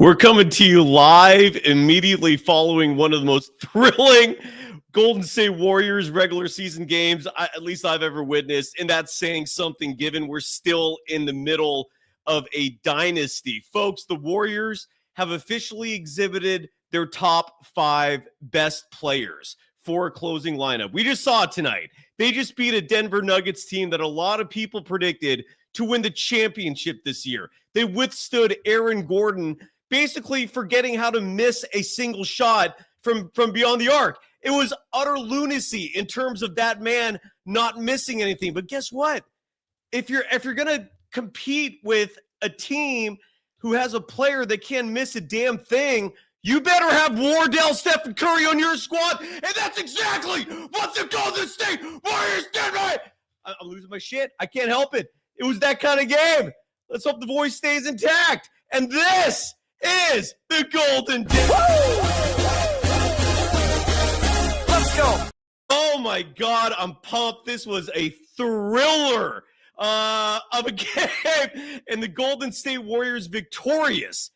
We're coming to you live immediately following one of the most thrilling Golden State Warriors regular season games, at least I've ever witnessed. And that's saying something given we're still in the middle of a dynasty. Folks, the Warriors have officially exhibited their top 5 best players for a closing lineup. We just saw it tonight. They just beat a Denver Nuggets team that a lot of people predicted to win the championship this year. They withstood Aaron Gordon basically forgetting how to miss a single shot from beyond the arc. It was utter lunacy in terms of that man not missing anything. But guess what? If you're going to compete with a team who has a player that can't miss a damn thing, you better have Wardell, Stephen Curry on your squad. And that's exactly what the Golden State Warriors did, right? I'm losing my shit. I can't help it. It was that kind of game. Let's hope the voice stays intact. And this is the Golden State. Let's go. Oh my God, I'm pumped. This was a thriller of a game, and the Golden State Warriors victorious.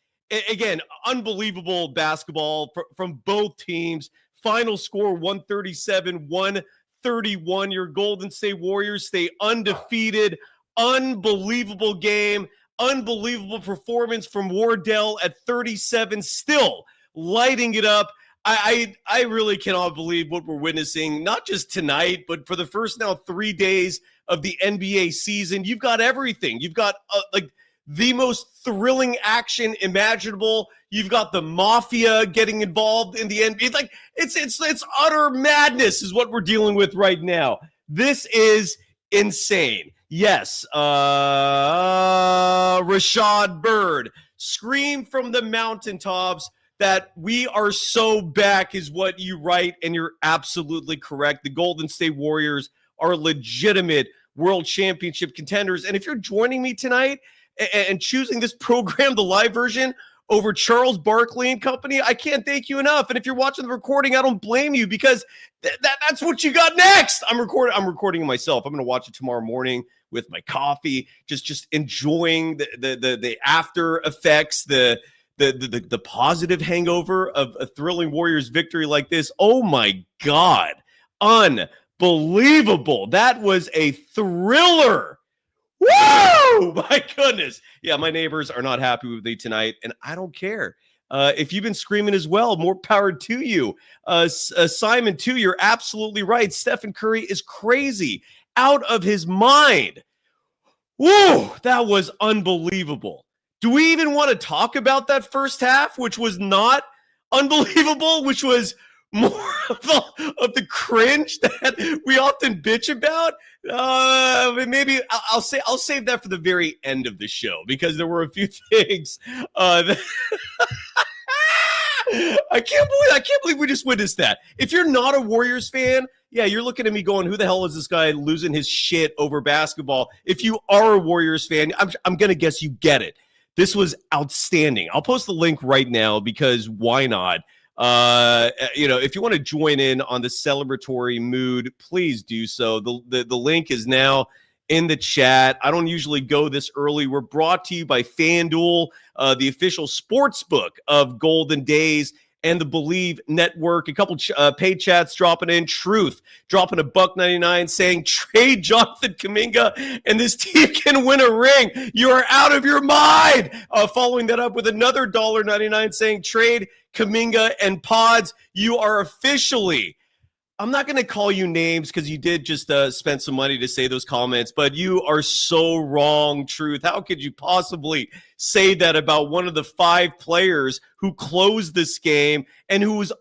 Again, unbelievable basketball from both teams. Final score 137-131. Your Golden State Warriors stay undefeated. Unbelievable game. Unbelievable performance from Wardell at 37, still lighting it up. I really cannot believe what we're witnessing, not just tonight, but for the first now 3 days of the NBA season. You've got everything. You've got like the most thrilling action imaginable. You've got the mafia getting involved in the NBA. Like it's utter madness is what we're dealing with right now. This is insane. Yes, Rashad Bird, scream from the mountaintops that we are so back is what you write, and you're absolutely correct. The Golden State Warriors are legitimate world championship contenders. And if you're joining me tonight and choosing this program, the live version, over Charles Barkley and company, I can't thank you enough. And if you're watching the recording, I don't blame you, because that's what you got next. I'm recording it myself. I'm going to watch it tomorrow morning with my coffee, just enjoying the after effects, the positive hangover of a thrilling Warriors victory like this. Oh my God. Unbelievable. That was a thriller. Woo! My goodness. Yeah, my neighbors are not happy with me tonight, and I don't care. If you've been screaming as well, more power to you. Simon, too, you're absolutely right. Stephen Curry is crazy, out of his mind. Woo! That was unbelievable. Do we even want to talk about that first half, which was not unbelievable, which was more of the cringe that we often bitch about? Maybe I'll save that for the very end of the show, because there were a few things that I can't believe we just witnessed that. If you're not a Warriors fan, yeah, you're looking at me going, who the hell is this guy losing his shit over basketball? If you are a Warriors fan, I'm going to guess you get it. This was outstanding. I'll post the link right now, because why not? If you want to join in on the celebratory mood, please do so. The link is now in the chat. I don't usually go this early. We're brought to you by FanDuel, the official sportsbook of Golden Days and the Believe Network. A couple paid chats dropping in. Truth dropping $1.99 saying trade Jonathan Kuminga and this team can win a ring. You are out of your mind. Following that up with another $1.99 saying trade Kuminga and Pods. You are officially, I'm not going to call you names because you did just spend some money to say those comments, but you are so wrong, Truth. How could you possibly say that about one of the 5 players who closed this game and who was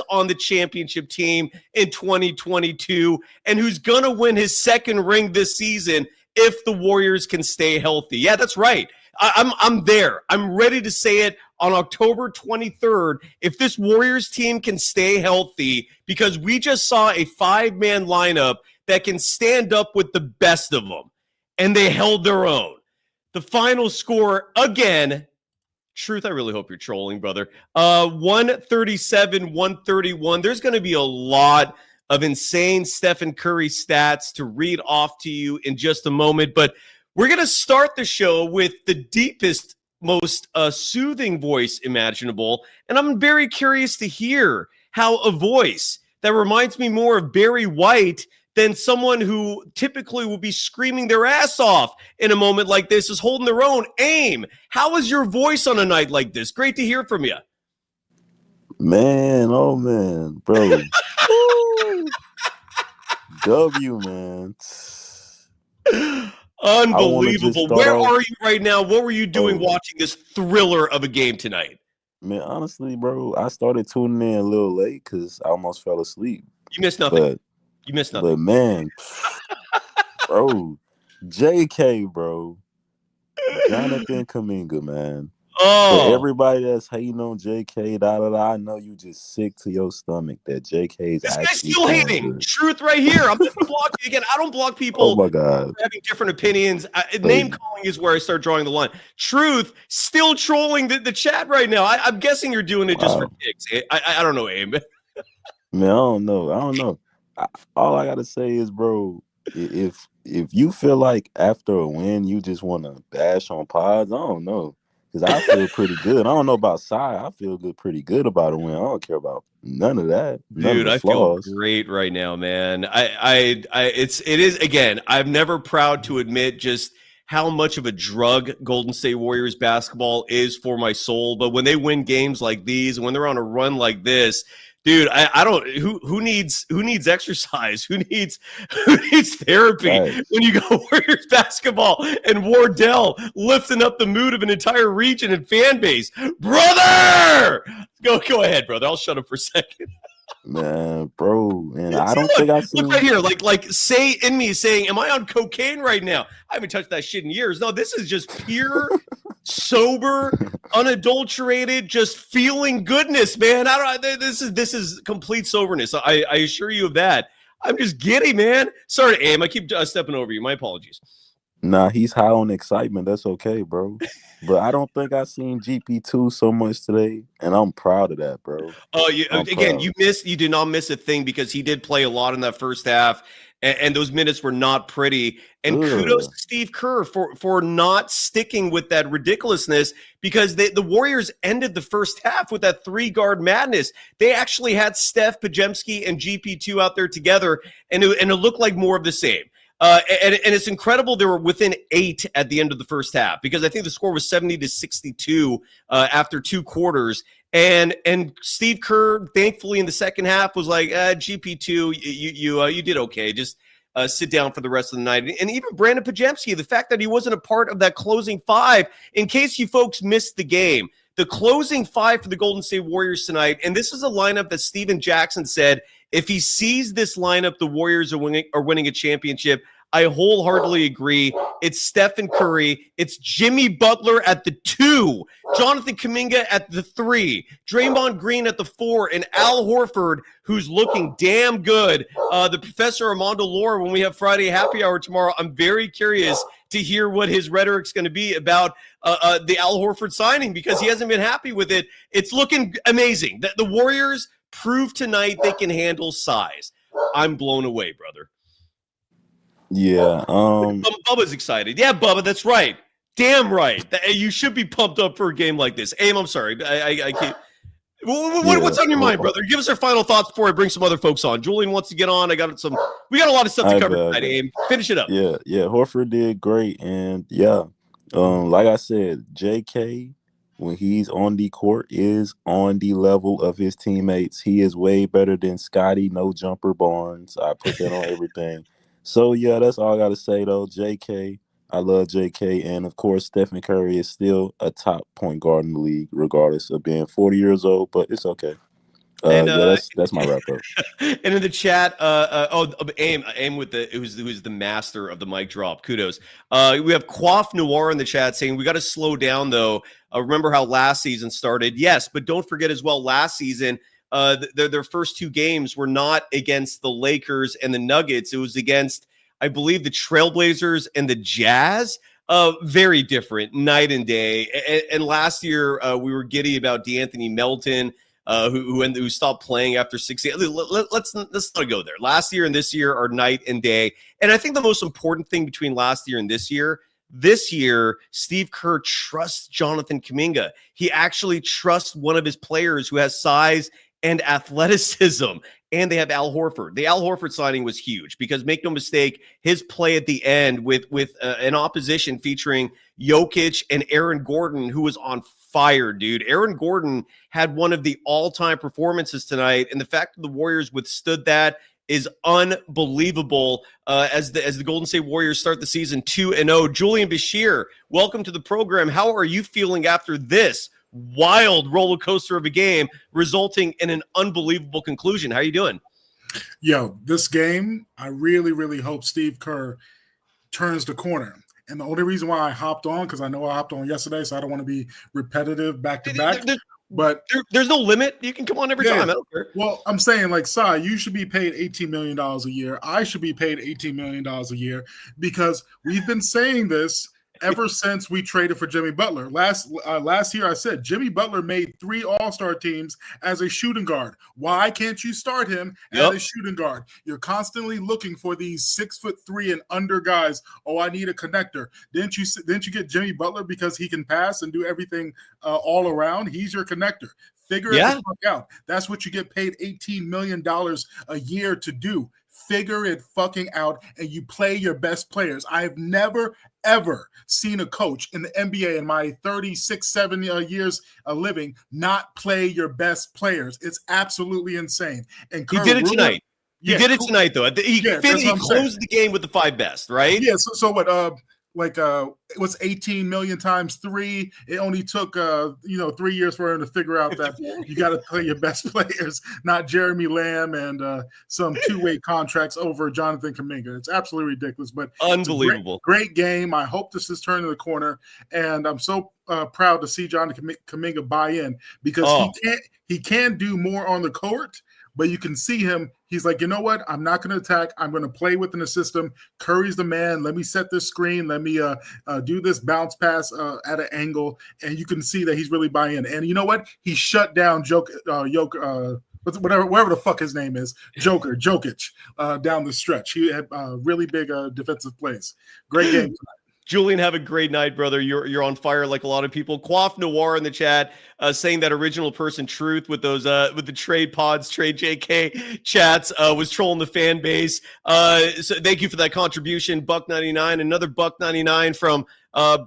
on the championship team in 2022 and who's going to win his second ring this season if the Warriors can stay healthy? Yeah, that's right. I'm there. I'm ready to say it on October 23rd. If this Warriors team can stay healthy, because we just saw a 5-man lineup that can stand up with the best of them, and they held their own. The final score, again, Truth, I really hope you're trolling, brother. 137-131. There's going to be a lot of insane Stephen Curry stats to read off to you in just a moment, but we're going to start the show with the deepest most soothing voice imaginable. And I'm very curious to hear how a voice that reminds me more of Barry White than someone who typically will be screaming their ass off in a moment like this is holding their own. Aim, how is your voice on a night like this? Great to hear from you. Man, oh man, bro. W, man. Unbelievable. Where are you right now? What were you doing watching this thriller of a game tonight? Man, honestly, bro, I started tuning in a little late because I almost fell asleep. You missed nothing. You missed nothing. But man, bro, JK, bro. Jonathan Kuminga, man. Oh, for everybody that's hating on JK, I know you just sick to your stomach that JK is actually. This guy's still hating. Good. Truth right here. I'm just gonna block you again. I don't block people. Oh my God, having different opinions. Name calling is where I start drawing the line. Truth still trolling the chat right now. I'm guessing you're doing it just for kicks. I don't know, Aim. Man, I don't know. All I gotta say is, bro, if you feel like after a win you just want to bash on pods, I don't know. Because I feel pretty good. I don't know about Sai. I feel pretty good about a win. I don't care about none of that. Dude, I feel great right now, man. It is again. I'm never proud to admit just how much of a drug Golden State Warriors basketball is for my soul. But when they win games like these, when they're on a run like this, dude, I don't. Who needs exercise? Who needs therapy? Right. When you go Warriors basketball and Wardell lifting up the mood of an entire region and fan base, brother. Go ahead, brother. I'll shut up for a second. Man, bro, and I don't think I seen. Look right here, like say in me saying, "Am I on cocaine right now?" I haven't touched that shit in years. No, this is just pure. Sober, unadulterated, just feeling goodness, man. This is complete soberness. I assure you of that. I'm just giddy, man. Sorry, Aim. I keep stepping over you. My apologies. Nah, he's high on excitement. That's okay, bro. But I don't think I seen GP2 so much today, and I'm proud of that, bro. Oh, you did not miss a thing because he did play a lot in that first half. And those minutes were not pretty. And kudos to Steve Kerr for not sticking with that ridiculousness because the Warriors ended the first half with that 3-guard madness. They actually had Steph, Pajemski, and GP2 out there together, and it looked like more of the same. And it's incredible they were within 8 at the end of the first half because I think the score was 70-62 after 2 quarters. And Steve Kerr, thankfully, in the second half was like, GP2, you did okay. Just sit down for the rest of the night. And even Brandon Pajemski, the fact that he wasn't a part of that closing 5, in case you folks missed the game, the closing 5 for the Golden State Warriors tonight, and this is a lineup that Steven Jackson said, if he sees this lineup, the Warriors are winning a championship. I wholeheartedly agree. It's Stephen Curry. It's Jimmy Butler at the 2, Jonathan Kuminga at the 3, Draymond Green at the 4, and Al Horford, who's looking damn good. The Professor Armando Laura, when we have Friday Happy Hour tomorrow, I'm very curious to hear what his rhetoric's going to be about the Al Horford signing because he hasn't been happy with it. It's looking amazing. The Warriors prove tonight they can handle size. I'm blown away, brother. Yeah. Bubba's excited. Yeah, Bubba, that's right. Damn right. You should be pumped up for a game like this. Aim, I'm sorry. I can't. What's on your mind, brother? Give us our final thoughts before I bring some other folks on. Julian wants to get on. We got a lot of stuff to cover tonight, Aim. Finish it up. Yeah. Horford did great. And like I said, JK, when he's on the court, is on the level of his teammates. He is way better than Scotty, no jumper Barnes. I put that on everything. So, yeah, that's all I got to say, though. JK, I love JK. And, of course, Stephen Curry is still a top point guard in the league, regardless of being 40 years old. But it's okay. That's my wrap-up. And in the chat, Aim with who's the master of the mic drop. Kudos. We have Quaff Noir in the chat saying, we got to slow down, though. Remember how last season started? Yes, but don't forget as well, last season, their first 2 games were not against the Lakers and the Nuggets. It was against, I believe, the Trailblazers and the Jazz. Very different, night and day. And last year, we were giddy about DeAnthony Melton, who stopped playing after 6 years. Let's not go there. Last year and this year are night and day. And I think the most important thing between last year and this year, This year, Steve Kerr trusts Jonathan Kuminga. He actually trusts one of his players who has size and athleticism. And they have Al Horford. The Al Horford signing was huge because, make no mistake, his play at the end with an opposition featuring Jokic and Aaron Gordon, who was on fire, dude. Aaron Gordon had one of the all-time performances tonight, and the fact that the Warriors withstood that is unbelievable as the Golden State Warriors start the season 2-0. Julian Bashir, welcome to the program. How are you feeling after this wild roller coaster of a game resulting in an unbelievable conclusion? How are you doing? Yo, this game, I really, really hope Steve Kerr turns the corner. And the only reason why I hopped on, because I know I hopped on yesterday, so I don't want to be repetitive back to back. But there's no limit. You can come on every time. I don't care. Well, I'm saying, like, Sai, you should be paid $18 million a year. I should be paid $18 million a year because we've been saying this ever since we traded for Jimmy Butler. Last year, I said Jimmy Butler made 3 All-Star teams as a shooting guard. Why can't you start him as a shooting guard? You're constantly looking for these 6'3" and under guys. Oh, I need a connector. Didn't you get Jimmy Butler because he can pass and do everything all around? He's your connector. Figure it the fuck out. That's what you get paid $18 million a year to do. Figure it fucking out, and you play your best players. I have never, ever seen a coach in the NBA in my 7 years of living not play your best players. It's absolutely insane. And he did it tonight. He did it tonight, though. He closed the game with the 5 best, right? Yeah. So what? It was 18 million times 3. It only took 3 years for him to figure out that you got to play your best players, not Jeremy Lamb and some 2-way contracts over Jonathan Kuminga. It's absolutely ridiculous, but unbelievable. Great game. I hope this is turning the corner, and I'm so proud to see Jonathan Kuminga buy in because he can do more on the court. But you can see him. He's like, you know what? I'm not going to attack. I'm going to play within the system. Curry's the man. Let me set this screen. Let me do this bounce pass at an angle. And you can see that he's really buying in. And you know what? He shut down whatever the fuck his name is, Jokic, down the stretch. He had really big defensive plays. Great game tonight. Julian, have a great night, brother. You're on fire like a lot of people. Quaff Noir in the chat saying that original person truth with those with the trade pods, trade JK chats was trolling the fan base. So thank you for that contribution, $1.99. Another $1.99 from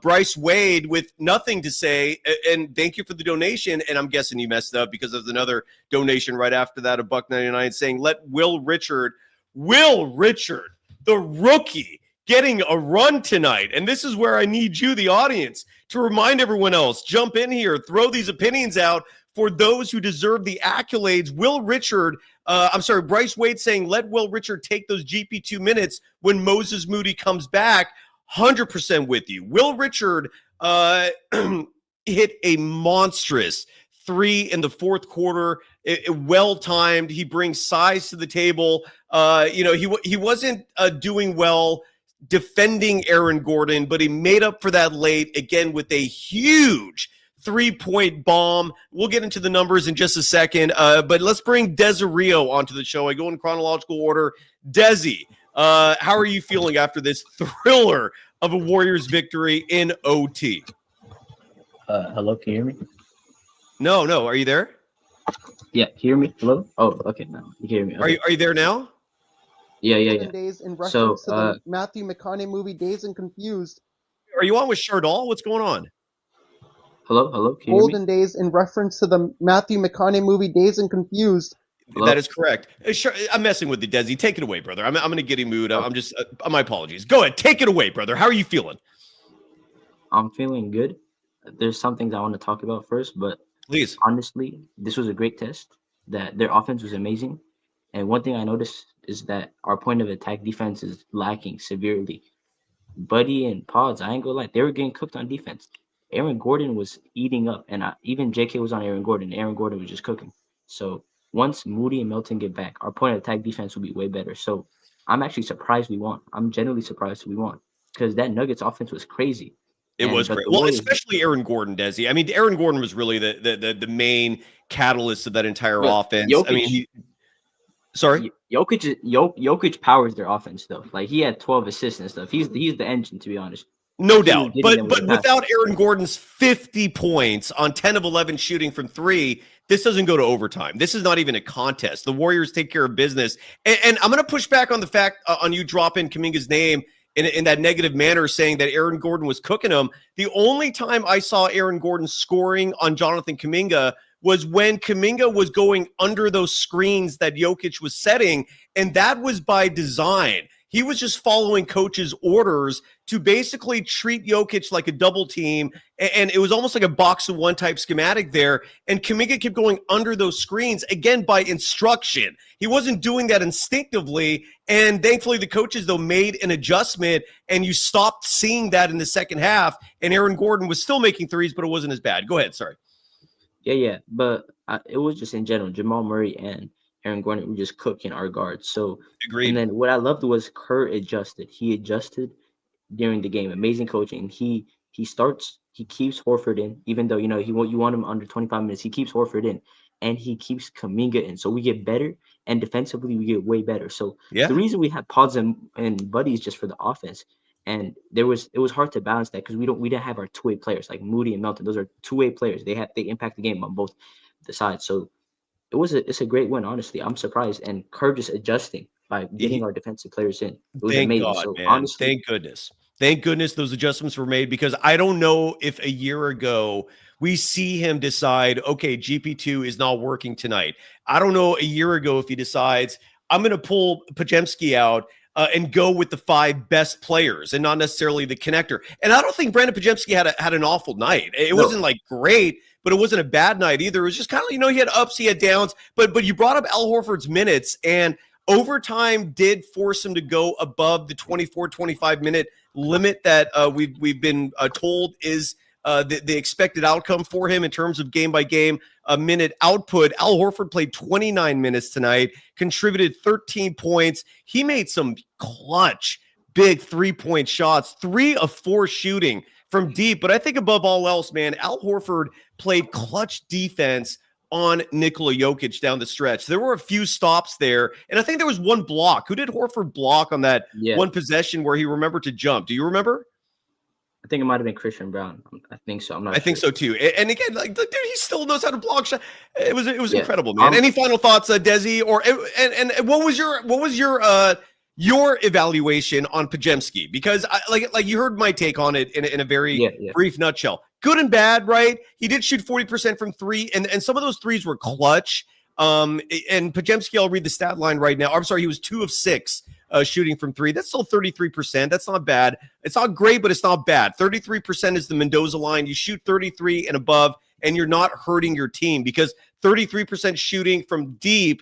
Bryce Wade with nothing to say, and thank you for the donation. And I'm guessing you messed up because there's another donation right after that of $1.99 saying let Will Richard, the rookie, getting a run tonight. And this is where I need you, the audience, to remind everyone else, jump in here, throw these opinions out for those who deserve the accolades. Bryce Wade saying, let Will Richard take those GP2 minutes when Moses Moody comes back. 100% with you. Will Richard hit a monstrous 3 in the fourth quarter. Well-timed. He brings size to the table. He wasn't doing well defending Aaron Gordon, but he made up for that late again with a huge 3-point bomb. We'll get into the numbers in just a second, but let's bring Desirio onto the show. I go in chronological order. Desi, how are you feeling after this thriller of a Warriors victory in OT? Hello, can you hear me? No. Are you there? Yeah, hear me? Hello? Oh, okay, no, you hear me. Okay. Are you there now? Yeah. Days in reference to the Matthew McConaughey movie Dazed and Confused. Are you on with Chardal? What's going on? Hello, can you hear me? Golden Days in reference to the Matthew McConaughey movie Dazed and Confused. Hello? That is correct. I'm messing with you, Desi. Take it away, brother. I'm in a giddy mood. I'm just my apologies. Go ahead. Take it away, brother. How are you feeling? I'm feeling good. There's some things I want to talk about first, but please. Honestly, this was a great test. That their offense was amazing. And one thing I noticed is that our point of attack defense is lacking severely. Buddy and Pods, I ain't gonna lie, they were getting cooked on defense. Aaron Gordon was eating up, and even JK was on Aaron Gordon. Aaron Gordon was just cooking. So once Moody and Milton get back, our point of attack defense will be way better. So I'm actually surprised we won. I'm genuinely surprised we won because that Nuggets offense was crazy. It was great. Well, especially Aaron Gordon, Desi. I mean, Aaron Gordon was really the main catalyst of that entire offense. Jokic, Jokic powers their offense though. Like he had 12 assists and stuff. He's the engine, to be honest. No he was doubt. getting them with But the pass. without Aaron Gordon's 50 points on 10 of 11 shooting from three, this doesn't go to overtime. This is not even a contest. The Warriors take care of business. And I'm going to push back on the fact on you dropping Kuminga's name in that negative manner, saying that Aaron Gordon was cooking him. The only time I saw Aaron Gordon scoring on Jonathan Kuminga was when Kuminga was going under those screens that Jokic was setting, and that was by design. He was just following coach's orders to basically treat Jokic like a double team, and it was almost like a box of one type schematic there, and Kuminga kept going under those screens, again, by instruction. He wasn't doing that instinctively, and thankfully the coaches, though, made an adjustment, and you stopped seeing that in the second half, and Aaron Gordon was still making threes, but it wasn't as bad. Go ahead, sorry. Yeah. But it was just in general, Jamal Murray and Aaron Gordon were just cooking our guards. So, Agreed. and then what I loved was Kerr adjusted. He adjusted during the game. Amazing coaching. He keeps Horford in, even though, you want him under 25 minutes. He keeps Horford in, and he keeps Kuminga in. So we get better, and defensively we get way better. So Yeah. the reason we had Pods and Buddy is just for the offense. And it was hard to balance that because we didn't have our two-way players like Moody and Melton. Those are two-way players. They impact the game on both the sides. So it's a great win, honestly. I'm surprised. And Kerr just adjusting by getting our defensive players in. It was Thank amazing. God, So man. honestly, Thank goodness. Thank goodness those adjustments were made, because I don't know if a year ago we see him decide, okay, GP2 is not working tonight. I don't know a year ago if he decides, I'm going to pull Podziemski out and go with the five best players and not necessarily the connector. And I don't think Brandon Podziemski had an awful night. It wasn't like great, but it wasn't a bad night either. It was just kind of, he had ups, he had downs. But you brought up Al Horford's minutes, and overtime did force him to go above the 24, 25-minute limit that we've been told is the expected outcome for him in terms of game-by-game minute output. Al Horford played 29 minutes tonight, contributed 13 points. He made some clutch, big three-point shots, 3 of 4 shooting from deep. But I think above all else, man, Al Horford played clutch defense on Nikola Jokic down the stretch. There were a few stops there, and I think there was one block. Who did Horford block on that one possession where he remembered to jump? Do you remember? I think it might have been Christian Brown. I think so. I'm not sure. I think so too. And again, like, dude, he still knows how to block shot. It was incredible, man. Any final thoughts, Desi? Or and what was your evaluation on Podziemski? Because like you heard my take on it in a very brief nutshell. Good and bad, right? He did shoot 40% from three, and some of those threes were clutch. And Podziemski, I'll read the stat line right now. I'm sorry, he was 2 of 6 shooting from three. That's still 33%. That's not bad. It's not great, but it's not bad. 33% is the Mendoza line. You shoot 33 and above, and you're not hurting your team, because 33% shooting from deep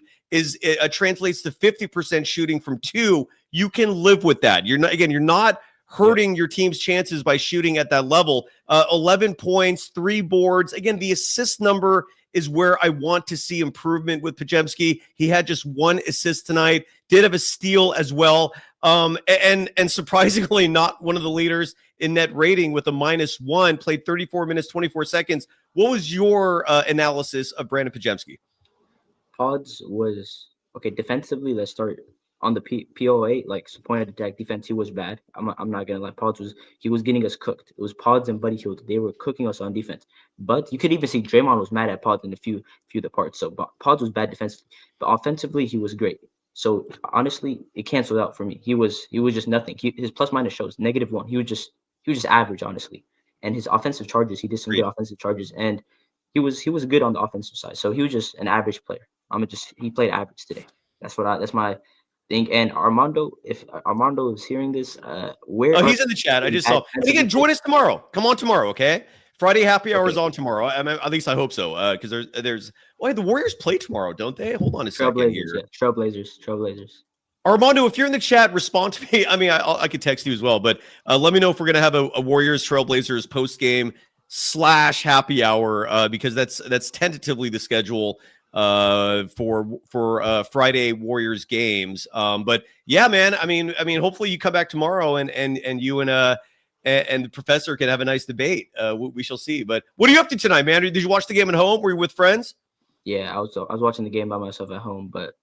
translates to 50% shooting from 2. You can live with that. You're not hurting your team's chances by shooting at that level. 11 points, 3 boards. Again, the assist number is where I want to see improvement with Podziemski. He had just 1 assist tonight, did have a steal as well. And surprisingly, not one of the leaders in net rating with a -1, played 34 minutes, 24 seconds. What was your analysis of Brandon Podziemski? Pods was, okay, defensively, let's start on the POA, like point of attack defense, he was bad. I'm not gonna lie. He was getting us cooked. It was Pods and Buddy Hield. They were cooking us on defense. But you could even see Draymond was mad at Pods in a few of the parts. So Pods was bad defensively, but offensively he was great. So honestly, it canceled out for me. He was just nothing. His plus minus shows -1. He was just average, honestly. And his offensive charges, he did some good offensive charges, and he was good on the offensive side. So he was just an average player. He played average today. That's my thing. And Armando, if Armando is hearing this, he's in the chat. I just saw. And again, join us tomorrow. Come on tomorrow, okay? Friday happy hour is on tomorrow. At least I hope so. Because there's the Warriors play tomorrow, don't they? Hold on a second here. Trailblazers. Armando, if you're in the chat, respond to me. I mean, I could text you as well, but let me know if we're gonna have a Warriors Trailblazers post game / happy hour, because that's tentatively the schedule for Friday Warriors games. But yeah, man, I mean, hopefully you come back tomorrow and you and the professor can have a nice debate. We shall see. But what are you up to tonight, man? Did you watch the game at home? Were you with friends? Yeah, I was watching the game by myself at home, but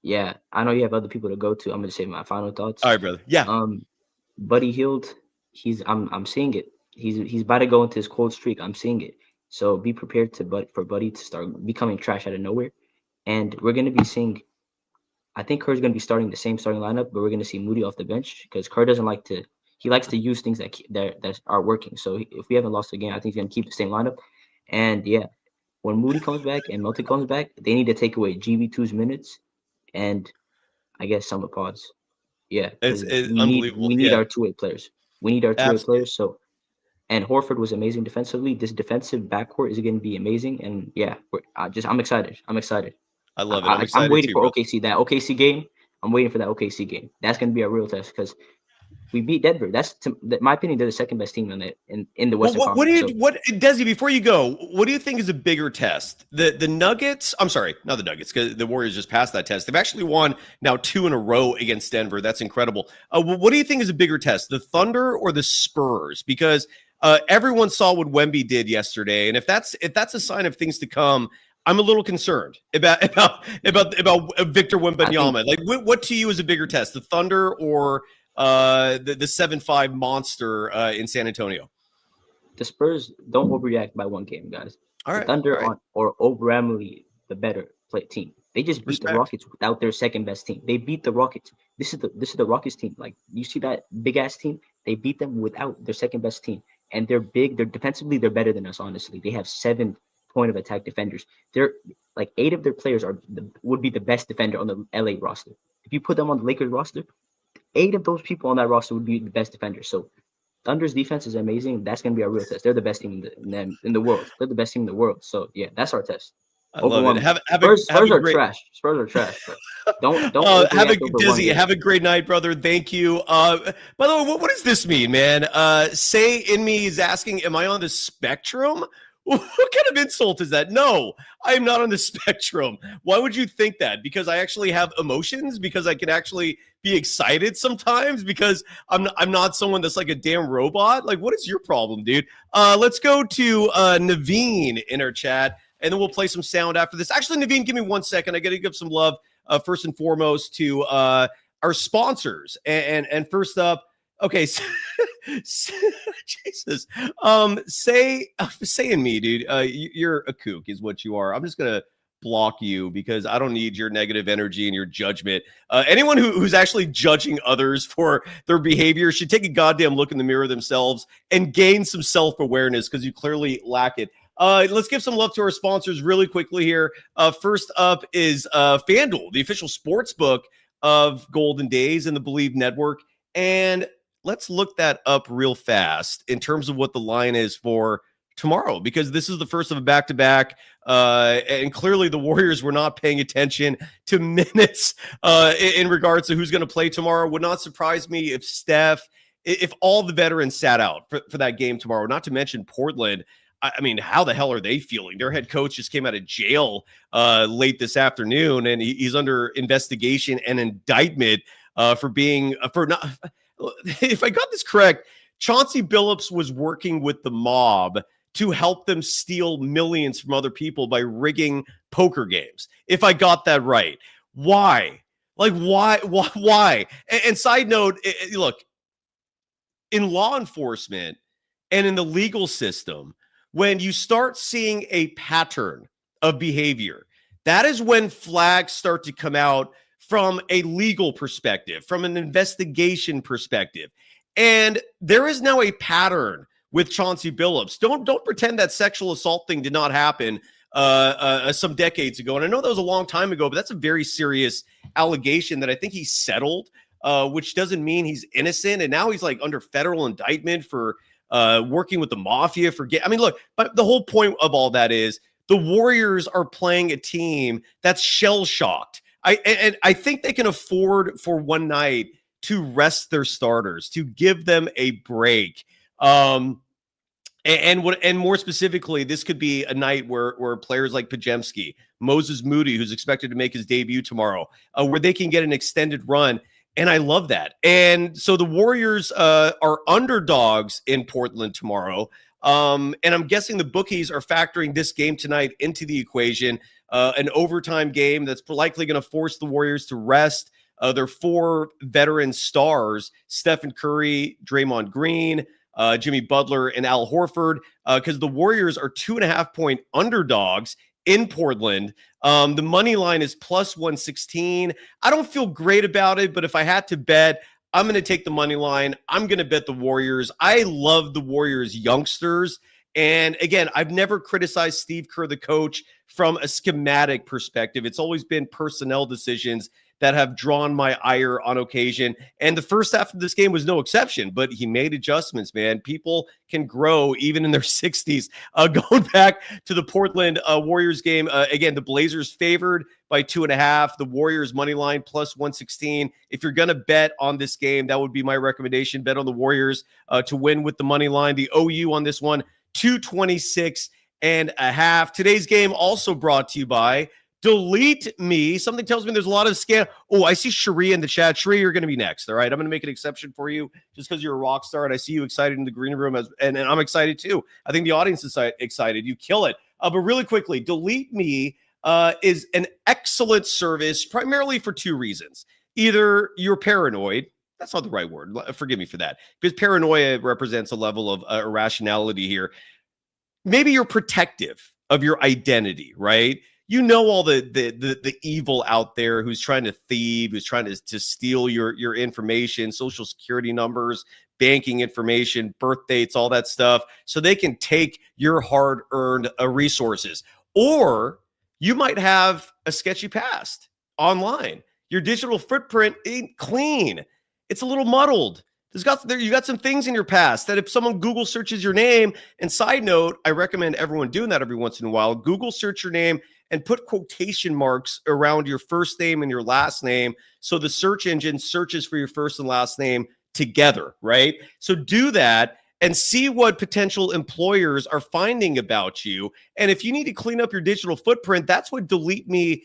yeah, I know you have other people to go to. I'm gonna say my final thoughts. All right, brother. Yeah. Buddy Hield, I'm seeing it. He's about to go into his cold streak. I'm seeing it. So be prepared for Buddy to start becoming trash out of nowhere. And we're gonna be seeing, I think Kerr's gonna be starting the same starting lineup, but we're gonna see Moody off the bench because Kerr doesn't like to. He likes to use things that are working. So if we haven't lost a game, I think he's gonna keep the same lineup. And yeah, when Moody comes back and Melton comes back, they need to take away GB2's minutes and I guess some of Pod's. Yeah, It's, because it's unbelievable. we need Yeah, our two-way players. We need our two-way absolutely. players. So, and Horford was amazing defensively. This defensive backcourt is going to be amazing. And yeah, I'm excited. I'm excited. I love it. I'm I'm excited waiting too, for bro. OKC. That OKC game. I'm waiting for that OKC game. That's going to be a real test because we beat Denver. That's, my opinion, they're the second best team in the Well, Western Conference. Desi, before you go, what do you think is a bigger test? The Nuggets, I'm sorry, not the Nuggets, because the Warriors just passed that test. They've actually won now 2 in a row against Denver. That's incredible. What do you think is a bigger test, the Thunder or the Spurs? Because everyone saw what Wemby did yesterday, and if that's a sign of things to come, I'm a little concerned about Victor Wembanyama. Like, what to you is a bigger test, the Thunder or the 7-5 monster in San Antonio? The Spurs don't overreact by one game, guys. All The right, Thunder all right. are overwhelmingly the better team. They just beat the Respect. Rockets without their second best team. They beat the Rockets. This is the Rockets team. Like, you see that big ass team? They beat them without their second best team. And they're big. They're defensively, they're better than us, honestly. They have 7 point of attack defenders. They're like 8 of their players would be the best defender on the LA roster. If you put them on the Lakers roster, 8 of those people on that roster would be the best defenders. So Thunder's defense is amazing. That's going to be our real test. They're the best team in the world. They're the best team in the world. So yeah, that's our test. I love it. Spurs are trash. Spurs are trash. But don't have a great night, brother. Thank you. By the way, what does this mean, man? Say in me is asking, am I on the spectrum? What kind of insult is that? No, I am not on the spectrum. Why would you think that? Because I actually have emotions? Because I can actually be excited sometimes? Because I'm not someone that's like a damn robot? Like, what is your problem, dude? Let's go to Naveen in our chat, and then we'll play some sound after this. Actually, Naveen, give me 1 second. I got to give some love, first and foremost, to our sponsors. And first up, okay, Jesus. Say in me, dude. You're a kook, is what you are. I'm just gonna block you because I don't need your negative energy and your judgment. Anyone who's actually judging others for their behavior should take a goddamn look in the mirror themselves and gain some self-awareness because you clearly lack it. Let's give some love to our sponsors really quickly here. First up is FanDuel, the official sports book of Golden Days and the Believe Network. And let's look that up real fast in terms of what the line is for tomorrow, because this is the first of a back-to-back, and clearly the Warriors were not paying attention to minutes in regards to who's going to play tomorrow. Would not surprise me if all the veterans sat out for that game tomorrow, not to mention Portland. I mean, how the hell are they feeling? Their head coach just came out of jail late this afternoon, and he's under investigation and indictment for not. If I got this correct, Chauncey Billups was working with the mob to help them steal millions from other people by rigging poker games. If I got that right. Why? Like, why? And side note, look, in law enforcement and in the legal system, when you start seeing a pattern of behavior, that is when flags start to come out from a legal perspective, from an investigation perspective. And there is now a pattern with Chauncey Billups. Don't pretend that sexual assault thing did not happen some decades ago. And I know that was a long time ago, but that's a very serious allegation that I think he settled, which doesn't mean he's innocent. And now he's like under federal indictment for working with the mafia. Look, but the whole point of all that is the Warriors are playing a team that's shell-shocked. I think they can afford for one night to rest their starters, to give them a break. And more specifically, this could be a night where players like Pajemski, Moses Moody, who's expected to make his debut tomorrow, where they can get an extended run. And I love that. And so the Warriors are underdogs in Portland tomorrow. And I'm guessing the bookies are factoring this game tonight into the equation. An overtime game that's likely going to force the Warriors to rest their 4 veteran stars, Stephen Curry, Draymond Green, Jimmy Butler, and Al Horford, because the Warriors are 2.5-point underdogs in Portland. The money line is plus 116. I don't feel great about it, but if I had to bet, I'm going to take the money line. I'm going to bet the Warriors. I love the Warriors youngsters. And again, I've never criticized Steve Kerr, the coach, from a schematic perspective. It's always been personnel decisions that have drawn my ire on occasion. And the first half of this game was no exception, but he made adjustments, man. People can grow even in their 60s. Going back to the Portland Warriors game, again, the Blazers favored by 2.5. The Warriors money line plus 116. If you're going to bet on this game, that would be my recommendation. Bet on the Warriors to win with the money line. The OU on this one, 226.5. Today's game also brought to you by DeleteMe. Something tells me there's a lot of scam. Oh, I see Sharia in the chat. Sharia, you're going to be next. All right. I'm going to make an exception for you just because you're a rock star and I see you excited in the green room, and I'm excited too. I think the audience is excited. You kill it. But really quickly, DeleteMe is an excellent service primarily for 2 reasons. Either you're paranoid. That's not the right word. Forgive me for that. Because paranoia represents a level of irrationality here. Maybe you're protective of your identity, right? You know all the evil out there who's trying to thieve, who's trying to steal your information, social security numbers, banking information, birth dates, all that stuff, so they can take your hard-earned resources. Or you might have a sketchy past online. Your digital footprint ain't clean. It's a little muddled. You got some things in your past that if someone Google searches your name, and side note, I recommend everyone doing that every once in a while, Google search your name and put quotation marks around your first name and your last name so the search engine searches for your first and last name together, right? So do that and see what potential employers are finding about you. And if you need to clean up your digital footprint, that's what DeleteMe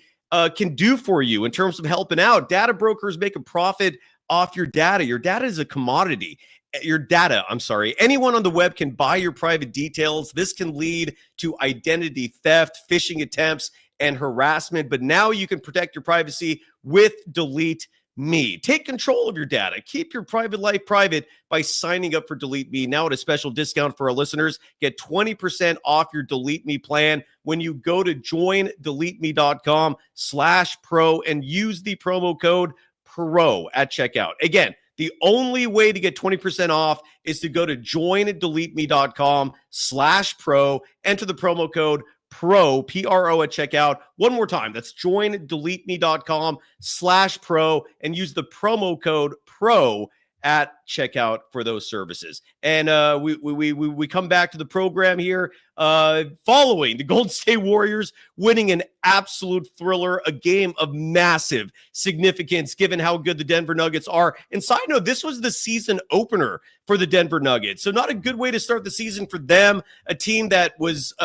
can do for you in terms of helping out. Data brokers make a profit off your data. Your data is a commodity. Anyone on the web can buy your private details. This can lead to identity theft, phishing attempts, and harassment. But now you can protect your privacy with DeleteMe. Take control of your data. Keep your private life private by signing up for DeleteMe. Now at a special discount for our listeners, get 20% off your DeleteMe plan when you go to joindeleteme.com/pro and use the promo code PRO at checkout. Again, the only way to get 20% off is to go to joindeleteme.com/pro, enter the promo code PRO, P-R-O at checkout. One more time, that's joindeleteme.com/pro and use the promo code PRO at checkout for those services. And we come back to the program here following the Golden State Warriors winning an absolute thriller, a game of massive significance given how good the Denver Nuggets are. And side note, this was the season opener for the Denver Nuggets. So not a good way to start the season for them, a team that was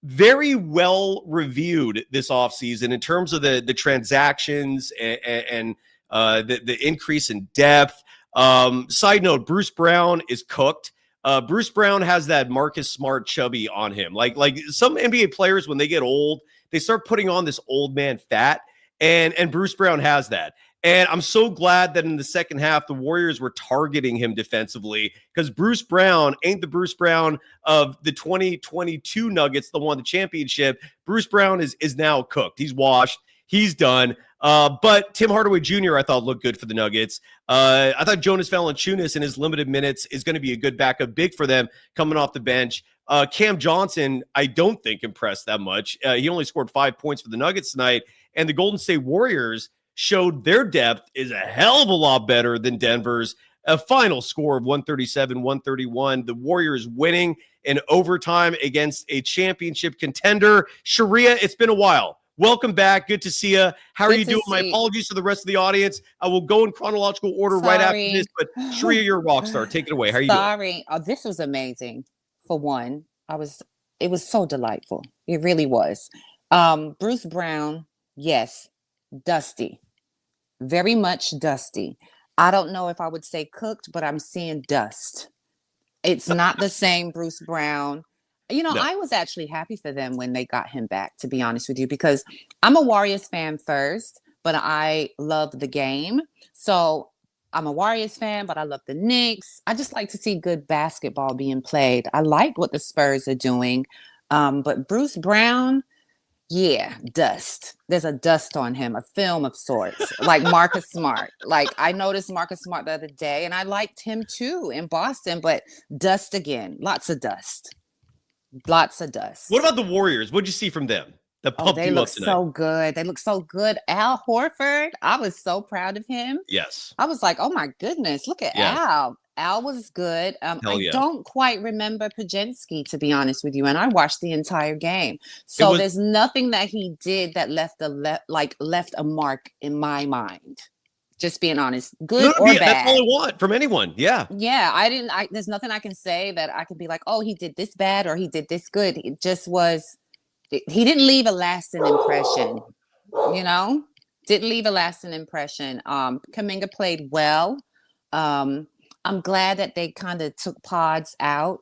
very well reviewed this offseason in terms of the transactions and the increase in depth. Side note, Bruce Brown is cooked. Bruce Brown has that Marcus Smart chubby on him. Like some NBA players, when they get old, they start putting on this old man fat, and Bruce Brown has that. And I'm so glad that in the second half, the Warriors were targeting him defensively, because Bruce Brown ain't the Bruce Brown of the 2022 Nuggets that won the championship. Bruce Brown is now cooked. He's washed. He's done. But Tim Hardaway Jr., I thought, looked good for the Nuggets. I thought Jonas Valanciunas in his limited minutes is going to be a good backup big for them coming off the bench. Cam Johnson, I don't think impressed that much. He only scored 5 points for the Nuggets tonight. And the Golden State Warriors showed their depth is a hell of a lot better than Denver's. A final score of 137-131. The Warriors winning in overtime against a championship contender. Sharia, it's been a while. Welcome back. Good to see you. How are you doing? My apologies to the rest of the audience. I will go in chronological order right after this, but Sharia, you're a rock star. Take it away. How are you doing? Oh, this was amazing. For one, it was so delightful. It really was. Bruce Brown, yes, dusty. Very much dusty. I don't know if I would say cooked, but I'm seeing dust. It's not the same Bruce Brown. No. I was actually happy for them when they got him back, to be honest with you, because I'm a Warriors fan first, but I love the game. So I'm a Warriors fan, but I love the Knicks. I just like to see good basketball being played. I like what the Spurs are doing. But Bruce Brown, yeah, dust. There's a dust on him, a film of sorts, like Marcus Smart. Like I noticed Marcus Smart the other day, and I liked him too in Boston, but dust again. Lots of dust. Lots of dust. What about the Warriors? What'd you see from them that pumped They you look up tonight? so good. They look so good. Al Horford, I was so proud of him. Yes. I was like, oh my goodness, look at Yes. Al. Al was good. Hell I yeah. don't quite remember Pajensky, to be honest with you, and I watched the entire game. So was- there's nothing that he did that left a mark in my mind. Just being honest, good or bad. That's all I want from anyone. Yeah. Yeah, there's nothing I can say that I can be like, oh, he did this bad or he did this good. It just was, he didn't leave a lasting impression, you know? Didn't leave a lasting impression. Kuminga played well. I'm glad that they kind of took Pods out.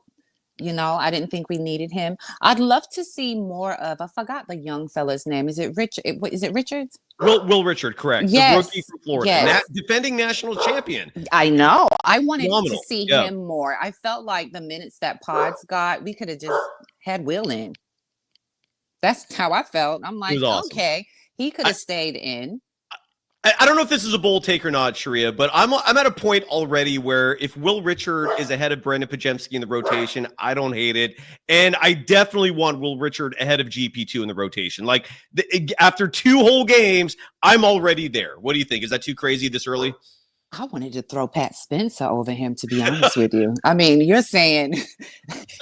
You know, I didn't think we needed him. I'd love to see more of, I forgot the young fella's name. Is it Richard? Is it Richards? Will Richard, correct. Yes. The rookie from Florida. Yes. Defending national champion. I know. I wanted Phenomenal. to see Yeah. him more. I felt like the minutes that Pods got, we could have just had Will in. That's how I felt. I'm like, was awesome. okay, he could have stayed in. I don't know if this is a bold take or not, Sharia, but I'm at a point already where if Will Richard is ahead of Brandon Pajemski in the rotation, I don't hate it. And I definitely want Will Richard ahead of GP2 in the rotation. Like after 2 whole games, I'm already there. What do you think? Is that too crazy this early? I wanted to throw Pat Spencer over him, to be honest with you. I mean, you're saying,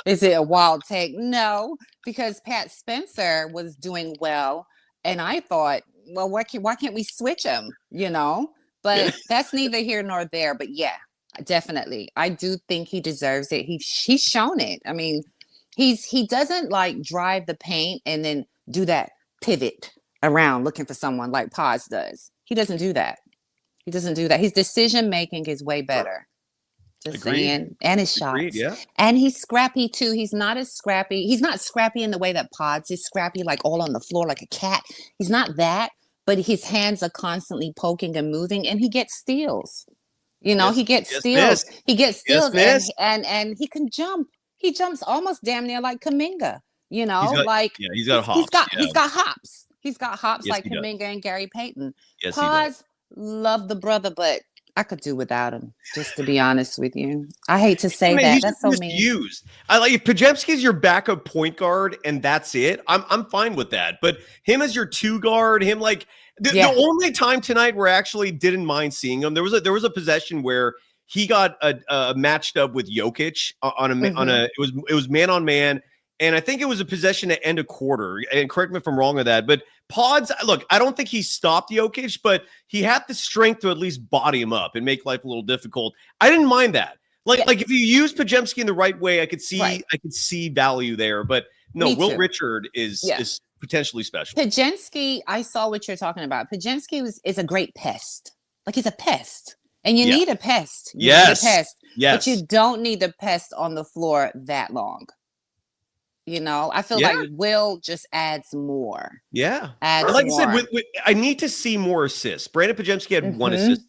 is it a wild take? No, because Pat Spencer was doing well. And I thought, well, why can't we switch him? You know, but that's neither here nor there. But yeah, definitely, I do think he deserves it. He's shown it. I mean, he doesn't like drive the paint and then do that pivot around looking for someone like Paz does. He doesn't do that. He doesn't do that. His decision making is way better. Just Agreed. saying, and his shots. Agreed, yeah. And he's scrappy too. He's not as scrappy. He's not scrappy in the way that Pods is scrappy, like all on the floor like a cat. He's not that, but his hands are constantly poking and moving, and he gets steals. You know, Yes, he gets yes, steals. miss. He gets Yes, steals, miss. and he can jump. He jumps almost damn near like Kuminga. You know, He's got hops. He's got hops. He's got hops Yes, like he does. Kuminga and Gary Payton. Yes, he does. Paz, love the brother, but I could do without him, just to be honest with you. I hate to say that. He's That's so mean. misused. I like if Pajemski's your backup point guard and that's it. I'm fine with that. But him as your 2 guard, him like the only time tonight where I actually didn't mind seeing him, there was a possession where he got matched up with Jokic on a it was man on man. And I think it was a possession to end a quarter. And correct me if I'm wrong on that. But Pods, look, I don't think he stopped Jokic, but he had the strength to at least body him up and make life a little difficult. I didn't mind that. Like if you use Pajemski in the right way, I could see value there. But no, Me Will too. Richard is potentially special. Pajemski, I saw what you're talking about. Pajemski is a great pest. Like he's a pest. And you need a pest. You need a pest. Yes. But you don't need the pest on the floor that long. You know, I feel like Will just adds more. Yeah. Adds like more. I said, I need to see more assists. Brandon Pajemski had 1 assist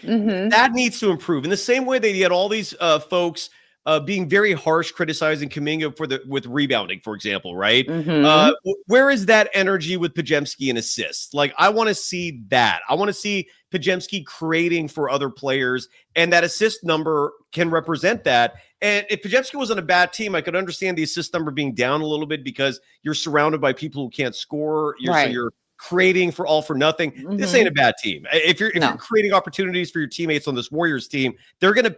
tonight. That needs to improve. In the same way that he had all these folks being very harsh, criticizing Kuminga with rebounding, for example, right? Where is that energy with Pajemski and assists? Like, I want to see that. I want to see Pajemski creating for other players, and that assist number can represent that. And if Pajemski was on a bad team, I could understand the assist number being down a little bit because you're surrounded by people who can't score. So you're creating for all for nothing. This ain't a bad team. If you're creating opportunities for your teammates on this Warriors team, they're gonna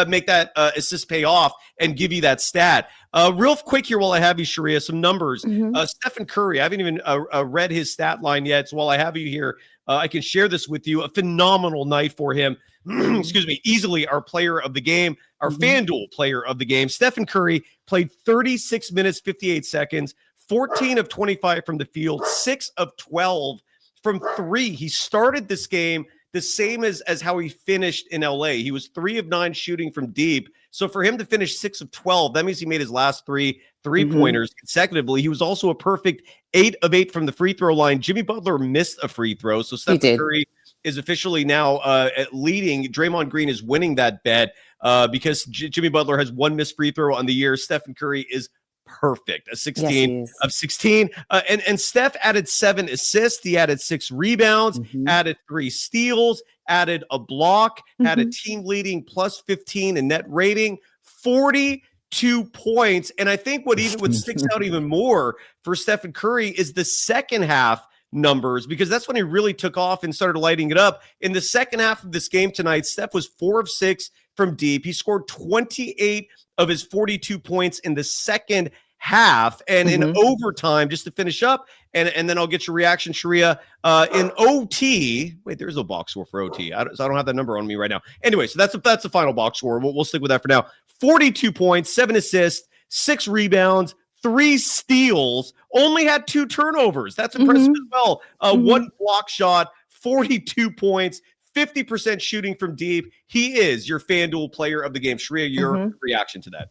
make that assist pay off and give you that stat. Real quick here, while I have you, Sharia, some numbers. Stephen Curry, I haven't even read his stat line yet. So while I have you here, I can share this with you. A phenomenal night for him. Excuse me, easily our player of the game, our FanDuel player of the game. Stephen Curry played 36 minutes, 58 seconds, 14 of 25 from the field, 6 of 12 from 3. He started this game the same as how he finished in LA. He was 3 of 9 shooting from deep. So for him to finish 6 of 12, that means he made his last 3. 3-pointers consecutively. He was also a perfect 8 of 8 from the free throw line. Jimmy Butler missed a free throw, so Stephen Curry is officially now leading. Draymond Green is winning that bet because Jimmy Butler has 1 missed free throw on the year. Stephen Curry is perfect, a 16 of 16. And Steph added 7 assists. He added 6 rebounds, added 3 steals, added a block, had a team leading plus 15 in net rating, 42 points. And I think what sticks out even more for Stephen Curry is the second half numbers, because that's when he really took off and started lighting it up. In the second half of this game tonight, Steph was 4 of 6 from deep. He scored 28 of his 42 points in the second half, and in overtime, just to finish up, and then I'll get your reaction, Sharia. In OT, wait, there's no box score for OT. So I don't have that number on me right now. Anyway, so that's the final box score. We'll stick with that for now. 42 points, 7 assists, 6 rebounds, 3 steals, only had 2 turnovers. That's impressive as well. 1 block shot, 42 points, 50% shooting from deep. He is your FanDuel player of the game. Sharia, your reaction to that?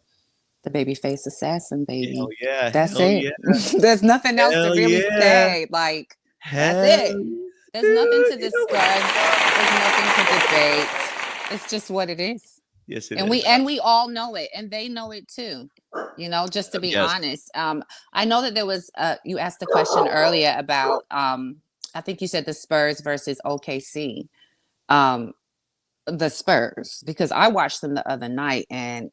The babyface assassin, baby. Hell yeah. That's it. Yeah. There's nothing else to really say. Like, that's it. There's nothing to discuss. There's nothing to debate. It's just what it is. Yes, it is. is. We all know it, and they know it too. You know, just to be honest. I know that there was you asked a question earlier about I think you said the Spurs versus OKC. The Spurs, because I watched them the other night, and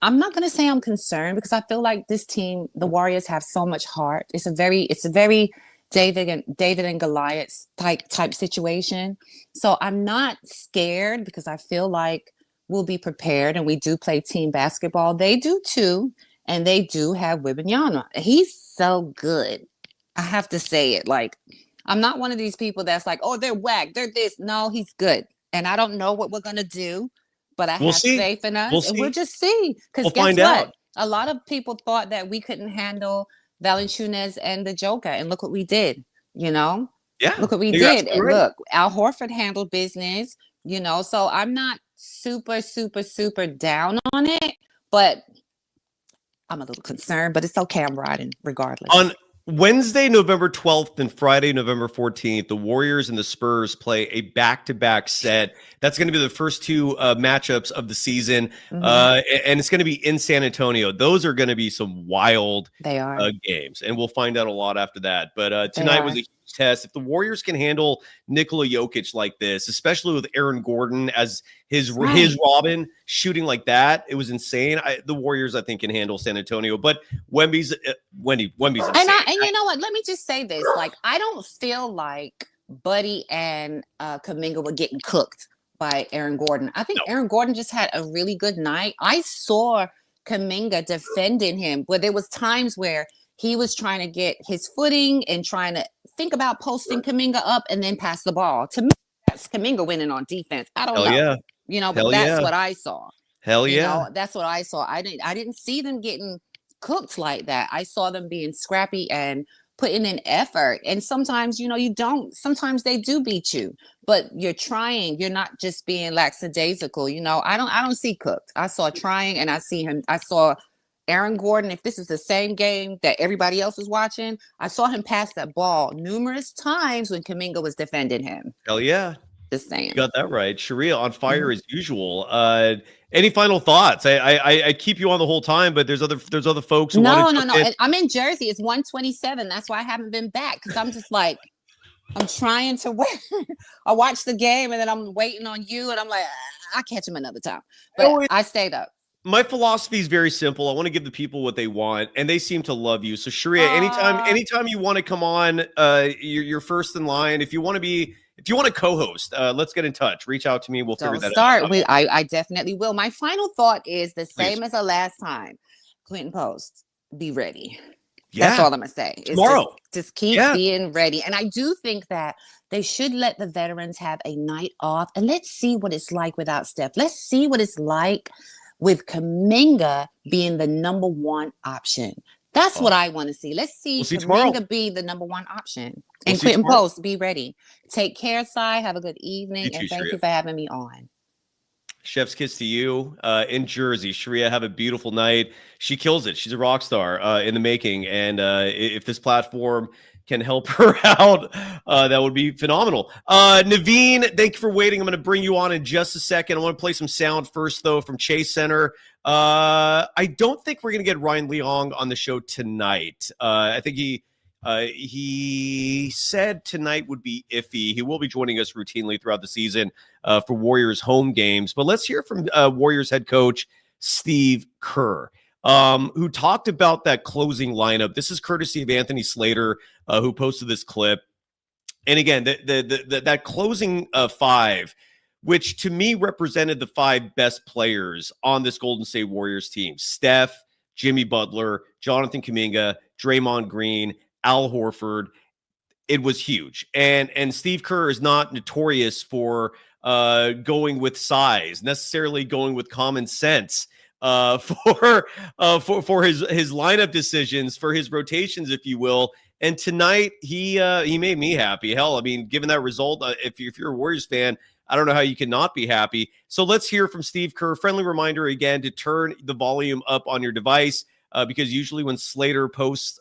I'm not going to say I'm concerned, because I feel like this team, the Warriors, have so much heart. It's a very David and Goliath type situation. So I'm not scared, because I feel like we'll be prepared, and we do play team basketball. They do too, and they do have Wembanyama. He's so good. I have to say it. Like, I'm not one of these people that's like, oh, they're whack, they're this. No, he's good. And I don't know what we're going to do, but I have faith in us. And we'll just see. Because guess what? A lot of people thought that we couldn't handle Valanciunas and the Joker. And look what we did, you know? Yeah. Look what we did. And look, Al Horford handled business, you know? So I'm not super, super, super down on it, but I'm a little concerned. But it's okay. I'm riding regardless. On Wednesday, November 12th and Friday, November 14th, the Warriors and the Spurs play a back-to-back set. That's going to be the first 2 matchups of the season, and it's going to be in San Antonio. Those are going to be some wild games, and we'll find out a lot after that. But tonight was a huge test. If the Warriors can handle Nikola Jokic like this, especially with Aaron Gordon as his Robin shooting like that, it was insane. The Warriors, I think, can handle San Antonio, but Wemby's insane. And you know what? Let me just say this: like, I don't feel like Buddy and Kuminga were getting cooked by Aaron Gordon. I think Aaron Gordon just had a really good night. I saw Kuminga defending him, but there was times where he was trying to get his footing and trying to think about posting Kuminga up and then pass the ball. To me, that's Kuminga winning on defense. I don't know. Yeah. You know, but that's what I saw. Hell yeah. You know, that's what I saw. I didn't see them getting cooked like that. I saw them being scrappy and putting in effort. And sometimes, you know, you don't. Sometimes they do beat you, but you're trying. You're not just being lackadaisical. You know, I don't see cooked. I saw trying, and I saw Aaron Gordon. If this is the same game that everybody else is watching, I saw him pass that ball numerous times when Kuminga was defending him. Hell yeah. Just saying. You got that right. Sharia on fire as usual. Any final thoughts? I keep you on the whole time, but there's other folks who No. I'm in Jersey. It's 1:27. That's why I haven't been back, because I'm just like, I'm trying to wait. I watched the game, and then I'm waiting on you, and I'm like, I'll catch him another time. But I stayed up. My philosophy is very simple. I want to give the people what they want, and they seem to love you. So Sharia, anytime you want to come on, you're first in line. If you want to co-host, let's get in touch. Reach out to me. We'll figure that out. I definitely will. My final thought is the same as the last time. Clinton Post, be ready. Yeah. That's all I'm going to say. Tomorrow. Just keep being ready. And I do think that they should let the veterans have a night off. And let's see what it's like without Steph. Let's see what it's like with Kuminga being the number 1 option. That's what I want to see. Let's see Kuminga be the number 1 option. And Clinton Post, be ready. Take care, Cy. Have a good evening. And thank you for having me on. Chef's kiss to you in Jersey. Sharia, have a beautiful night. She kills it. She's a rock star in the making. And if this platform can help her out, that would be phenomenal. Naveen, thank you for waiting. I'm going to bring you on in just a second. I want to play some sound first, though, from Chase Center. I don't think we're going to get Ryan Leong on the show tonight. I think he said tonight would be iffy. He will be joining us routinely throughout the season for Warriors home games. But let's hear from Warriors head coach Steve Kerr, who talked about that closing lineup. This is courtesy of Anthony Slater, who posted this clip. And again, that closing five, which to me represented the five best players on this Golden State Warriors team: Steph, Jimmy Butler, Jonathan Kuminga, Draymond Green, Al Horford. It was huge. And Steve Kerr is not notorious for going with size, necessarily going with common sense for his lineup decisions, for his rotations, if you will. And tonight he made me happy. Hell, I mean, given that result, if you're a Warriors fan, I don't know how you can not be happy. So let's hear from Steve Kerr. Friendly reminder again to turn the volume up on your device. Because usually when Slater posts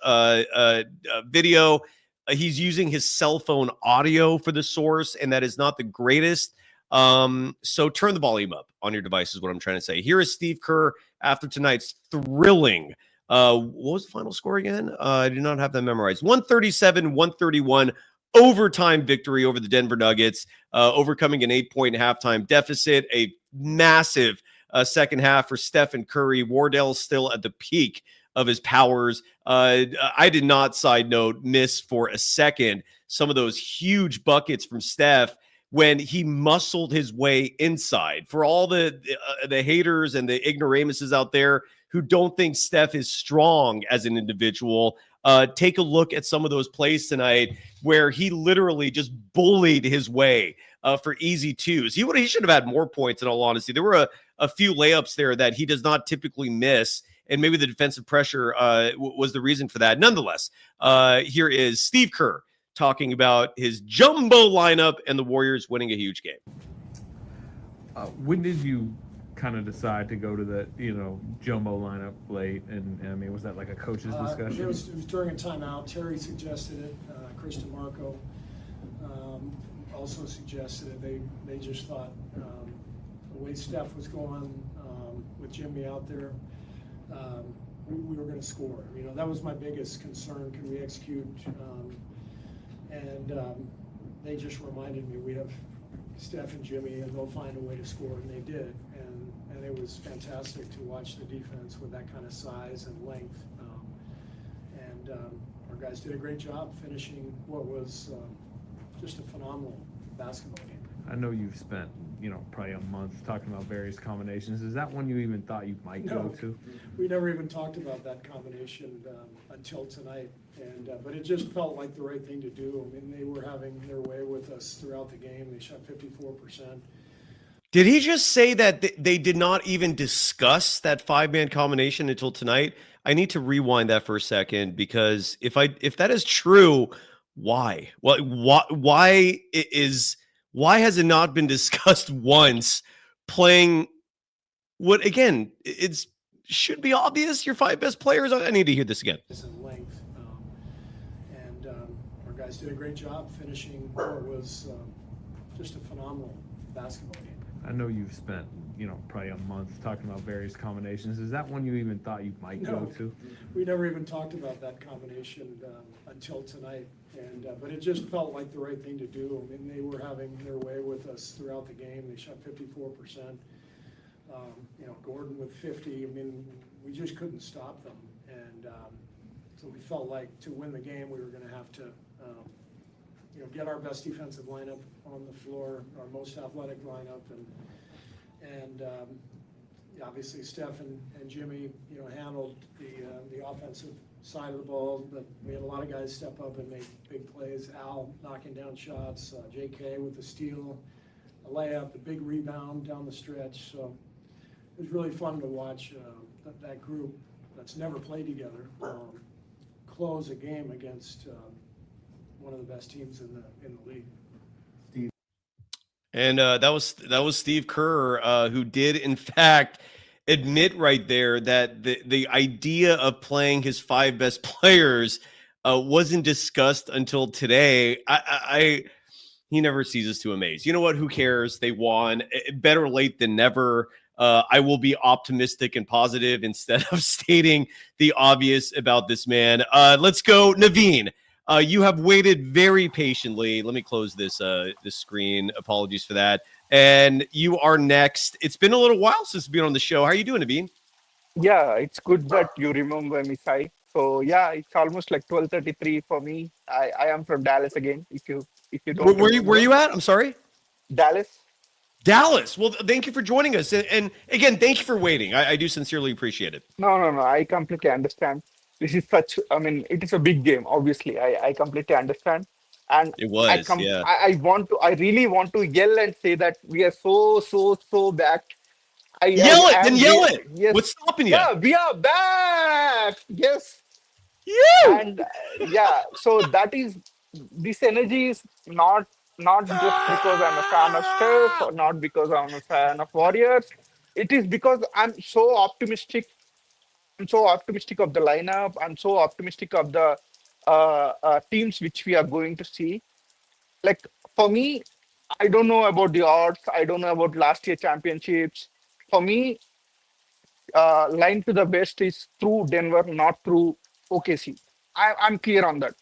video, he's using his cell phone audio for the source, and that is not the greatest. So turn the volume up on your device is what I'm trying to say. Here is Steve Kerr after tonight's thrilling. What was the final score again? I do not have that memorized. 137-131 overtime victory over the Denver Nuggets, overcoming an 8-point halftime deficit, a massive second half for Stephen Curry. Wardell's still at the peak of his powers. I did not, side note, miss for a second some of those huge buckets from Steph when he muscled his way inside. For all the haters and the ignoramuses out there who don't think Steph is strong as an individual, take a look at some of those plays tonight where he literally just bullied his way for easy twos. He should have had more points, in all honesty. There were a few layups there that he does not typically miss, and maybe the defensive pressure was the reason for that. Nonetheless, here is Steve Kerr talking about his jumbo lineup and the Warriors winning a huge game. When did you kind of decide to go to the jumbo lineup late? And I mean, was that like a coach's discussion? It was during a timeout. Terry suggested it. Chris DeMarco also suggested it. They just thought the way Steph was going with Jimmy out there, we were going to score. That was my biggest concern. Can we execute? They just reminded me we have Steph and Jimmy, and they'll find a way to score, and they did. And it was fantastic to watch the defense with that kind of size and length. Our guys did a great job finishing what was just a phenomenal basketball game. I know you've spent, probably a month talking about various combinations. Is that one you even thought you might go to? We never even talked about that combination until tonight. But it just felt like the right thing to do. I mean, they were having their way with us throughout the game. They shot 54%. Did he just say that they did not even discuss that five-man combination until tonight? I need to rewind that for a second, because if that is true, why? Why has it not been discussed once? Playing what, again, it should be obvious. Your five best players. I need to hear this again. Length, our guys did a great job finishing what was just a phenomenal basketball game. I know you've spent, probably a month talking about various combinations. Is that one you even thought you might go to? We never even talked about that combination until tonight. But it just felt like the right thing to do. I mean, they were having their way with us throughout the game. They shot 54%. Gordon with 50. I mean, we just couldn't stop them. So we felt like to win the game, we were going to have to, get our best defensive lineup on the floor, our most athletic lineup, and obviously Steph and Jimmy, handled the offensive side of the ball, but we had a lot of guys step up and make big plays. Al knocking down shots, JK with the steal, a layup, the big rebound down the stretch. So it was really fun to watch that group that's never played together close a game against one of the best teams in the league. And that was Steve Kerr, who did in fact admit right there that the idea of playing his 5 best players wasn't discussed until today. He never ceases to amaze. You know what? Who cares? They won. Better late than never. I will be optimistic and positive instead of stating the obvious about this man. Let's go, Naveen. You have waited very patiently. Let me close this screen. Apologies for that. And you are next. It's been a little while since you've been on the show. How are you doing, Naveen? Yeah, it's good that you remember me, Sai. So yeah, it's almost like 12:33 for me. I am from Dallas again. If you don't Where remember, you at? I'm sorry. Dallas. Dallas. Well, thank you for joining us. And again, thank you for waiting. I do sincerely appreciate it. No. I completely understand. This is such. I mean, it is a big game. Obviously, I completely understand, and It was, yeah. I want to. I really want to yell and say that we are so back. Yell it, then yell it. Yes. What's stopping you? Yeah, we are back. Yes. You. And yeah, so that is this energy is not just because I'm a fan of Steph or not because I'm a fan of Warriors. It is because I'm so optimistic. I'm so optimistic of the lineup. I'm so optimistic of the teams which we are going to see. Like for me, I don't know about the odds. I don't know about last year championships. For me, line to the west is through Denver, not through OKC. I'm clear on that.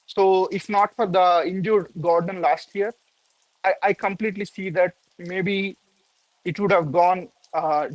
So if not for the injured Gordon last year, I completely see that maybe it would have gone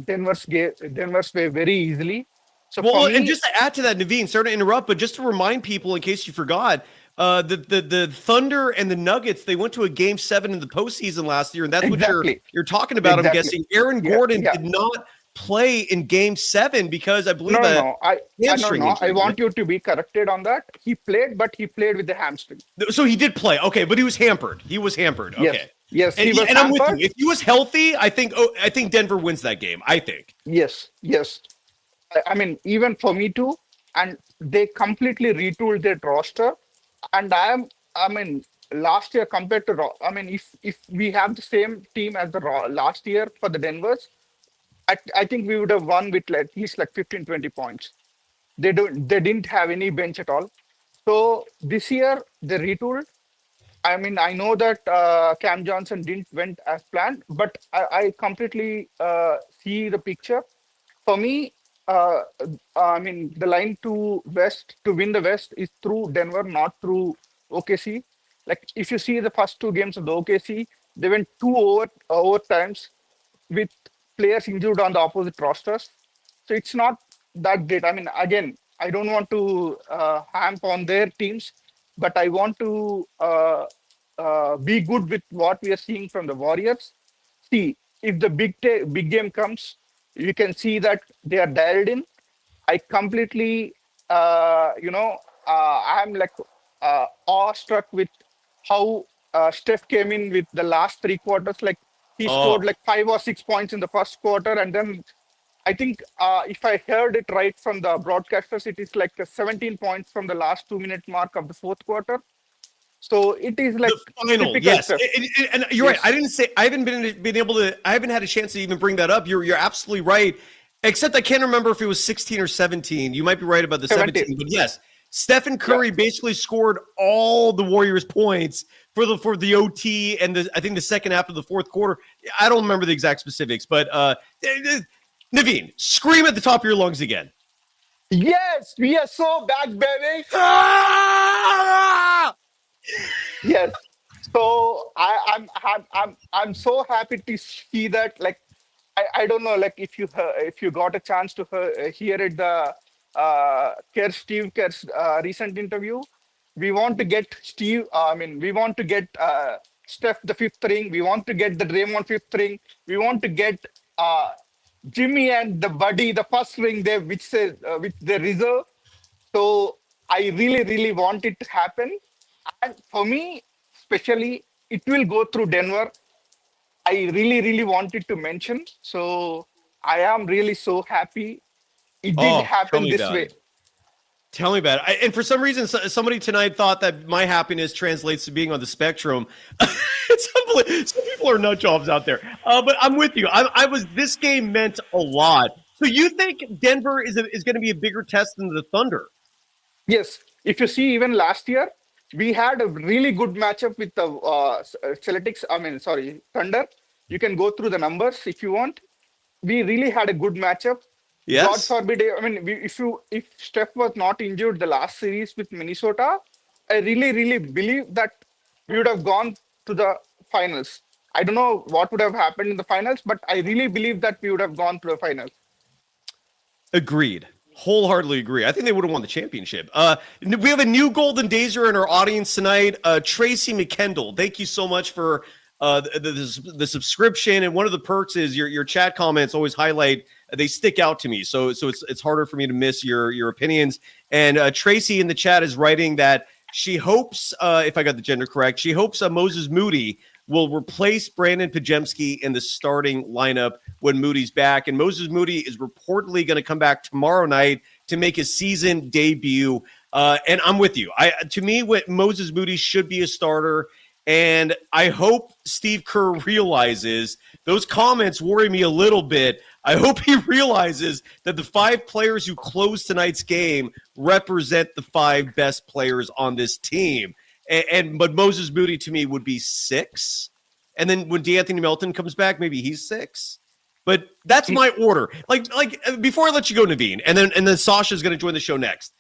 Denver's way very easily. So for Well, and me, just to add to that, Naveen, sorry to interrupt, but just to remind people in case you forgot, the Thunder and the Nuggets, they went to a game 7 in the postseason last year, and that's what exactly, you're talking about. exactly. I'm guessing Aaron Gordon Yeah. did not play in game 7 because I believe No. hamstring injury. I want you to be corrected on that. He played, but he played with the hamstring. So he did play, okay, but he was hampered. Okay, Yes, he was and I'm with hampered. you. If he was healthy, I think Denver wins that game. I think. Yes. I mean, even for me too. And they completely retooled their roster. And I mean, last year compared to, I mean, if we have the same team as the last year for the Denvers, I think we would have won with at least like 15, 20 points. They didn't have any bench at all. So this year they retooled. I mean, I know that Cam Johnson didn't went as planned, but I completely see the picture. For me, I mean, the line to West to win the West is through Denver, not through OKC. Like if you see the first 2 games of the OKC, they went 2 overtimes with players injured on the opposite rosters. So it's not that great. I mean, again, I don't want to hamp on their teams, but I want to be good with what we are seeing from the Warriors. See, if the big game comes, you can see that they are dialed in. I completely, I'm like awestruck with how Steph came in with the last 3 quarters. Like he scored like 5 or 6 points in the first quarter, and then I think if I heard it right from the broadcasters, it is like 17 points from the last 2 minute mark of the fourth quarter. So it is like The final, typical yes, Steph. and you're right. Yes. I didn't say I haven't been able to. I haven't had a chance to even bring that up. You're absolutely right. Except I can't remember if it was 16 or 17. You might be right about the 17, but yes, Stephen Curry basically scored all the Warriors' points for the OT and I think the second half of the fourth quarter. I don't remember the exact specifics, but Naveen, scream at the top of your lungs again. Yes, we are so back, baby. Yes. So I'm so happy to see that. Like I don't know, like if you got a chance to hear it, the Steve Kerr's recent interview. We want to get Steve. I mean, we want to get Steph the fifth ring. We want to get the Draymond fifth ring. We want to get Jimmy and the Buddy the first ring there, which they reserve. So I really want it to happen. And for me, especially, it will go through Denver. I really wanted to mention. So I am really so happy it did Tell happen me this about way. it. Tell me about it. And for some reason, somebody tonight thought that my happiness translates to being on the spectrum. It's unbelievable. Some people are nut jobs out there. But I'm with you. This game meant a lot. So you think Denver is going to be a bigger test than the Thunder? Yes. If you see, even last year, we had a really good matchup with the Thunder. You can go through the numbers if you want. We really had a good matchup. Yes. God forbid. I mean, if Steph was not injured the last series with Minnesota, I really believe that we would have gone to the finals. I don't know what would have happened in the finals, but I really believe that we would have gone to the finals. Agreed. Wholeheartedly agree. I think they would have won the championship. We have a new Golden Dazer in our audience tonight. Tracy McKendall, thank you so much for the subscription. And one of the perks is your chat comments always highlight. They stick out to me, so it's harder for me to miss your opinions. And Tracy in the chat is writing that she hopes, if I got the gender correct, she hopes Moses Moody will replace Brandon Pajemski in the starting lineup when Moody's back. And Moses Moody is reportedly going to come back tomorrow night to make his season debut. And I'm with you. To me, Moses Moody should be a starter. And I hope Steve Kerr realizes those comments worry me a little bit. I hope he realizes that the 5 players who closed tonight's game represent the 5 best players on this team. But Moses Moody to me would be 6. And then when D'Anthony Melton comes back, maybe he's 6. But that's my order. Like before I let you go, Naveen, and then Sasha's going to join the show next.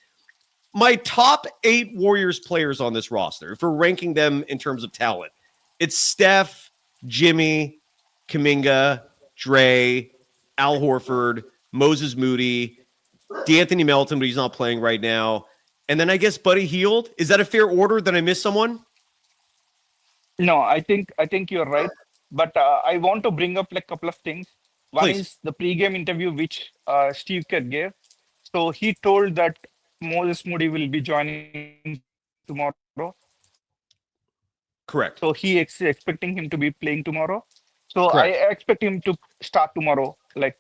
My top 8 Warriors players on this roster, if we're ranking them in terms of talent, it's Steph, Jimmy, Kuminga, Dre, Al Horford, Moses Moody, D'Anthony Melton, but he's not playing right now. And then I guess Buddy Hield. Is that a fair order? Did I miss someone? No, I think you're right. But I want to bring up like a couple of things. One Please. is the pregame interview which Steve Kerr gave. So he told that Moses Moody will be joining tomorrow. Correct. So he expecting him to be playing tomorrow. So Correct. I expect him to start tomorrow. And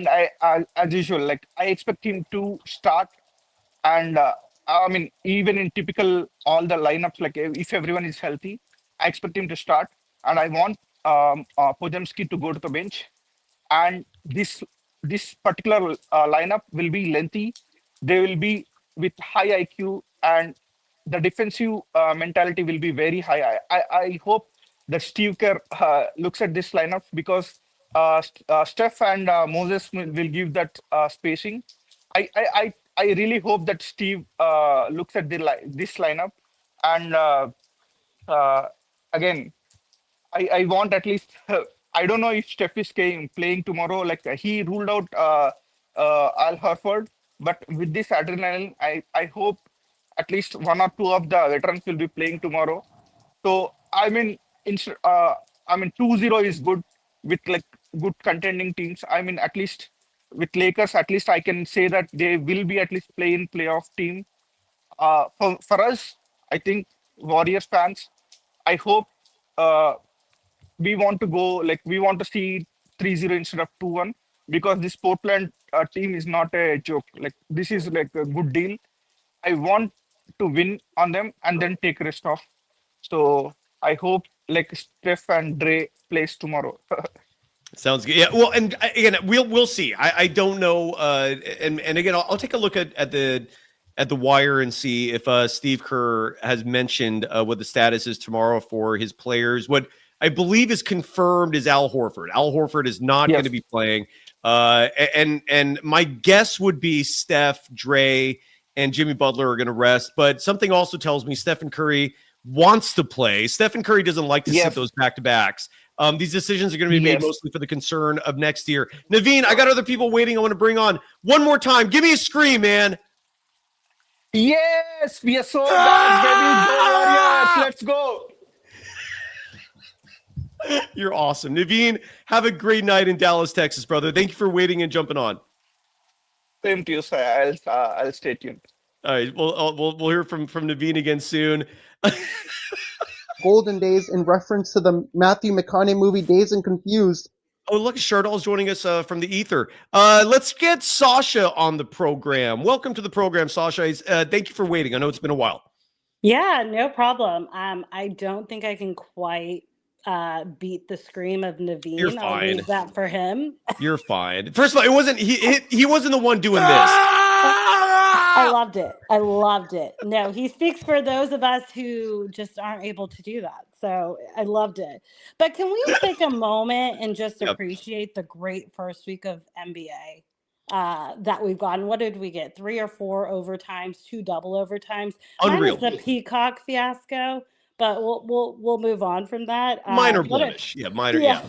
I as usual, I expect him to start. And I mean, even in typical all the lineups, if everyone is healthy, I expect him to start. And I want Podziemski to go to the bench. And this particular lineup will be lengthy. They will be with high IQ, and the defensive mentality will be very high. I hope that Steve Kerr looks at this lineup because Steph and Moses will give that spacing. I really hope that Steve looks at this lineup, and again, I want at least. I don't know if Steph is playing tomorrow. He ruled out Al Horford, but with this adrenaline, I hope at least 1 or 2 of the veterans will be playing tomorrow. So I mean, 2-0 is good with good contending teams. I mean, at least with Lakers, at least I can say that they will be at least play-in playoff team. For us, I think Warriors fans, I hope we want to go we want to see 3-0 instead of 2-1 because this Portland team is not a joke. This is a good deal. I want to win on them and then take rest off. So I hope Steph and Dre plays tomorrow. Sounds good. Yeah. Well, and again, we'll see. I don't know. And again, I'll take a look at the wire and see if Steve Kerr has mentioned what the status is tomorrow for his players. What I believe is confirmed is Al Horford. Al Horford is not going to be playing. And my guess would be Steph, Dre, and Jimmy Butler are going to rest. But something also tells me Stephen Curry wants to play. Stephen Curry doesn't like to sit those back-to-backs. These decisions are going to be made mostly for the concern of next year. Naveen, I got other people waiting I want to bring on. One more time. Give me a scream, man. Yes, we are so bad, baby. Go Warriors. Let's go. You're awesome. Naveen, have a great night in Dallas, Texas, brother. Thank you for waiting and jumping on. Same to you, sir. I'll stay tuned. All right. We'll hear from Naveen again soon. Golden Days in reference to the Matthew McConaughey movie Dazed and Confused. Oh, look, Shardall's joining us from the ether. Let's get Sasha on the program. Welcome to the program, Sasha. Thank you for waiting. I know it's been a while. Yeah, no problem. I don't think I can quite beat the scream of Naveen. You're I'll fine. leave that for him. You're fine. First of all, it wasn't he wasn't the one doing this. I loved it. I loved it. No, he speaks for those of us who just aren't able to do that. So I loved it. But can we take a moment and just appreciate the great first week of NBA that we've gotten? What did we get? 3 or 4 overtimes, 2 double overtimes. Unreal. Minus the Peacock fiasco, but we'll move on from that. Minor blemish. Minor. Yeah.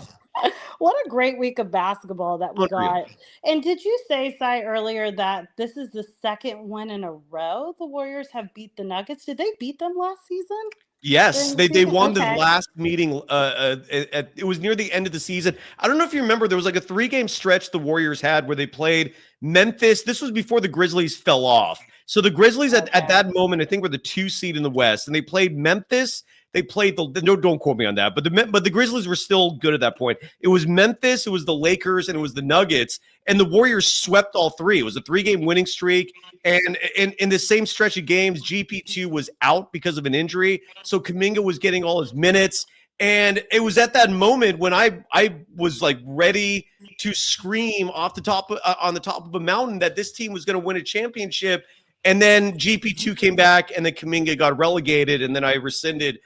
What a great week of basketball that we got. And did you say, Cy, earlier that this is the second win in a row the Warriors have beat the Nuggets? Did they beat them last season? Yes, they won the last meeting. It was near the end of the season. I don't know if you remember, there was like a 3-game stretch the Warriors had where they played Memphis. This was before the Grizzlies fell off. So the Grizzlies at that moment, I think, were the 2 seed in the West, and they played Memphis. They played don't quote me on that, but the Grizzlies were still good at that point. It was Memphis, it was the Lakers, and it was the Nuggets, and the Warriors swept all 3. It was a 3-game winning streak, and in the same stretch of games, GP2 was out because of an injury, so Kuminga was getting all his minutes, and it was at that moment when I was like ready to scream off the top on the top of a mountain that this team was going to win a championship, and then GP2 came back, and then Kuminga got relegated, and then I rescinded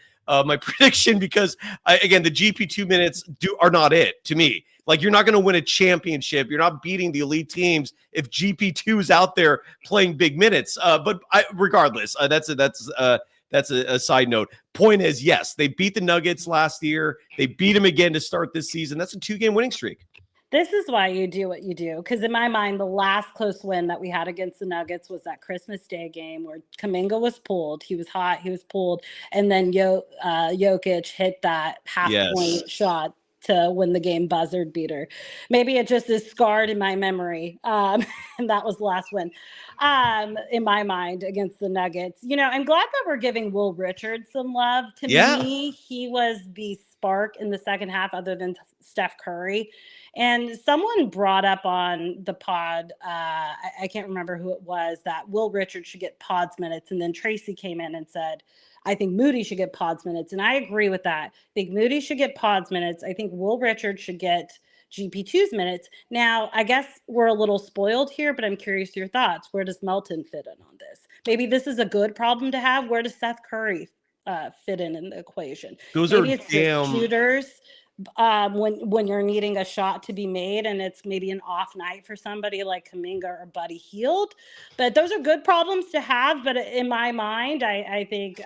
my prediction because, again, the GP2 minutes are not it to me. Like, you're not going to win a championship. You're not beating the elite teams if GP2 is out there playing big minutes. But regardless, that's a side note. Point is, yes, they beat the Nuggets last year. They beat them again to start this season. That's a 2-game winning streak. This is why you do what you do. Because in my mind, the last close win that we had against the Nuggets was that Christmas Day game where Kuminga was pulled. He was hot. He was pulled. And then Jokic hit that half-point shot to win the game buzzard beater. Maybe it just is scarred in my memory. And that was the last win in my mind against the Nuggets. You know, I'm glad that we're giving Will Richards some love. To me, he was the spark in the second half other than Steph Curry. And someone brought up on the pod, I can't remember who it was, that Will Richards should get pods minutes. And then Tracy came in and said, I think Moody should get pods minutes. And I agree with that. I think Moody should get pods minutes. I think Will Richards should get GP2's minutes. Now, I guess we're a little spoiled here, but I'm curious your thoughts. Where does Melton fit in on this? Maybe this is a good problem to have. Where does Seth Curry fit in the equation? Maybe it's the shooters. When you're needing a shot to be made and it's maybe an off night for somebody like Kuminga or Buddy Hield, but those are good problems to have. But in my mind, I think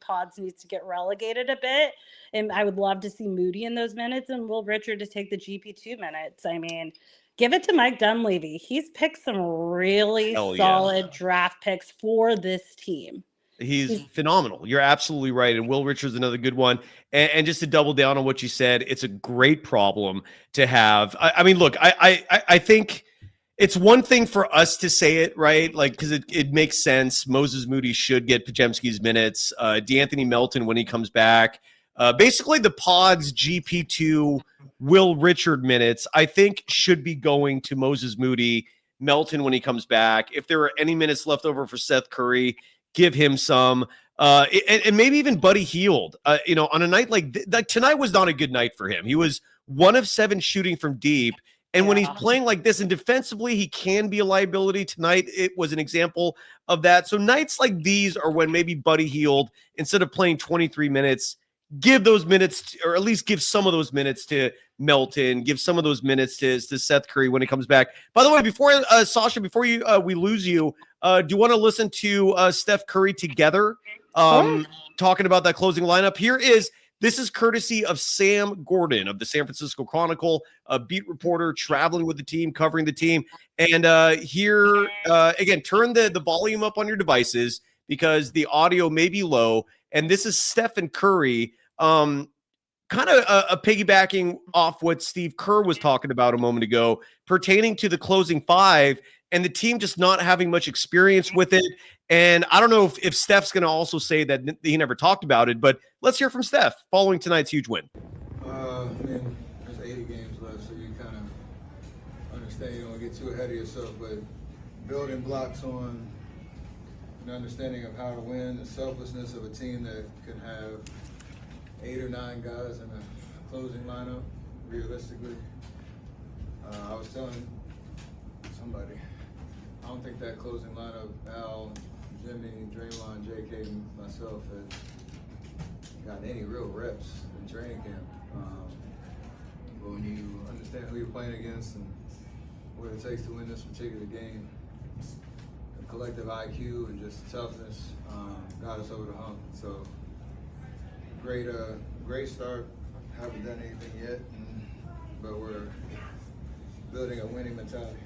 Pods needs to get relegated a bit, and I would love to see Moody in those minutes and Will Richard to take the GP2 minutes. I mean, give it to Mike Dunleavy. He's picked some really solid draft picks for this team. He's phenomenal. You're absolutely right. And Will Richards, another good one. And just to double down on what you said, it's a great problem to have. I mean, look, I think it's one thing for us to say it, right? Like, because it makes sense. Moses Moody should get Pajemski's minutes. DeAnthony Melton, when he comes back. Basically, the Pods GP2 Will Richard minutes, I think, should be going to Moses Moody, Melton when he comes back. If there are any minutes left over for Seth Curry, give him some, and maybe even Buddy Hield. On a night like tonight was not a good night for him. He was 1 of 7 shooting from deep, and when he's playing like this, and defensively he can be a liability. Tonight it was an example of that. So nights like these are when maybe Buddy Hield, instead of playing 23 minutes, give those minutes, or at least give some of those minutes to Melton, give some of those minutes to Seth Curry when he comes back. By the way, before Sasha, before we lose you, do you want to listen to Steph Curry together talking about that closing lineup? This is courtesy of Sam Gordon of the San Francisco Chronicle, a beat reporter traveling with the team, covering the team. And here, again, turn the volume up on your devices because the audio may be low. And this is Stephen Curry, kind of piggybacking off what Steve Kerr was talking about a moment ago, pertaining to the closing 5 and the team just not having much experience with it. And I don't know if Steph's going to also say that he never talked about it, but let's hear from Steph following tonight's huge win. There's 80 games left, so you ahead of yourself, but building blocks on an understanding of how to win, the selflessness of a team that can have 8 or 9 guys in a closing lineup, realistically. I was telling somebody, I don't think that closing lineup, Al, Jimmy, Draymond, JK, and myself, had gotten any real reps in training camp. But when you understand who you're playing against and what it takes to win this particular game, the collective IQ and just toughness got us over the hump. So great start. Haven't done anything yet, but we're building a winning mentality.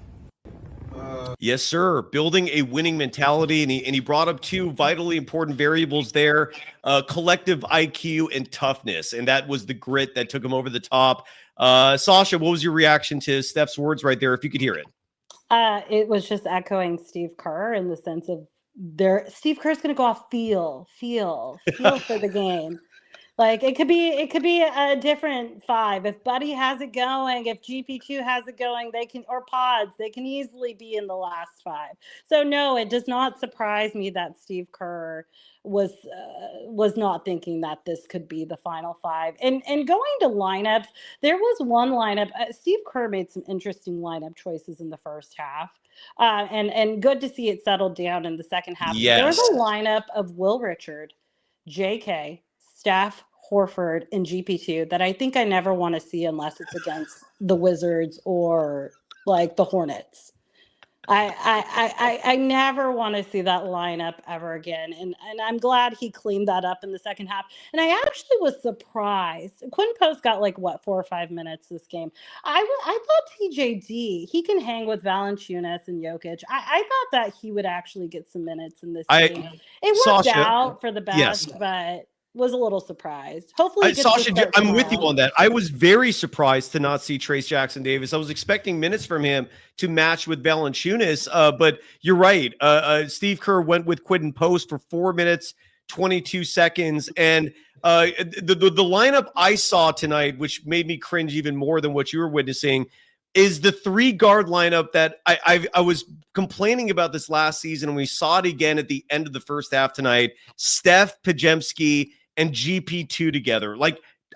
Yes, sir. Building a winning mentality, and he brought up 2 vitally important variables there: collective IQ and toughness, and that was the grit that took him over the top. Sasha, what was your reaction to Steph's words right there? If you could hear it. It was just echoing Steve Kerr in the sense of Steve Kerr's going to go off feel for the game. Like it could be a different 5. If Buddy has it going, if GP2 has it going, they can, or Pods, they can easily be in the last 5. So no, it does not surprise me that Steve Kerr was not thinking that this could be the final 5. And going to lineups, there was one lineup. Steve Kerr made some interesting lineup choices in the first half. And good to see it settled down in the second half. Yes. There was a lineup of Will Richard, JK, Steph, Horford, and GP2 that I think I never want to see unless it's against the Wizards or like the Hornets. I never want to see that lineup ever again. And I'm glad he cleaned that up in the second half. And I actually was surprised. Quinn Post got 4 or 5 minutes this game. I thought TJD, he can hang with Valanciunas and Jokic. I thought that he would actually get some minutes in this game. It worked Sasha, out for the best, yes. But was a little surprised. Hopefully, Sasha, I'm with you on that. I was very surprised to not see Trace Jackson Davis. I was expecting minutes from him to match with Valanciunas, but you're right. Steve Kerr went with Quidden Post for 4 minutes, 22 seconds, and the lineup I saw tonight, which made me cringe even more than what you were witnessing, is the 3-guard lineup that I was complaining about this last season, and we saw it again at the end of the first half tonight. Steph, Pajemski, and GP2 together.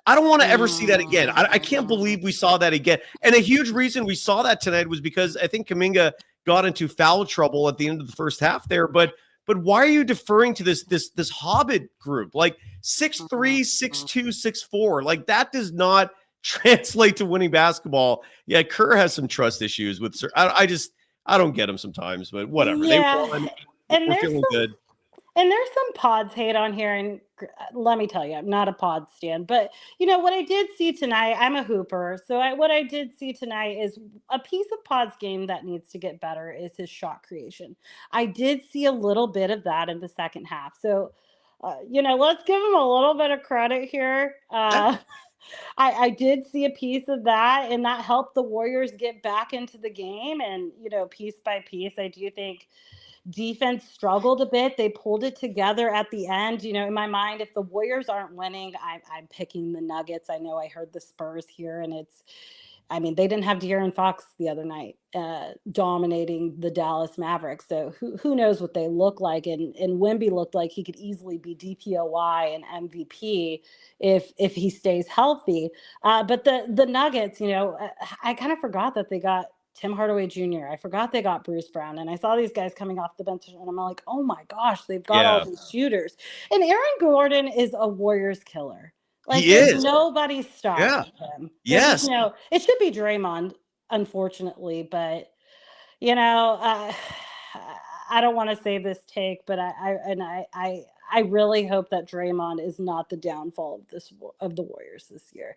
I don't want to ever see that again. I can't believe we saw that again. And a huge reason we saw that tonight was because I think Kuminga got into foul trouble at the end of the first half there. But why are you deferring to this Hobbit group? 6'3", 6'2", 6'4". That does not translate to winning basketball. Yeah, Kerr has some trust issues with I don't get him sometimes, but whatever. Yeah. They won. And We're feeling good. And there's some Pods hate on here, and let me tell you, I'm not a Pod stan, but what I did see tonight, I'm a hooper, so what I did see tonight is a piece of Pod's game that needs to get better is his shot creation. I did see a little bit of that in the second half, so let's give him a little bit of credit here. I did see a piece of that, and that helped the Warriors get back into the game, and piece by piece, I do think defense struggled a bit. They pulled it together at the end. In my mind, if the Warriors aren't winning, I'm picking the Nuggets. I know I heard the Spurs here, and they didn't have De'Aaron Fox the other night dominating the Dallas Mavericks. So who knows what they look like. And Wemby looked like he could easily be DPOY and MVP if he stays healthy. But the Nuggets, I kind of forgot that they got Tim Hardaway Jr. I forgot they got Bruce Brown. And I saw these guys coming off the bench, and I'm like, oh my gosh, they've got all these shooters. And Aaron Gordon is a Warriors killer. He is. Nobody stopping him. Yes. It should be Draymond, unfortunately, but I don't want to say this take, but I really hope that Draymond is not the downfall of the Warriors this year.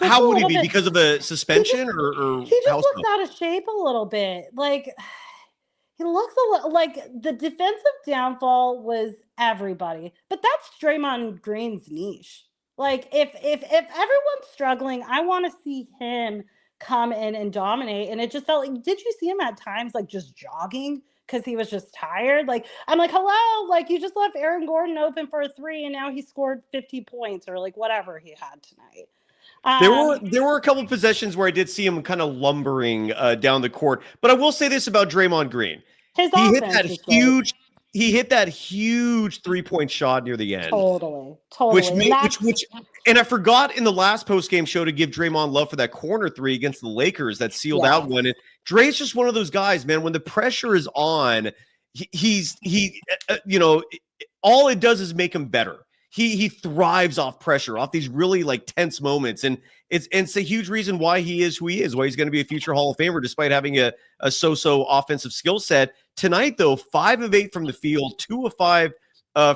How would he be? Because of a suspension or he just looks out of shape a little bit. He looks a little like the defensive downfall was everybody, but that's Draymond Green's niche. If everyone's struggling, I want to see him come in and dominate. And it just felt like, did you see him at times just jogging because he was just tired? I'm like, hello, you just left Aaron Gordon open for a 3 and now he scored 50 points or whatever he had tonight. There were a couple of possessions where I did see him kind of lumbering down the court, but I will say this about Draymond Green: His he hit offense that is huge, he hit that huge 3-point shot near the end, totally. and I forgot in the last post game show to give Draymond love for that corner three against the Lakers that sealed out one. And Dre's just one of those guys, man. When the pressure is on, all it does is make him better. He thrives off pressure, off these really like tense moments, and it's a huge reason why he is who he is, why he's going to be a future Hall of Famer, despite having a so-so offensive skill set. Tonight, though, 5 of 8 from the field, 2 of 5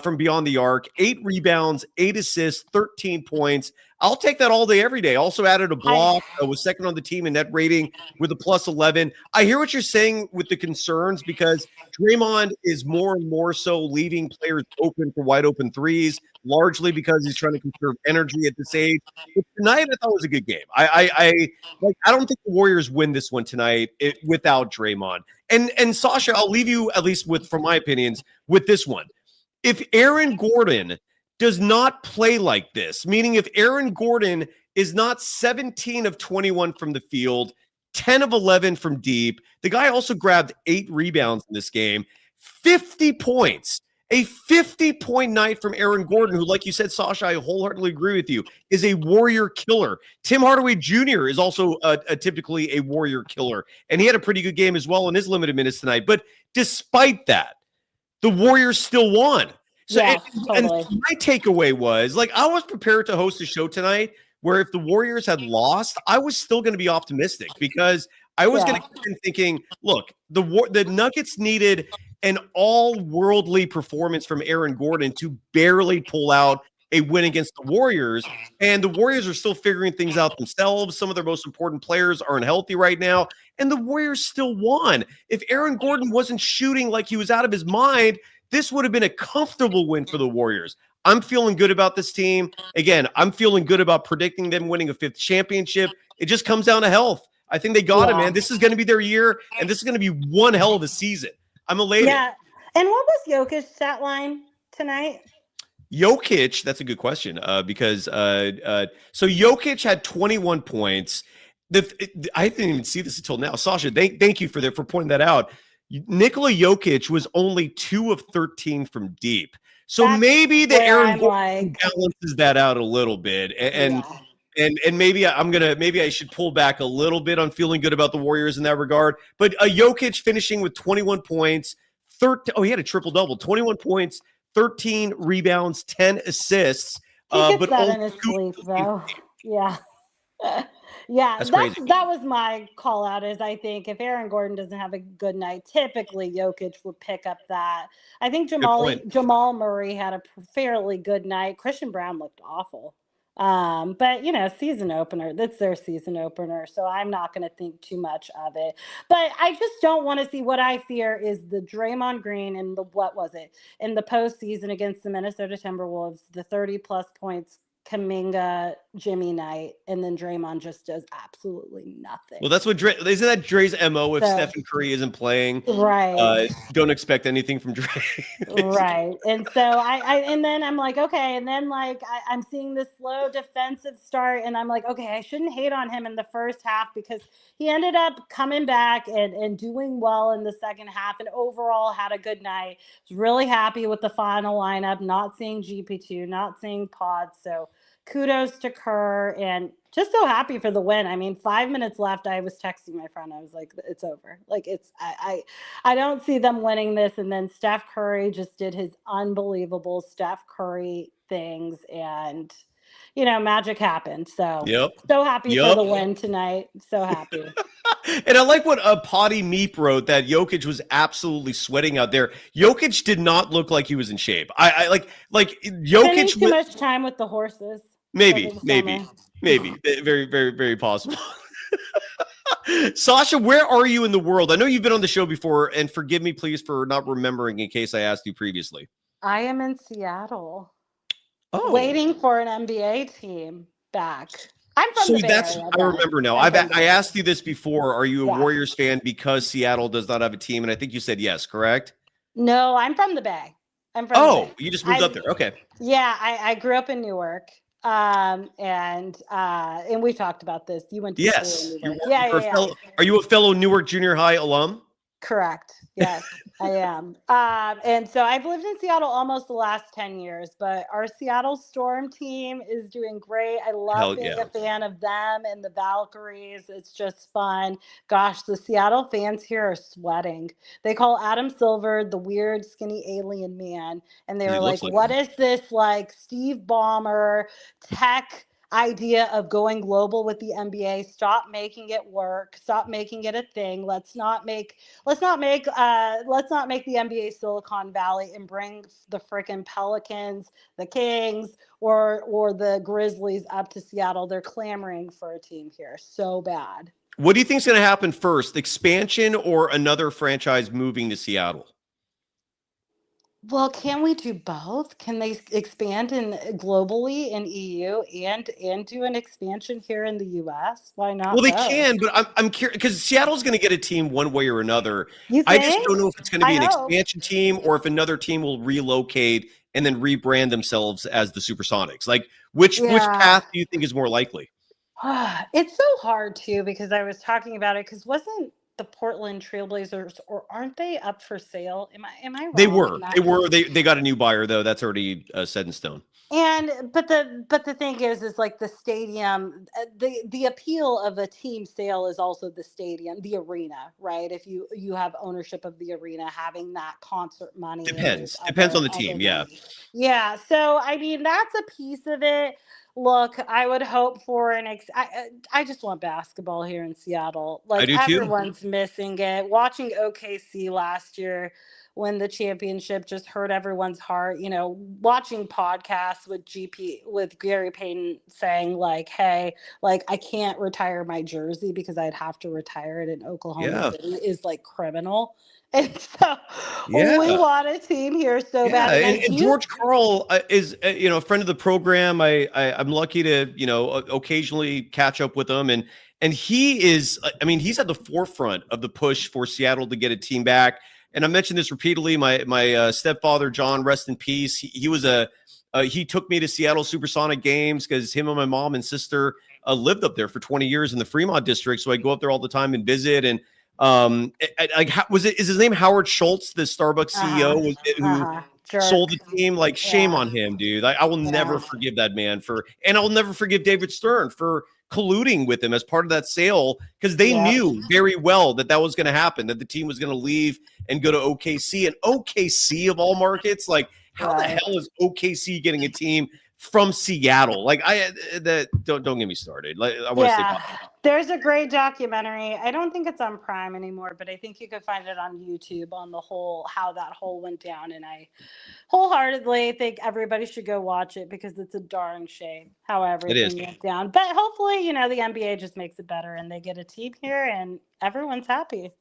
from beyond the arc, 8 rebounds, 8 assists, 13 points. I'll take that all day, every day. Also added a block, was second on the team in net rating with a plus 11. I hear what you're saying with the concerns because Draymond is more and more so leaving players open for wide open threes, largely because he's trying to conserve energy at this age. But tonight, I thought was a good game. I don't think the Warriors win this one tonight without Draymond. And Sasha, I'll leave you, at least from my opinions, with this one. If Aaron Gordon does not play like this, meaning if Aaron Gordon is not 17 of 21 from the field, 10 of 11 from deep, the guy also grabbed 8 rebounds in this game, 50 points, a 50-point night from Aaron Gordon, who, like you said, Sasha, I wholeheartedly agree with you, is a warrior killer. Tim Hardaway Jr. is also typically a warrior killer, and he had a pretty good game as well in his limited minutes tonight. But despite that, the Warriors still won. So and my takeaway was, like, I was prepared to host a show tonight where if the Warriors had lost, I was still going to be optimistic because I was going to keep thinking, look, the Nuggets needed an all-worldly performance from Aaron Gordon to barely pull out a win against the Warriors, and the Warriors are still figuring things out themselves. Some of their most important players aren't healthy right now, and the Warriors still won. If Aaron Gordon wasn't shooting like he was out of his mind, this would have been a comfortable win for the Warriors. I'm feeling good about this team. Again, I'm feeling good about predicting them winning a 5th championship. It just comes down to health. I think they got it, man. This is going to be their year, and this is going to be one hell of a season. I'm elated. Yeah. And what was Jokic's stat line tonight? Jokic, that's a good question because so Jokic had 21 points. I didn't even see this until now. Sasha, thank you for pointing that out. Nikola Jokic was only 2 of 13 from deep. So maybe the Aaron Gordon balances that out a little bit. And maybe I should pull back a little bit on feeling good about the Warriors in that regard. But Jokic finishing with 21 points, he had a triple-double, 21 points, 13 rebounds, 10 assists. He gets that in his sleep, though. Yeah. That's crazy. That was my call out is I think if Aaron Gordon doesn't have a good night, typically Jokic would pick up that. I think Jamal Murray had a fairly good night. Christian Brown looked awful. But season opener, that's their season opener. So I'm not going to think too much of it, but I just don't want to see. What I fear is the Draymond Green and in the postseason against the Minnesota Timberwolves, the 30 plus points, Kuminga, Jimmy night, and then Draymond just does absolutely nothing. Well, that's what isn't that Dre's MO if Stephen Curry isn't playing? Right. Don't expect anything from Dre. Right. And so and then I'm like, okay. And then I'm seeing this slow defensive start and I'm like, okay, I shouldn't hate on him in the first half because he ended up coming back and doing well in the second half and overall had a good night. Was really happy with the final lineup, not seeing GP2, not seeing Pod. So kudos to Kerr and just so happy for the win. I mean, 5 minutes left. I was texting my friend. I was like, it's over. I don't see them winning this. And then Steph Curry just did his unbelievable Steph Curry things and, magic happened. So, so happy for the win tonight. So happy. And I like what Potty Meep wrote that Jokic was absolutely sweating out there. Jokic did not look like he was in shape. I like Jokic. Spending too much time with the horses. Maybe. Very, very, very possible. Sasha, where are you in the world? I know you've been on the show before, and forgive me, please, for not remembering in case I asked you previously. I am in Seattle. Oh. Waiting for an NBA team back. I'm from the Bay Area. I remember now. I asked you this before. Are you a Warriors fan because Seattle does not have a team? And I think you said yes, correct? No, I'm from the Bay. I'm from the Bay. You just moved up there. Okay. Yeah, I grew up in Newark. And we talked about this. You went to school Yes. in Newark. Yeah. Are you a fellow Newark Junior High alum? Correct. Yes, I am. And so I've lived in Seattle almost the last 10 years, but our Seattle Storm team is doing great. I love Hell being yeah. a fan of them and the Valkyries. It's just fun. Gosh, the Seattle fans here are sweating. They call Adam Silver the weird, skinny alien man. And they He were like, looks like what him. is this like Steve Ballmer tech idea of going global with the NBA? Stop making it work. Stop making it a thing. Let's not make the NBA Silicon Valley and bring the frickin' Pelicans, the Kings, or the Grizzlies up to Seattle. They're clamoring for a team here so bad. What do you think is going to happen first, expansion or another franchise moving to Seattle? Well, can we do both? Can they expand globally in EU and do an expansion here in the US? Why not Well, they both? can, but I'm curious because Seattle's going to get a team one way or another. You I just think? don't know if it's going to be I an hope. expansion team or if another team will relocate and then rebrand themselves as the Supersonics. Like, which Yeah. path do you think is more likely? It's so hard too because I was talking about it because wasn't the Portland Trailblazers or aren't they up for sale? Am I wrong? They in were. that? They got a new buyer though. That's already set in stone. But the thing is like the stadium, the appeal of a team sale is also the stadium, the arena, right? If you have ownership of the arena, having that concert money Depends on the team. other Yeah. money. Yeah. So I mean that's a piece of it. Look, I would hope for I just want basketball here in Seattle. I Like do too. everyone's missing it. Watching OKC last year win the championship just hurt everyone's heart. You know, watching podcasts with Gary Payton saying like, "Hey, like I can't retire my jersey because I'd have to retire it in Oklahoma City," is like criminal. And so Yeah. we want a team here so bad. And George Karl is a friend of the program. I'm lucky to occasionally catch up with him, and he is. I mean, he's at the forefront of the push for Seattle to get a team back. And I mentioned this repeatedly. My stepfather John, rest in peace. He took me to Seattle Supersonic games because him and my mom and sister lived up there for 20 years in the Fremont district. So I go up there all the time and visit. And is his name Howard Schultz, the Starbucks CEO, who sold the team? Like, shame on him, dude. I will never forgive that man and I will never forgive David Stern for colluding with him as part of that sale because they knew very well that was going to happen, that the team was going to leave and go to OKC. And OKC of all markets, like how the hell is OKC getting a team from Seattle? Like don't get me started. Like I want to say there's a great documentary. I don't think it's on Prime anymore, but I think you could find it on YouTube on how that whole went down. And I wholeheartedly think everybody should go watch it because it's a darn shame how everything went down. But hopefully, the NBA just makes it better and they get a team here and everyone's happy.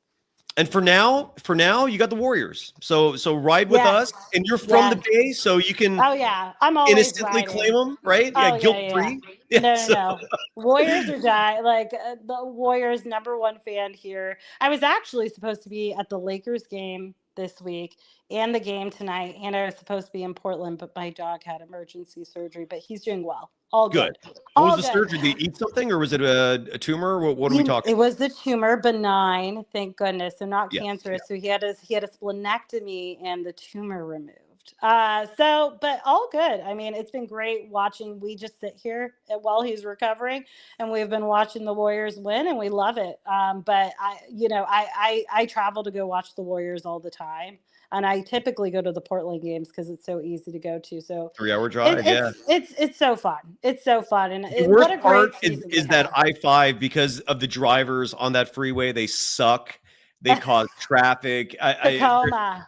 And for now, you got the Warriors. So ride with us, and you're from the Bay, so you can. Oh yeah, I'm always innocently claim them, right? Yeah, guilt free. Yeah. No. Warriors or die. Like the Warriors, #1 fan here. I was actually supposed to be at the Lakers game this week and the game tonight, and I was supposed to be in Portland, but my dog had emergency surgery. But he's doing well. All good. What was the surgery? Did he eat something, or was it a tumor? What are we talking? It was the tumor, benign, thank goodness, so not cancerous. So he had a splenectomy and the tumor removed. But all good. I mean, it's been great watching. We just sit here while he's recovering, and we've been watching the Warriors win, and we love it. But I travel to go watch the Warriors all the time. And I typically go to the Portland games because it's so easy to go to. So 3-hour drive, it's so fun. It's so fun, and the worst part is that I-5 because of the drivers on that freeway. They suck. They cause traffic. Tacoma,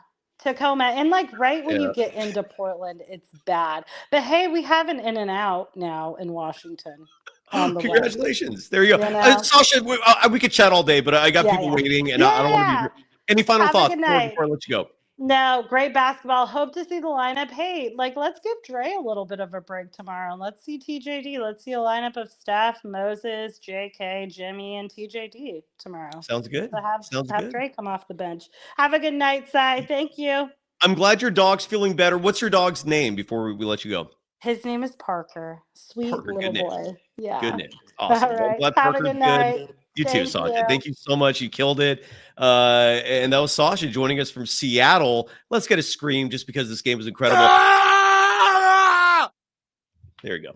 and like right when you get into Portland, it's bad. But hey, we have an In-N-Out now in Washington. Congratulations! There you go, Sasha. We could chat all day, but I got people waiting, and I don't want to be here. Any final thoughts before I let you go? No, great basketball. Hope to see the lineup. Hey, let's give Dre a little bit of a break tomorrow. Let's see TJD. Let's see a lineup of Steph, Moses, JK, Jimmy, and TJD tomorrow. Sounds good. So have Dre come off the bench. Have a good night, Cy. Thank you. I'm glad your dog's feeling better. What's your dog's name before we let you go? His name is Parker. Sweet Parker, little good name. boy. Yeah. Good name. Awesome. All Well, I'm right. glad Have a Parker's good night. You too, Thank Sasha. you. Thank you so much. You killed it. And that was Sasha joining us from Seattle. Let's get a scream just because this game was incredible. There you go.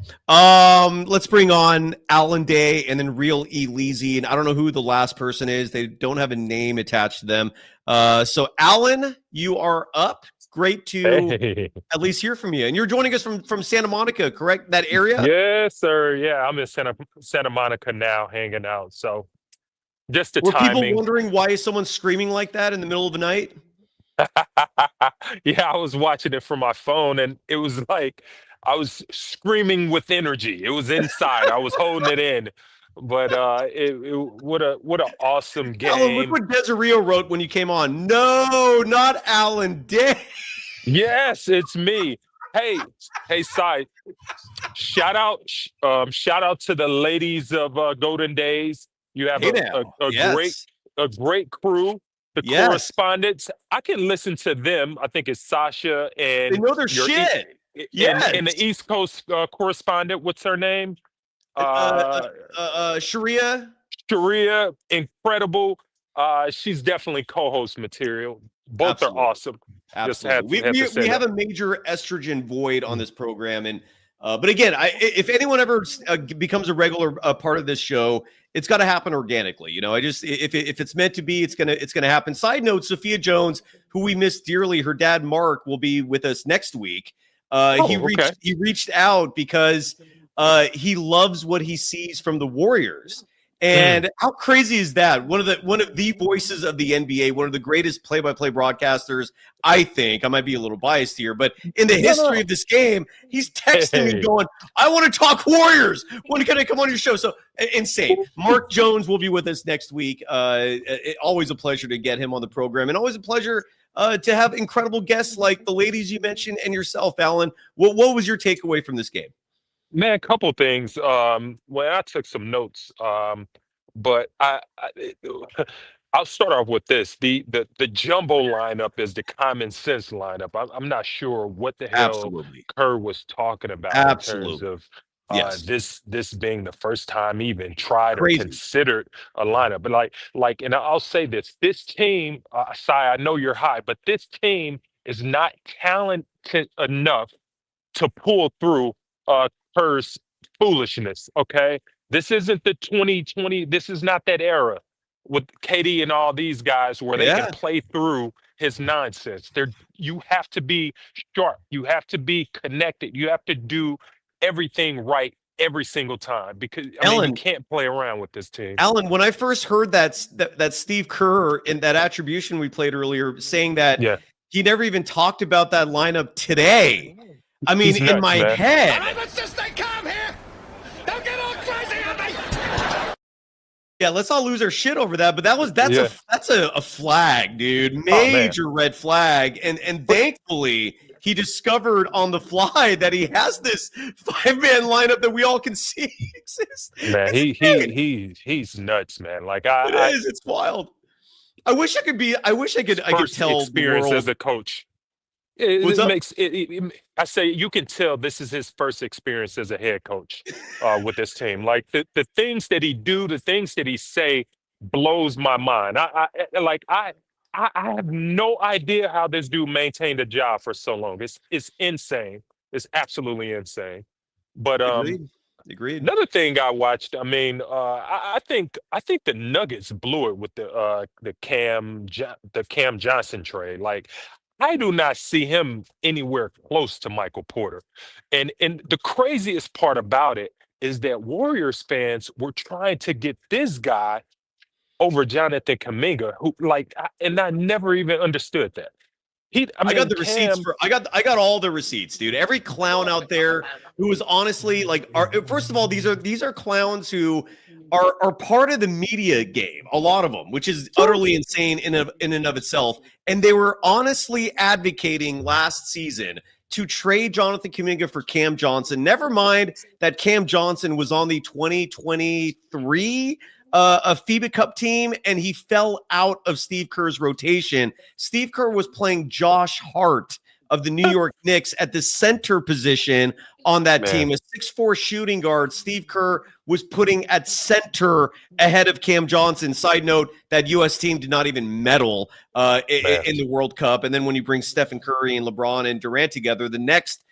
Let's bring on Alan Day and then Real Elise. And I don't know who the last person is. They don't have a name attached to them. So Alan, you are up. Great to at least hear from you. And you're joining us from Santa Monica, correct? That area? Yes, sir. Yeah, I'm in Santa Monica now, hanging out. So just the Were people timing. wondering why is someone screaming like that in the middle of the night? Yeah, I was watching it from my phone, and it was like I was screaming with energy. It was inside. I was holding it in. But what an awesome Alan, look game. what Desiree wrote when you came on. No, not Alan Day. Yes, it's me. Hey, Cy, shout out to the ladies of Golden Days. You have Yes. a great crew. The Yes. correspondents, I can listen to them. I think it's Sasha and They know their your shit. Yes. and the East Coast correspondent. What's her name? Sharia. Sharia, incredible. She's definitely co-host material. Both Absolutely. are awesome. Absolutely. Just We have a major estrogen void on this program. And but again, if anyone ever becomes a regular part of this show, it's got to happen organically. You know, if it's meant to be, it's gonna happen. Side note: Sophia Jones, who we miss dearly, her dad Mark will be with us next week. He reached out because he loves what he sees from the Warriors. And how crazy is that? One of the voices of the NBA, one of the greatest play-by-play broadcasters, I think. I might be a little biased here, but in the history of this game, he's texting me going, I want to talk Warriors. When can I come on your show? So insane. Mark Jones will be with us next week. Always a pleasure to get him on the program, and always a pleasure to have incredible guests like the ladies you mentioned and yourself, Alan. What was your takeaway from this game? Man, a couple things. Well, I took some notes, but I'll start off with this. The jumbo lineup is the common sense lineup. I'm not sure what the hell Absolutely. Kerr was talking about in terms of this being the first time he even tried or considered a lineup. But like, and I'll say this: this team, Sai, I know you're high, but this team is not talented enough to pull through Kerr's foolishness. Okay, this isn't the 2020. This is not that era with KD and all these guys where they can play through his nonsense. You have to be sharp. You have to be connected. You have to do everything right every single time, because you can't play around with this team. Alan, when I first heard that Steve Kerr in that attribution we played earlier saying that he never even talked about that lineup today. I mean, nuts, in my head. All right, let's just stay calm here. Don't get all crazy on me. Yeah, let's all lose our shit over that. But that's a flag, dude. Major red flag. And thankfully he discovered on the fly that he has this 5-man lineup that we all can see exists. Man, he's nuts, man. Like it's wild. I wish I could tell experience the world as a coach. I say you can tell this is his first experience as a head coach with this team. Like the things that he do, the things that he say blows my mind. I have no idea how this dude maintained a job for so long. It's insane. It's absolutely insane. But Agreed. Another thing I watched, I think the Nuggets blew it with the Cam Johnson trade. Like, I do not see him anywhere close to Michael Porter. And the craziest part about it is that Warriors fans were trying to get this guy over Jonathan Kuminga, and I never even understood that. I got the receipts I got all the receipts, dude. Every clown out there who is honestly first of all, these are clowns who are part of the media game, a lot of them, which is utterly insane in and of itself. And they were honestly advocating last season to trade Jonathan Kuminga for Cam Johnson. Never mind that Cam Johnson was on the 2023 a FIBA Cup team, and he fell out of Steve Kerr's rotation. Steve Kerr was playing Josh Hart of the New York Knicks at the center position on that Man. team. A 6'4" shooting guard, Steve Kerr was putting at center ahead of Cam Johnson. Side note, that U.S. team did not even medal in the World Cup. And then when you bring Stephen Curry and LeBron and Durant together, the next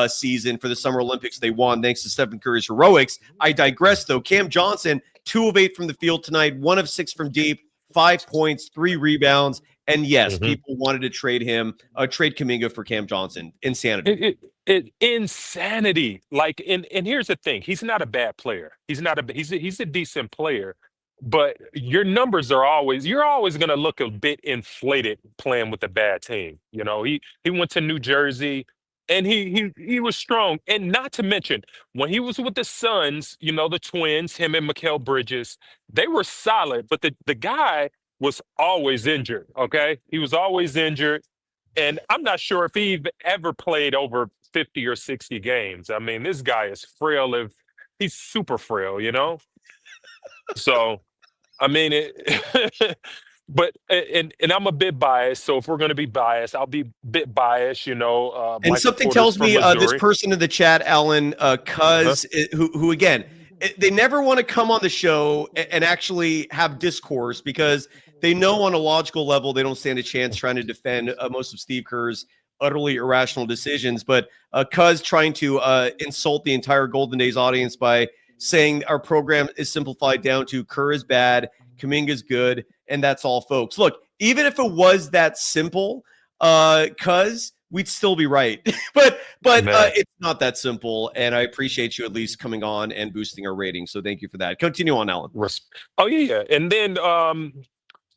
season for the Summer Olympics, they won thanks to Stephen Curry's heroics. I digress, though. Cam Johnson, 2 of 8 from the field tonight, 1 of 6 from deep, 5 points, 3 rebounds. And yes, people wanted to trade Kuminga for Cam Johnson. Insanity. Insanity. Like, and here's the thing: he's not a bad player. He's a decent player, but your numbers you're always going to look a bit inflated playing with a bad team. You know, he went to New Jersey. And he was strong. And not to mention, when he was with the Suns, you know, the twins, him and Mikal Bridges, they were solid. But the guy was always injured, okay? He was always injured. And I'm not sure if he ever played over 50 or 60 games. I mean, this guy is frail. He's super frail, you know? So, I mean, but I'm a bit biased, so if we're going to be biased, I'll be a bit biased, you know. And something tells me this person in the chat, Alan, Cuz, who again, they never want to come on the show and actually have discourse because they know on a logical level they don't stand a chance trying to defend most of Steve Kerr's utterly irrational decisions. But Cuz trying to insult the entire Golden Days audience by saying our program is simplified down to Kerr is bad, Kuminga's good, and that's all, folks. Look, even if it was that simple, Cuz, we'd still be right. but it's not that simple, and I appreciate you at least coming on and boosting our ratings. So thank you for that. Continue on, Alan. Oh, yeah. And then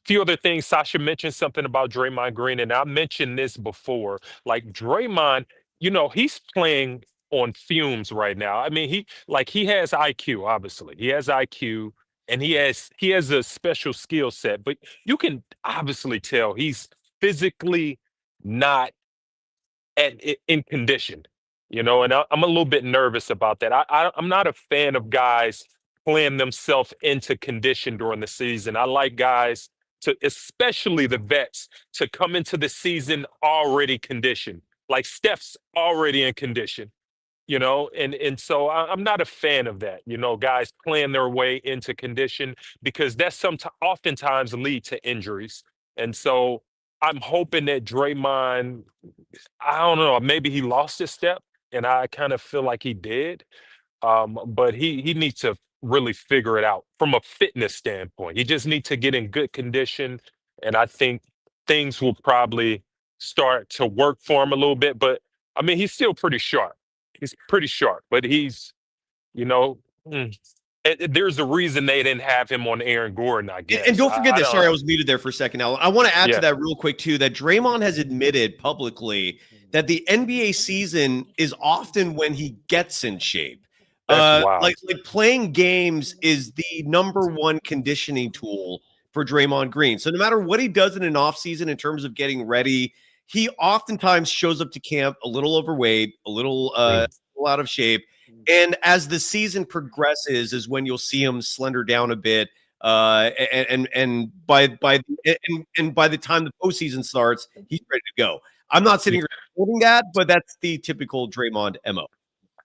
few other things. Sasha mentioned something about Draymond Green, and I mentioned this before. Like, Draymond, you know, he's playing on fumes right now. I mean, he has IQ, obviously. He has IQ. And he has a special skill set, but you can obviously tell he's physically not in condition, you know. And I'm a little bit nervous about that. I'm not a fan of guys playing themselves into condition during the season. I like guys especially the vets, to come into the season already conditioned. Like Steph's already in condition. You know, and so I'm not a fan of that, you know, guys playing their way into condition, because that's oftentimes lead to injuries. And so I'm hoping that Draymond, I don't know, maybe he lost his step, and I kind of feel like he did. But he needs to really figure it out from a fitness standpoint. He just needs to get in good condition, and I think things will probably start to work for him a little bit. But I mean, he's still pretty sharp. He's pretty sharp, but he's, you know, there's a reason they didn't have him on Aaron Gordon, I guess. And don't forget this. Sorry, I was muted there for a second, Alan. I want to add to that real quick, too, that Draymond has admitted publicly that the NBA season is often when he gets in shape. Like playing games is the number one conditioning tool for Draymond Green. So no matter what he does in an offseason in terms of getting ready, he oftentimes shows up to camp a little overweight, a little out of shape. And as the season progresses is when you'll see him slender down a bit. And by the time the postseason starts, he's ready to go. I'm not sitting here holding that, but that's the typical Draymond MO.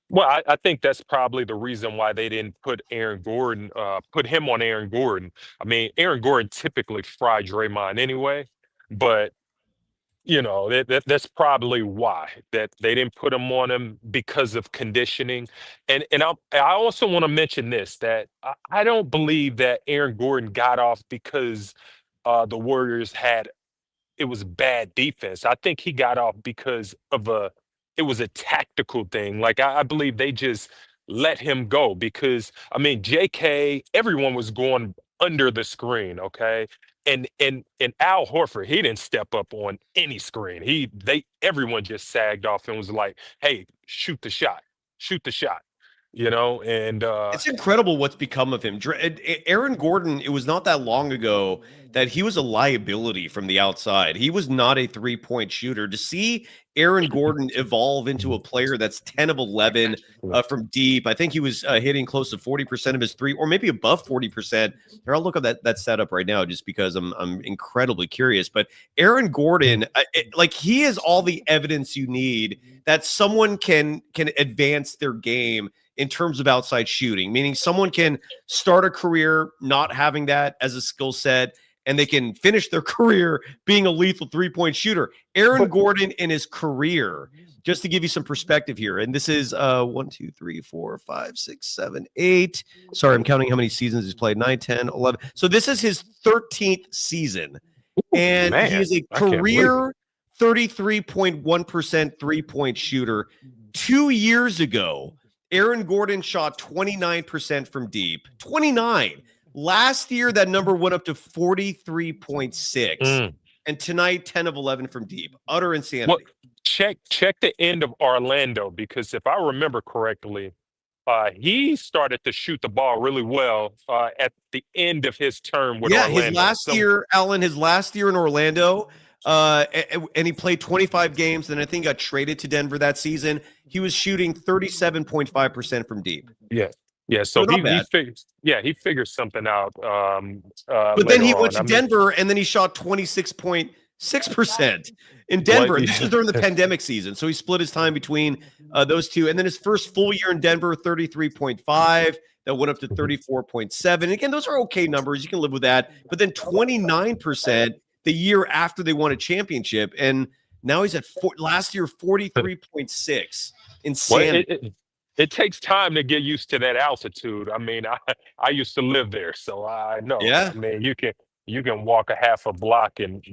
Well, I think that's probably the reason why they didn't put put him on Aaron Gordon. I mean, Aaron Gordon typically fried Draymond anyway, but you know, that's probably why that they didn't put him on him, because of conditioning. And I also want to mention this, that I don't believe that Aaron Gordon got off because the Warriors it was bad defense. I think he got off because it was a tactical thing. Like, I believe they just let him go because, I mean, JK, everyone was going under the screen, okay? And Al Horford, he didn't step up on any screen. Everyone just sagged off and was like, hey, shoot the shot. and it's incredible what's become of him. Aaron Gordon, it was not that long ago that he was a liability from the outside. He was not a three-point shooter. To see Aaron Gordon evolve into a player that's 10 of 11 from deep, I think he was hitting close to 40% of his three, or maybe above 40%. Here, I'll look at that setup right now just because I'm incredibly curious. But Aaron Gordon, he is all the evidence you need that someone can advance their game in terms of outside shooting, meaning someone can start a career not having that as a skill set, and they can finish their career being a lethal three-point shooter. Aaron Gordon in his career, just to give you some perspective here, and this is 1, 2, 3, 4, 5, 6, 7, 8. Sorry, I'm counting how many seasons he's played. 9, 10, 11. So this is his 13th season, and he is a career 33.1% three-point shooter. 2 years ago, Aaron Gordon shot 29% from deep. 29. Last year, that number went up to 43.6. And tonight, 10 of 11 from deep. Utter insanity. Well, check the end of Orlando, because if I remember correctly, he started to shoot the ball really well at the end of his term with Orlando. His last year, Alan, his last year in Orlando, and he played 25 games, and I think got traded to Denver that season. He was shooting 37.5% from deep. Yeah. So he figured something out. But then he went to Denver, and then he shot 26.6% in Denver. This was during the pandemic season, so he split his time between those two. And then his first full year in Denver, 33.5. That went up to 34.7. Again, those are okay numbers. You can live with that. But then 29% the year after they won a championship, and now he's at last year 43.6. Insane. Well, it takes time to get used to that altitude. I mean, I used to live there, so I know. Yeah. I mean, you can walk a half a block and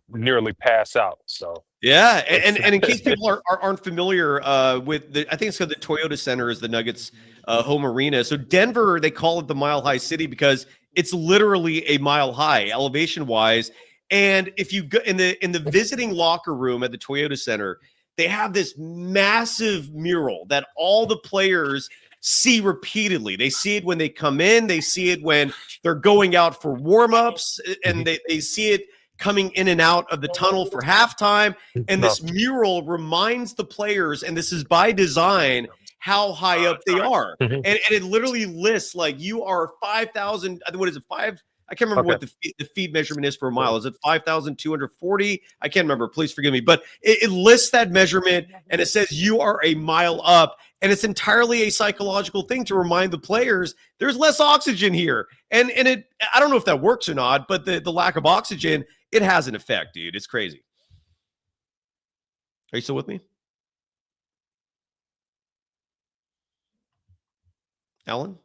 nearly pass out. So yeah, and in case people aren't familiar with I think it's called the Toyota Center is the Nuggets home arena. So Denver, they call it the Mile High City because it's literally a mile high elevation wise. And if you go in the visiting locker room at the Toyota Center, they have this massive mural that all the players see repeatedly. They see it when they come in. They see it when they're going out for warm-ups, and they see it coming in and out of the tunnel for halftime. And this mural reminds the players, and this is by design, how high up they are. And it literally lists, like, you are 5,000, what is it, 5? I can't remember what the feet measurement is for a mile. Is it 5,240? I can't remember. Please forgive me. But it lists that measurement, and it says you are a mile up. And it's entirely a psychological thing to remind the players there's less oxygen here. And I don't know if that works or not, but the lack of oxygen, it has an effect, dude. It's crazy. Are you still with me? Alan?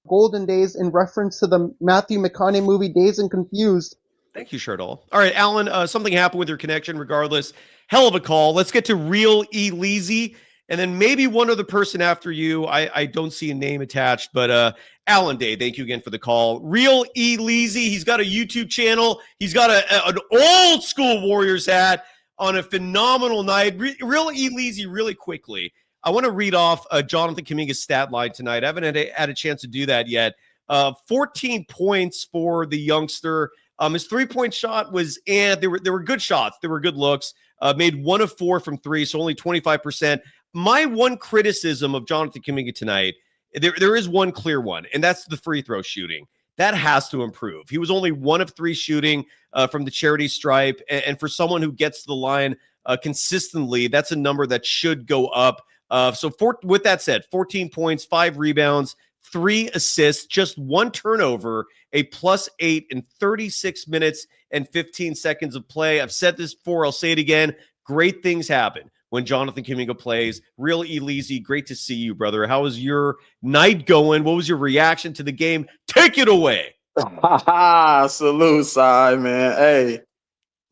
Golden Days in reference to the Matthew McConaughey movie Dazed and Confused. Thank you, Shardall. All right, Alan, something happened with your connection regardless. Hell of a call. Let's get to Real Eleazy, and then maybe one other person after you. I don't see a name attached, but Alan Day, thank you again for the call. Real Eleazy, he's got a YouTube channel. He's got an old school Warriors hat on a phenomenal night. Real Eleazy, really quickly. I want to read off Jonathan Kuminga's stat line tonight. I haven't had a chance to do that yet. 14 points for the youngster. His three-point shot was, they were good shots. They were good looks. Made 1 of 4 from 3, so only 25%. My one criticism of Jonathan Kuminga tonight, there is one clear one, and that's the free throw shooting. That has to improve. He was only 1 of 3 shooting from the charity stripe, and for someone who gets to the line consistently, that's a number that should go up. With that said, 14 points, 5 rebounds, 3 assists, just 1 turnover, a +8 in 36 minutes and 15 seconds of play. I've said this before. I'll say it again. Great things happen when Jonathan Kuminga plays. Real Eleazy, great to see you, brother. How was your night going? What was your reaction to the game? Take it away. Salute, Sai, man. Hey.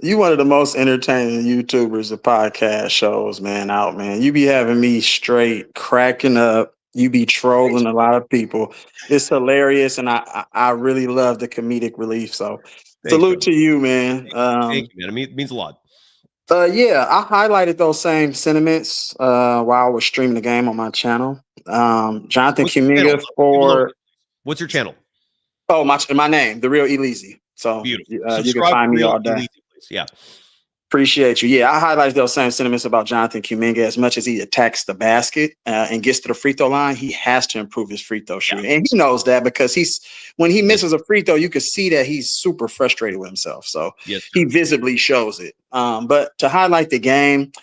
You one of the most entertaining YouTubers of podcast shows, man, out, man. You be having me straight cracking up. You be trolling a lot of people. It's hilarious, and I really love the comedic relief. So salute to you, man. Thank you, man. It means a lot. Yeah, I highlighted those same sentiments while I was streaming the game on my channel. Jonathan What's your Kuminga channel? for. What's your channel? Oh, my name, The Real Elise. So Beautiful. you can Subscribe find to me Real all day. Elise, please. Yeah. Appreciate you. Yeah, I highlight those same sentiments about Jonathan Kuminga. As much as he attacks the basket and gets to the free throw line, he has to improve his free throw shooting. And he knows that because when he misses a free throw, you can see that he's super frustrated with himself. So he visibly shows it. But to highlight the game,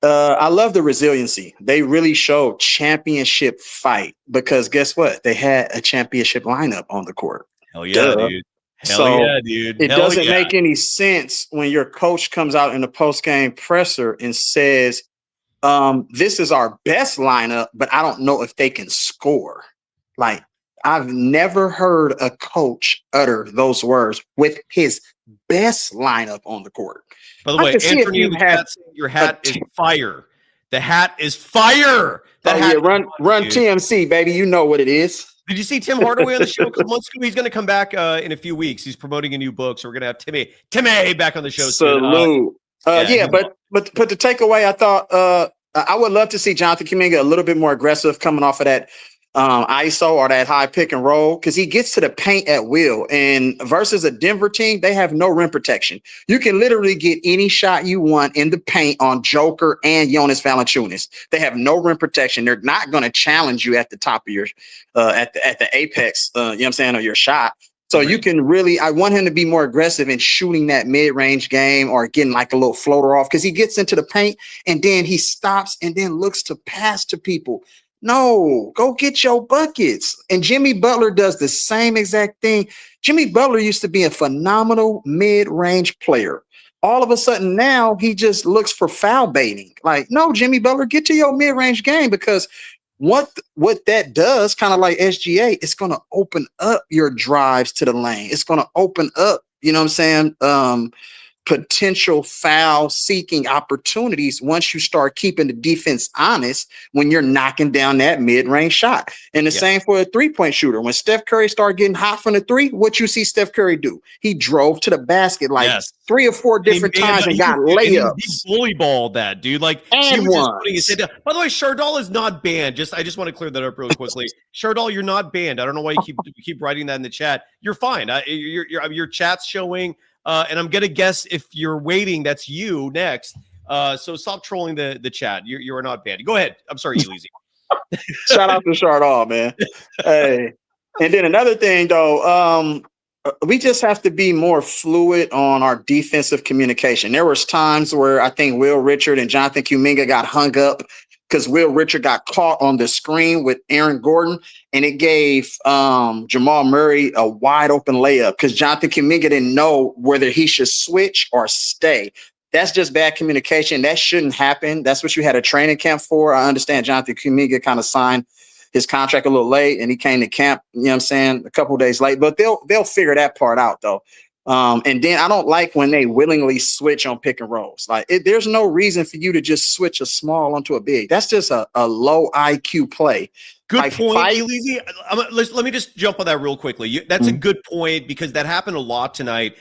I love the resiliency. They really showed championship fight because guess what? They had a championship lineup on the court. Hell yeah, dude. Hell yeah, dude. It doesn't make any sense when your coach comes out in the post-game presser and says, this is our best lineup, but I don't know if they can score. Like, I've never heard a coach utter those words with his best lineup on the court. By the way, Anthony, your hat is fire. The hat is fire. Run TMC, baby. You know what it is. Did you see Tim Hardaway on the show a couple months ago? He's going to come back in a few weeks. He's promoting a new book, so we're going to have Timmy back on the show. Salute. But the takeaway, I thought I would love to see Jonathan Kuminga a little bit more aggressive coming off of that ISO or that high pick and roll because he gets to the paint at will. And versus a Denver team, they have no rim protection. You can literally get any shot you want in the paint on Joker and Jonas Valanciunas. They have no rim protection. They're not going to challenge you at the top of your at the apex. You know what I'm saying, of your shot. So you can really, I want him to be more aggressive in shooting that mid-range game or getting like a little floater off because he gets into the paint and then he stops and then looks to pass to people. No, go get your buckets. And Jimmy Butler does the same exact thing. Jimmy Butler used to be a phenomenal mid-range player. All of a sudden now he just looks for foul baiting. Like, no, Jimmy Butler, get to your mid-range game because what that does, kind of like SGA, it's going to open up your drives to the lane. It's going to open up, you know what I'm saying, potential foul seeking opportunities once you start keeping the defense honest when you're knocking down that mid-range shot. And the same for a three-point shooter. When Steph Curry started getting hot from the three, what you see Steph Curry do? He drove to the basket like 3 or 4 different times and got layups. He bully balled that, dude. Like, he was just putting his head down. By the way, Shardal is not banned. I just want to clear that up really quickly. Shardal, you're not banned. I don't know why you keep writing that in the chat. You're fine. Your chat's showing. And I'm gonna guess if you're waiting, that's you next. So stop trolling the chat. You are not banned. Go ahead. I'm sorry, Elise. Shout out to Shardal, man. Hey, and then another thing though, we just have to be more fluid on our defensive communication. There was times where I think Will Richard and Jonathan Kuminga got hung up because Will Richard got caught on the screen with Aaron Gordon, and it gave Jamal Murray a wide open layup because Jonathan Kuminga didn't know whether he should switch or stay. That's just bad communication. That shouldn't happen. That's what you had a training camp for. I understand Jonathan Kuminga kind of signed his contract a little late, and he came to camp, you know what I'm saying, a couple of days late. But they'll figure that part out, though. And then I don't like when they willingly switch on pick and rolls. Like there's no reason for you to just switch a small onto a big. That's just a low IQ play. Good point, Elise. Let me just jump on that real quickly. That's a good point because that happened a lot tonight.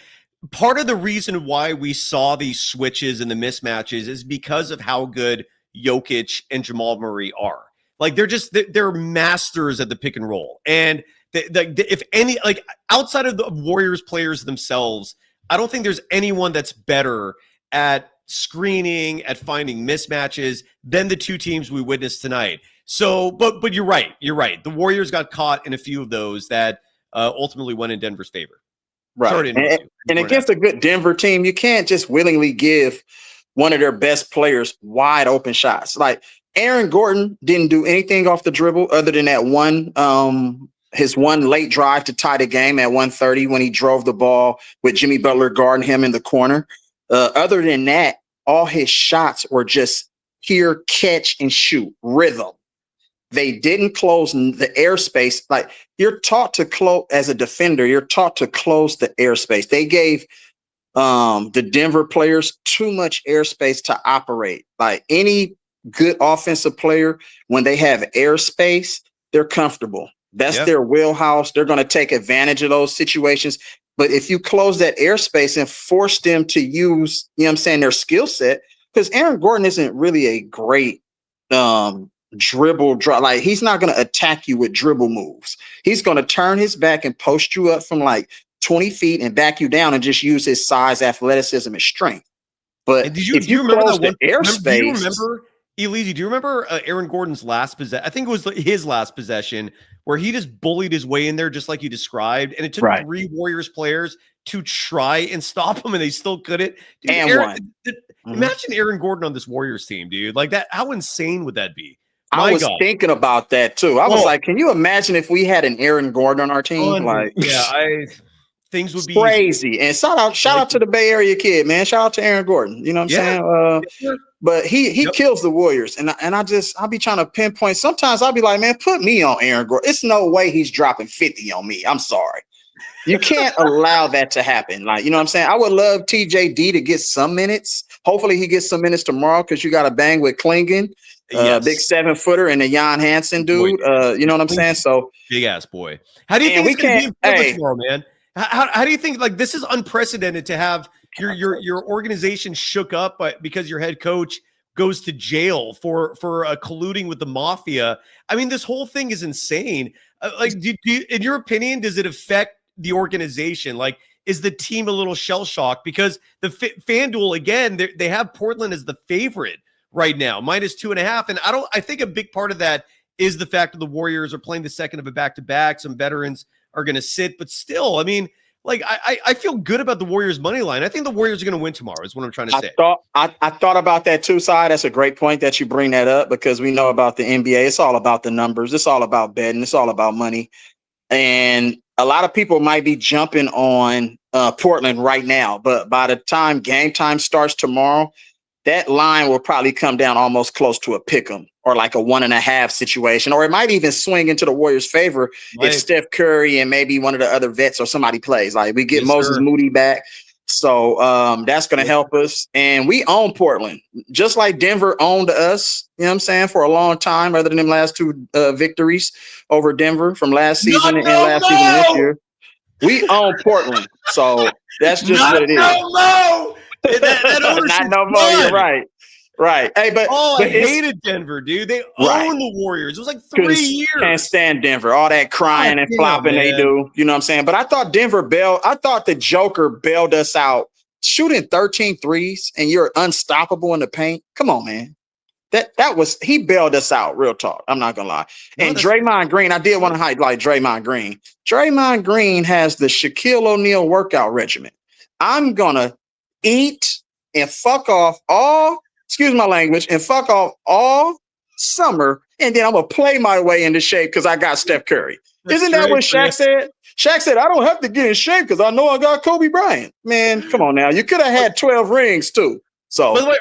Part of the reason why we saw these switches and the mismatches is because of how good Jokic and Jamal Murray are. Like they're masters at the pick and roll. And if any, like outside of the Warriors players themselves, I don't think there's anyone that's better at screening, at finding mismatches than the two teams we witnessed tonight. So, but you're right. You're right. The Warriors got caught in a few of those that ultimately went in Denver's favor. Right. And against a good Denver team, you can't just willingly give one of their best players wide open shots. Like Aaron Gordon didn't do anything off the dribble other than that one, his one late drive to tie the game at 1:30 when he drove the ball with Jimmy Butler guarding him in the corner. Other than that, all his shots were just pure catch and shoot rhythm. They didn't close the airspace. Like you're taught to close as a defender, you're taught to close the airspace. They gave the Denver players too much airspace to operate. Like any good offensive player, when they have airspace, they're comfortable. That's their wheelhouse. They're going to take advantage of those situations. But if you close that airspace and force them to use, you know what I'm saying, their skill set, because Aaron Gordon isn't really a great like he's not going to attack you with dribble moves. He's going to turn his back and post you up from like 20 feet and back you down and just use his size, athleticism, and strength. But do you remember that one? Airspace, do you remember, Elise, do you remember Aaron Gordon's last possession? I think it was his last possession where he just bullied his way in there, just like you described. And it took 3 Warriors players to try and stop him, and they still couldn't. Dude, imagine Aaron Gordon on this Warriors team, dude. Like that, how insane would that be? I was thinking about that too. I was like, can you imagine if we had an Aaron Gordon on our team? Things would be crazy. Easy. And shout out to the Bay Area kid, man. Shout out to Aaron Gordon. You know what I'm saying? But he kills the Warriors, and I'll be trying to pinpoint. Sometimes I'll be like, man, put me on Aaron Gordon. It's no way he's dropping 50 on me. I'm sorry. You can't allow that to happen. Like, you know what I'm saying? I would love TJD to get some minutes. Hopefully he gets some minutes tomorrow because you got to bang with Klingon. Big 7-footer and the Jan Hansen dude. You know what I'm saying? So big ass boy. How do you think it's gonna be in Portland tomorrow, man? How do you think, like, this is unprecedented to have your organization shook up because your head coach goes to jail for colluding with the mafia? I mean, this whole thing is insane. In your opinion, does it affect the organization? Like, is the team a little shell shocked because the FanDuel again? They have Portland as the favorite right now, -2.5. And I think a big part of that is the fact that the Warriors are playing the second of a back-to-back. Some veterans are going to sit, but still, I mean, like, I feel good about the Warriors money line. I think the Warriors are going to win tomorrow is what I'm trying to say. I thought about that too, Sai. That's a great point that you bring that up because we know about the NBA. It's all about the numbers. It's all about betting. It's all about money. And a lot of people might be jumping on Portland right now, but by the time game time starts tomorrow, that line will probably come down almost close to a pick 'em or like a 1.5 situation, or it might even swing into the Warriors' favor if Steph Curry and maybe one of the other vets or somebody plays. Like we get Moses Moody back. So that's going to help us. And we own Portland, just like Denver owned us, you know what I'm saying, for a long time, other than them last 2 victories over Denver from last season and last season this year. We own Portland. So that's just what it is. That not no more. You're right. Right. Hey, but I hated Denver, dude. They own the Warriors. It was like 3 years. Can't stand Denver. All that crying and flopping they do. You know what I'm saying? But I thought I thought the Joker bailed us out shooting 13 threes and you're unstoppable in the paint. Come on, man. He bailed us out, real talk. I'm not gonna lie. And Draymond Green, I did want to highlight Draymond Green. Draymond Green has the Shaquille O'Neal workout regimen. I'm gonna eat and fuck off all, excuse my language, and fuck off all summer, and then I'm gonna play my way into shape because I got Steph Curry. Isn't that what Shaq said? Shaq said, I don't have to get in shape because I know I got Kobe Bryant. Man, come on now. You could have had 12 rings too. So, by the way,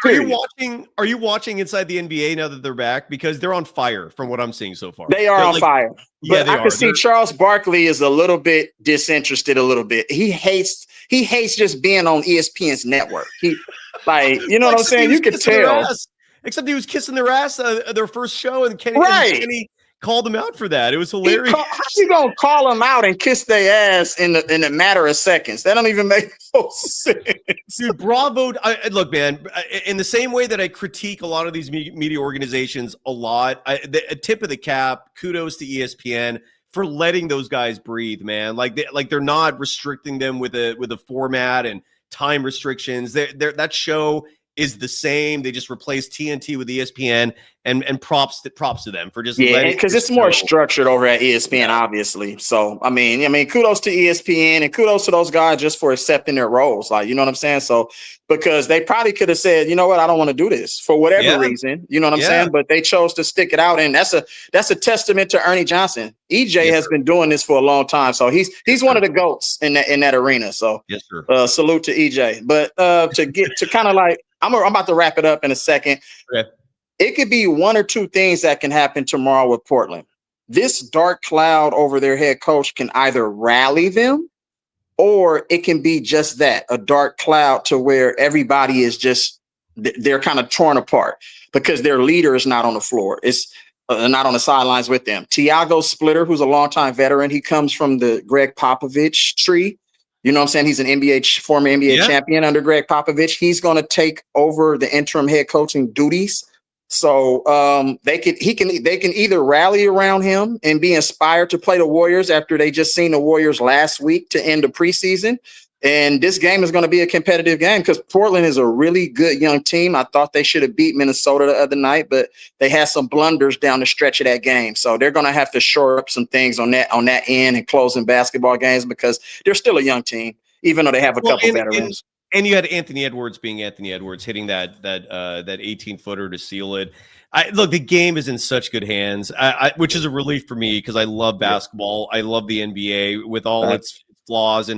are you watching Inside the NBA now that they're back? Because they're on fire from what I'm seeing so far. They are on fire. Yeah, but I can see Charles Barkley is a little bit disinterested. A little bit. He hates just being on ESPN's network. You know what I'm saying? You could tell. Except he was kissing their ass their first show, and Kenny called him out for that. It was hilarious. How you gonna call them out and kiss their ass in a matter of seconds? That don't even make no sense. Dude, bravo. Look, man, in the same way that I critique a lot of these media organizations a lot, a tip of the cap, kudos to ESPN for letting those guys breathe, man. Like they're not restricting them with a format and time restrictions. That show is the same. They just replaced TNT with ESPN, and props to them for just because it's more structured over at ESPN, obviously. So I mean, kudos to ESPN and kudos to those guys just for accepting their roles. Like, you know what I'm saying? So because they probably could have said, you know what, I don't want to do this for whatever reason. You know what I'm saying? But they chose to stick it out, and that's a testament to Ernie Johnson. EJ has been doing this for a long time, so he's one of the GOATs in that arena. So salute to EJ. But to get to kind of like. I'm about to wrap it up in a second. Okay. It could be one or two things that can happen tomorrow with Portland. This dark cloud over their head coach can either rally them, or it can be just that, a dark cloud to where everybody is just, they're kind of torn apart because their leader is not on the floor. It's not on the sidelines with them. Tiago Splitter, who's a longtime veteran, he comes from the Greg Popovich tree. You know what I'm saying? He's an former NBA champion under Greg Popovich. He's going to take over the interim head coaching duties So they can either rally around him and be inspired to play the Warriors after they just seen the Warriors last week to end the preseason. And this game is going to be a competitive game because Portland is a really good young team. I thought they should have beat Minnesota the other night, but they had some blunders down the stretch of that game. So they're going to have to shore up some things on that end and closing basketball games because they're still a young team, even though they have a couple veterans. And you had Anthony Edwards being Anthony Edwards hitting that 18-footer to seal it. Look, the game is in such good hands, which is a relief for me because I love basketball. I love the NBA with all its flaws.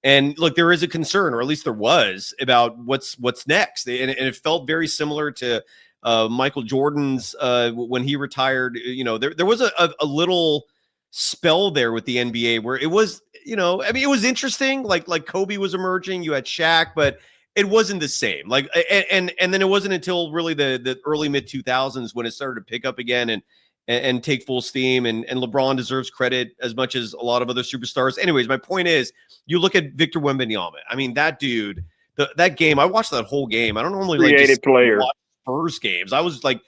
And look, there is a concern, or at least there was, about what's next. And it felt very similar to Michael Jordan's when he retired. You know, there was a little spell there with the NBA where it was, you know, I mean, it was interesting. Like Kobe was emerging, you had Shaq, but it wasn't the same. Like, and then it wasn't until really the early mid 2000s when it started to pick up again and take full steam. And LeBron deserves credit as much as a lot of other superstars. Anyways, my point is, you look at Victor Wembanyama. I mean, that dude, that game, I watched that whole game. I don't normally creative player watch Spurs games. I was like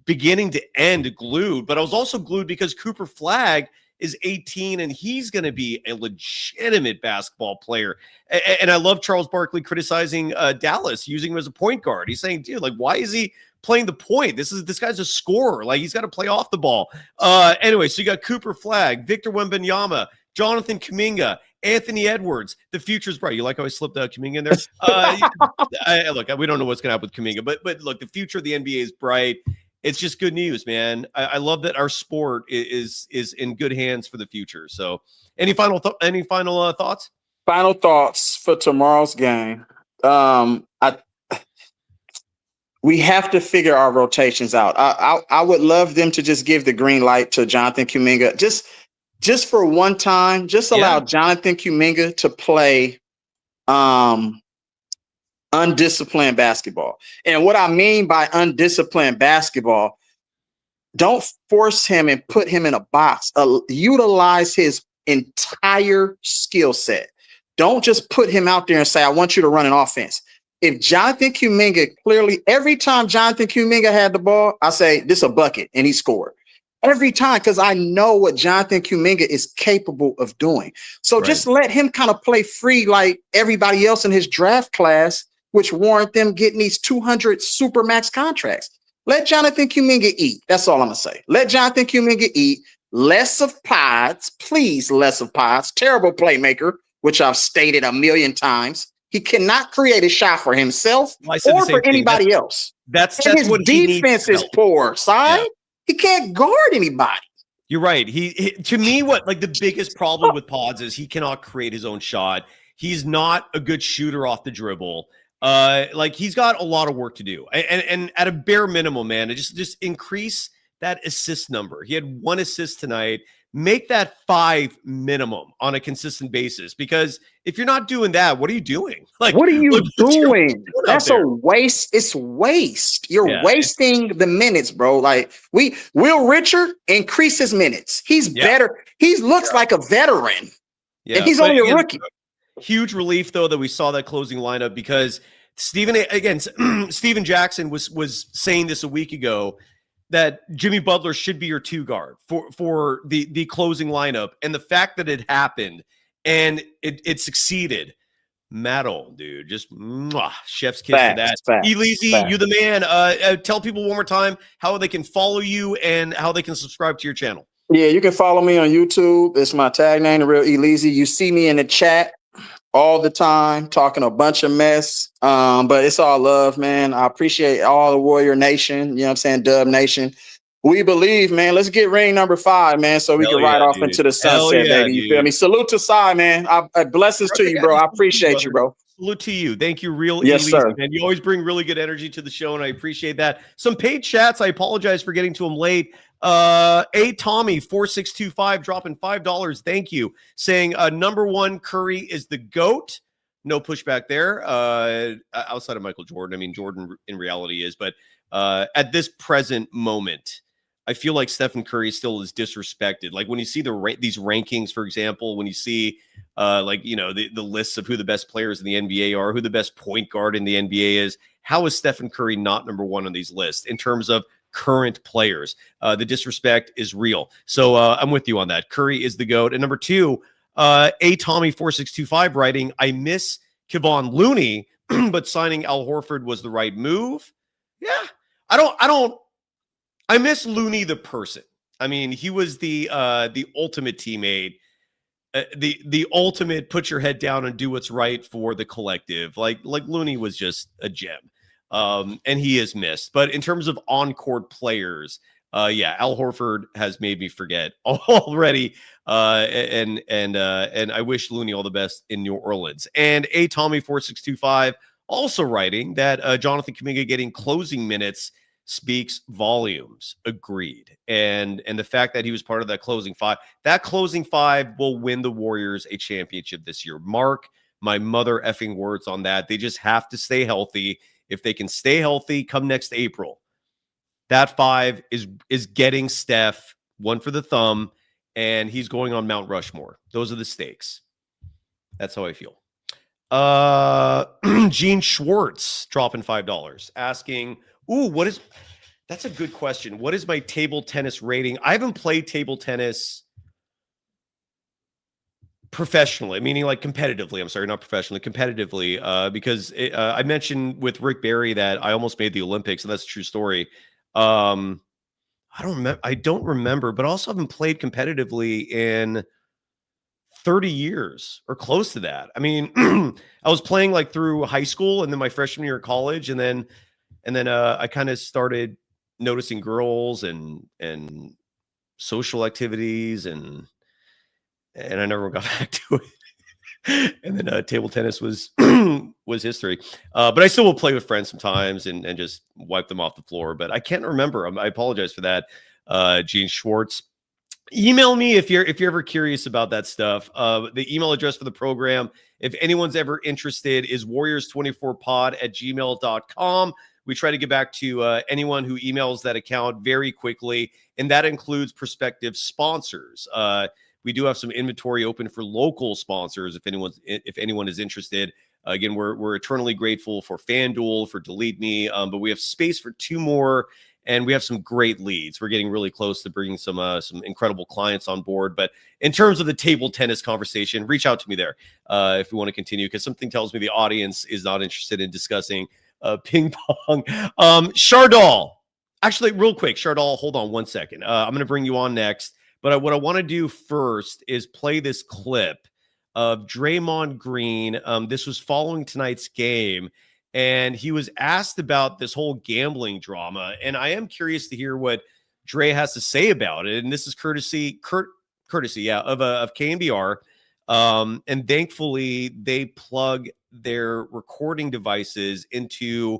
beginning to end glued, but I was also glued because Cooper Flagg is 18 and he's going to be a legitimate basketball player. And I love Charles Barkley criticizing Dallas, using him as a point guard. He's saying, dude, like, why is he playing the point? This guy's a scorer. Like, he's got to play off the ball. Anyway, so you got Cooper Flagg, Victor Wembanyama, Jonathan Kuminga, Anthony Edwards. The future's bright. You like how I slipped Kuminga in there? Look, we don't know what's going to happen with Kuminga, but look, the future of the NBA is bright. It's just good news, man. I love that our sport is in good hands for the future. So, any final thoughts? Final thoughts for tomorrow's game. We have to figure our rotations out. I would love them to just give the green light to Jonathan Kuminga, just for one time. Just allow Jonathan Kuminga to play undisciplined basketball. And what I mean by undisciplined basketball, don't force him and put him in a box. Utilize his entire skill set. Don't just put him out there and say, I want you to run an offense. If Jonathan Kuminga, clearly every time Jonathan Kuminga had the ball, I say, this is a bucket, and he scored. Every time, because I know what Jonathan Kuminga is capable of doing. So just let him kind of play free like everybody else in his draft class, which warrant them getting these 200 supermax contracts. Let Jonathan Kuminga eat. That's all I'm going to say. Let Jonathan Kuminga eat. Less of pods, please, less of pods. Terrible playmaker, which I've stated a million times. He cannot create a shot for himself or for anybody else. That's his what defense is poor, side. Yeah. He can't guard anybody. You're right. He to me, what like the biggest problem with Pods is he cannot create his own shot. He's not a good shooter off the dribble. Like he's got a lot of work to do. And at a bare minimum, man, just increase that assist number. He had 1 assist tonight. Make that 5 minimum on a consistent basis, because if you're not doing that, what are you doing? Like, what are you doing? That's a waste. It's waste. You're wasting the minutes, bro. Like Will Richard, increase his minutes. He's better. He looks like a veteran. Yeah, and he's only a rookie. Huge relief though that we saw that closing lineup, because Steven Jackson was saying this a week ago, that Jimmy Butler should be your 2 guard for the closing lineup. And the fact that it happened and it succeeded, Matto, dude, just chef's kiss for that. Elise, you the man. Tell people one more time how they can follow you and how they can subscribe to your channel. Yeah, you can follow me on YouTube. It's my tag name, The Real Elise. You see me in the chat all the time, talking a bunch of mess. But it's all love, man. I appreciate all the Warrior Nation. You know what I'm saying? Dub Nation. We believe, man. Let's get ring number 5, man, so we can ride off into the sunset, baby. You feel me? Salute to Sai, man. Blessings to you, bro. I appreciate you, bro. Salute to you. Thank you, Real Yes, Elise, sir. man. You always bring really good energy to the show, and I appreciate that. Some paid chats. I apologize for getting to them late. Tommy 4625 dropping $5. Thank you. Saying number 1 Curry is the GOAT. No pushback there. Outside of Michael Jordan. I mean, Jordan in reality is, but at this present moment, I feel like Stephen Curry still is disrespected. Like when you see these rankings, for example, when you see the lists of who the best players in the NBA are, who the best point guard in the NBA is, how is Stephen Curry not number 1 on these lists in terms of current players. The disrespect is real. So I'm with you on that. Curry is the GOAT. And number two, Tommy4625 writing, I miss Kevon Looney, but signing Al Horford was the right move. Yeah. I miss Looney the person. I mean, he was the ultimate teammate, the ultimate put your head down and do what's right for the collective. Like Looney was just a gem, and he is missed. But in terms of on-court players, Al Horford has made me forget already. And I wish Looney all the best in New Orleans. And Tommy4625 also writing that Jonathan Kuminga getting closing minutes speaks volumes. Agreed. And the fact that he was part of that closing five will win the Warriors a championship this year. Mark my mother effing words on that. They just have to stay healthy. If they can stay healthy come next April, that five is getting Steph, one for the thumb, and he's going on Mount Rushmore. Those are the stakes. That's how I feel. Gene Schwartz dropping $5, asking, that's a good question. What is my table tennis rating? I haven't played table tennis professionally, meaning like competitively. I'm sorry, not professionally, competitively, because I mentioned with Rick Barry that I almost made the Olympics, and that's a true story. I don't remember, but I also haven't played competitively in 30 years or close to that. I mean, I was playing like through high school and then my freshman year of college, and then I kind of started noticing girls and social activities, and I never got back to it. And then table tennis was history. But I still will play with friends sometimes and just wipe them off the floor. But I can't remember. I apologize for that, Gene Schwartz. Email me if you're ever curious about that stuff. The email address for the program, if anyone's ever interested, is warriors24pod@gmail.com. We try to get back to anyone who emails that account very quickly, and that includes prospective sponsors. We do have some inventory open for local sponsors if anyone is interested. Again, we're eternally grateful for FanDuel, for DeleteMe, but we have space for two more, and we have some great leads. We're getting really close to bringing some incredible clients on board. But in terms of the table tennis conversation, reach out to me there if you want to continue, because something tells me the audience is not interested in discussing ping pong. Shardal, actually, real quick, Shardal, hold on one second. I'm going to bring you on next. But what I want to do first is play this clip of Draymond Green. This was following tonight's game, and he was asked about this whole gambling drama. And I am curious to hear what Dre has to say about it. And this is courtesy of KNBR. And thankfully, they plug their recording devices into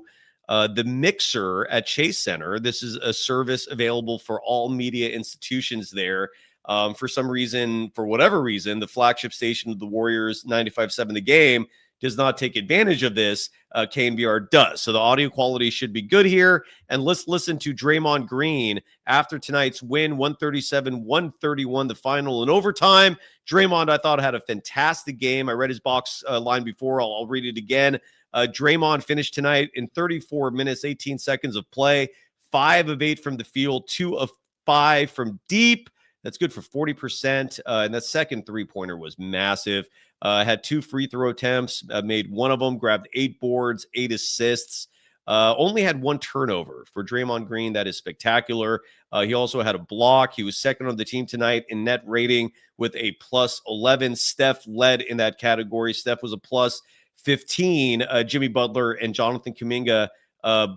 the mixer at Chase Center. This is a service available for all media institutions there. For whatever reason, the flagship station of the Warriors, 95.7 The Game, does not take advantage of this. KNBR does. So the audio quality should be good here. And let's listen to Draymond Green after tonight's win, 137-131, the final in overtime. Draymond, I thought, had a fantastic game. I read his box line before. I'll read it again. Draymond finished tonight in 34 minutes, 18 seconds of play, 5 of 8 from the field, 2 of 5 from deep. That's good for 40%. And that second three-pointer was massive. Had 2 free throw attempts, made one of them, grabbed 8 boards, 8 assists. Only had 1 turnover. For Draymond Green, that is spectacular. He also had a block. He was second on the team tonight in net rating with a plus 11. Steph led in that category. Steph was a plus 15. Jimmy Butler and Jonathan Kuminga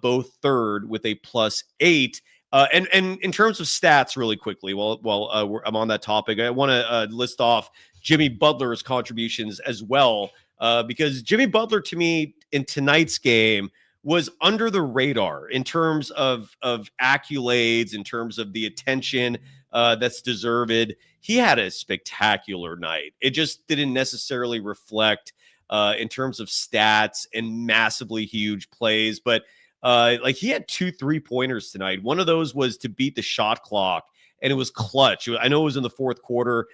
both third with a plus 8. And in terms of stats, really quickly, while I'm on that topic, I want to list off Jimmy Butler's contributions as well, because Jimmy Butler, to me, in tonight's game, was under the radar in terms of accolades, in terms of the attention that's deserved. He had a spectacular night. It just didn't necessarily reflect in terms of stats and massively huge plays, but like he had 2 3-pointers tonight. One of those was to beat the shot clock, and it was clutch. I know it was in the fourth quarter.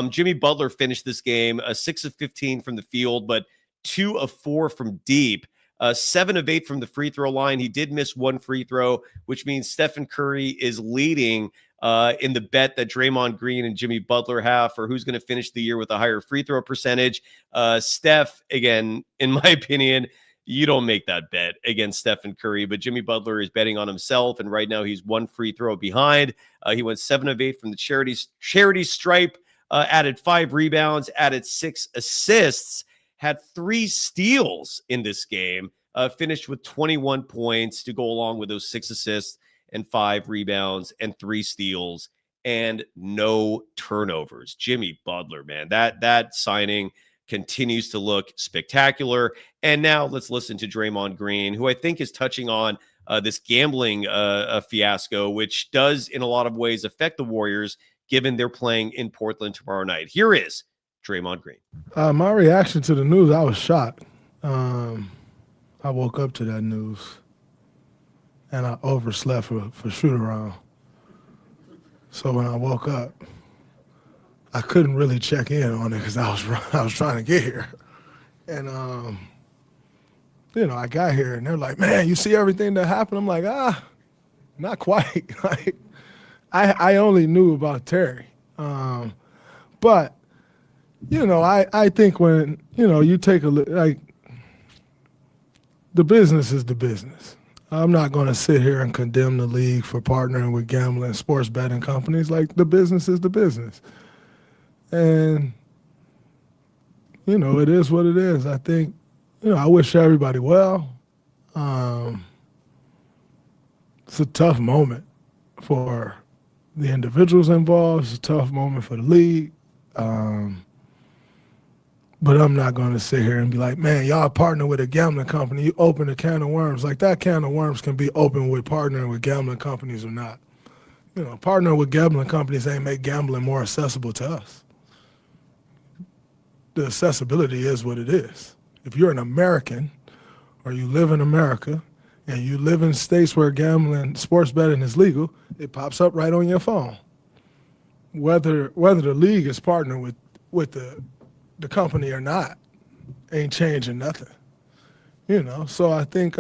Jimmy Butler finished this game 6 of 15 from the field, but 2 of 4 from deep. 7 of 8 from the free throw line. He did miss one free throw, which means Stephen Curry is leading in the bet that Draymond Green and Jimmy Butler have for who's going to finish the year with a higher free throw percentage. Steph, again, in my opinion, you don't make that bet against Stephen Curry, but Jimmy Butler is betting on himself, and right now he's one free throw behind. He went 7 of 8 from the charity stripe, added 5 rebounds, added 6 assists, had 3 steals in this game, finished with 21 points to go along with those 6 assists and 5 rebounds and 3 steals and no turnovers. Jimmy Butler, man, that signing continues to look spectacular. And now let's listen to Draymond Green, who I think is touching on this gambling fiasco, which does in a lot of ways affect the Warriors, given they're playing in Portland tomorrow night. Here is Draymond Green. My reaction to the news, I was shocked. I woke up to that news, and I overslept for shoot-around. So when I woke up, I couldn't really check in on it because I was trying to get here. And, I got here, and they're like, man, you see everything that happened? I'm like, not quite. Like, I only knew about Terry. But, I think when, you take a look, like, the business is the business. I'm not going to sit here and condemn the league for partnering with gambling sports betting companies. Like, the business is the business. And, it is what it is. I think, I wish everybody well. It's a tough moment for the individuals involved. It's a tough moment for the league. But I'm not going to sit here and be like, man, y'all partner with a gambling company. You open a can of worms. Like, that can of worms can be open with partnering with gambling companies or not. Partnering with gambling companies ain't make gambling more accessible to us. The accessibility is what it is. If you're an American or you live in America and you live in states where gambling, sports betting is legal, it pops up right on your phone. Whether the league is partnering with the company or not ain't changing nothing. So I think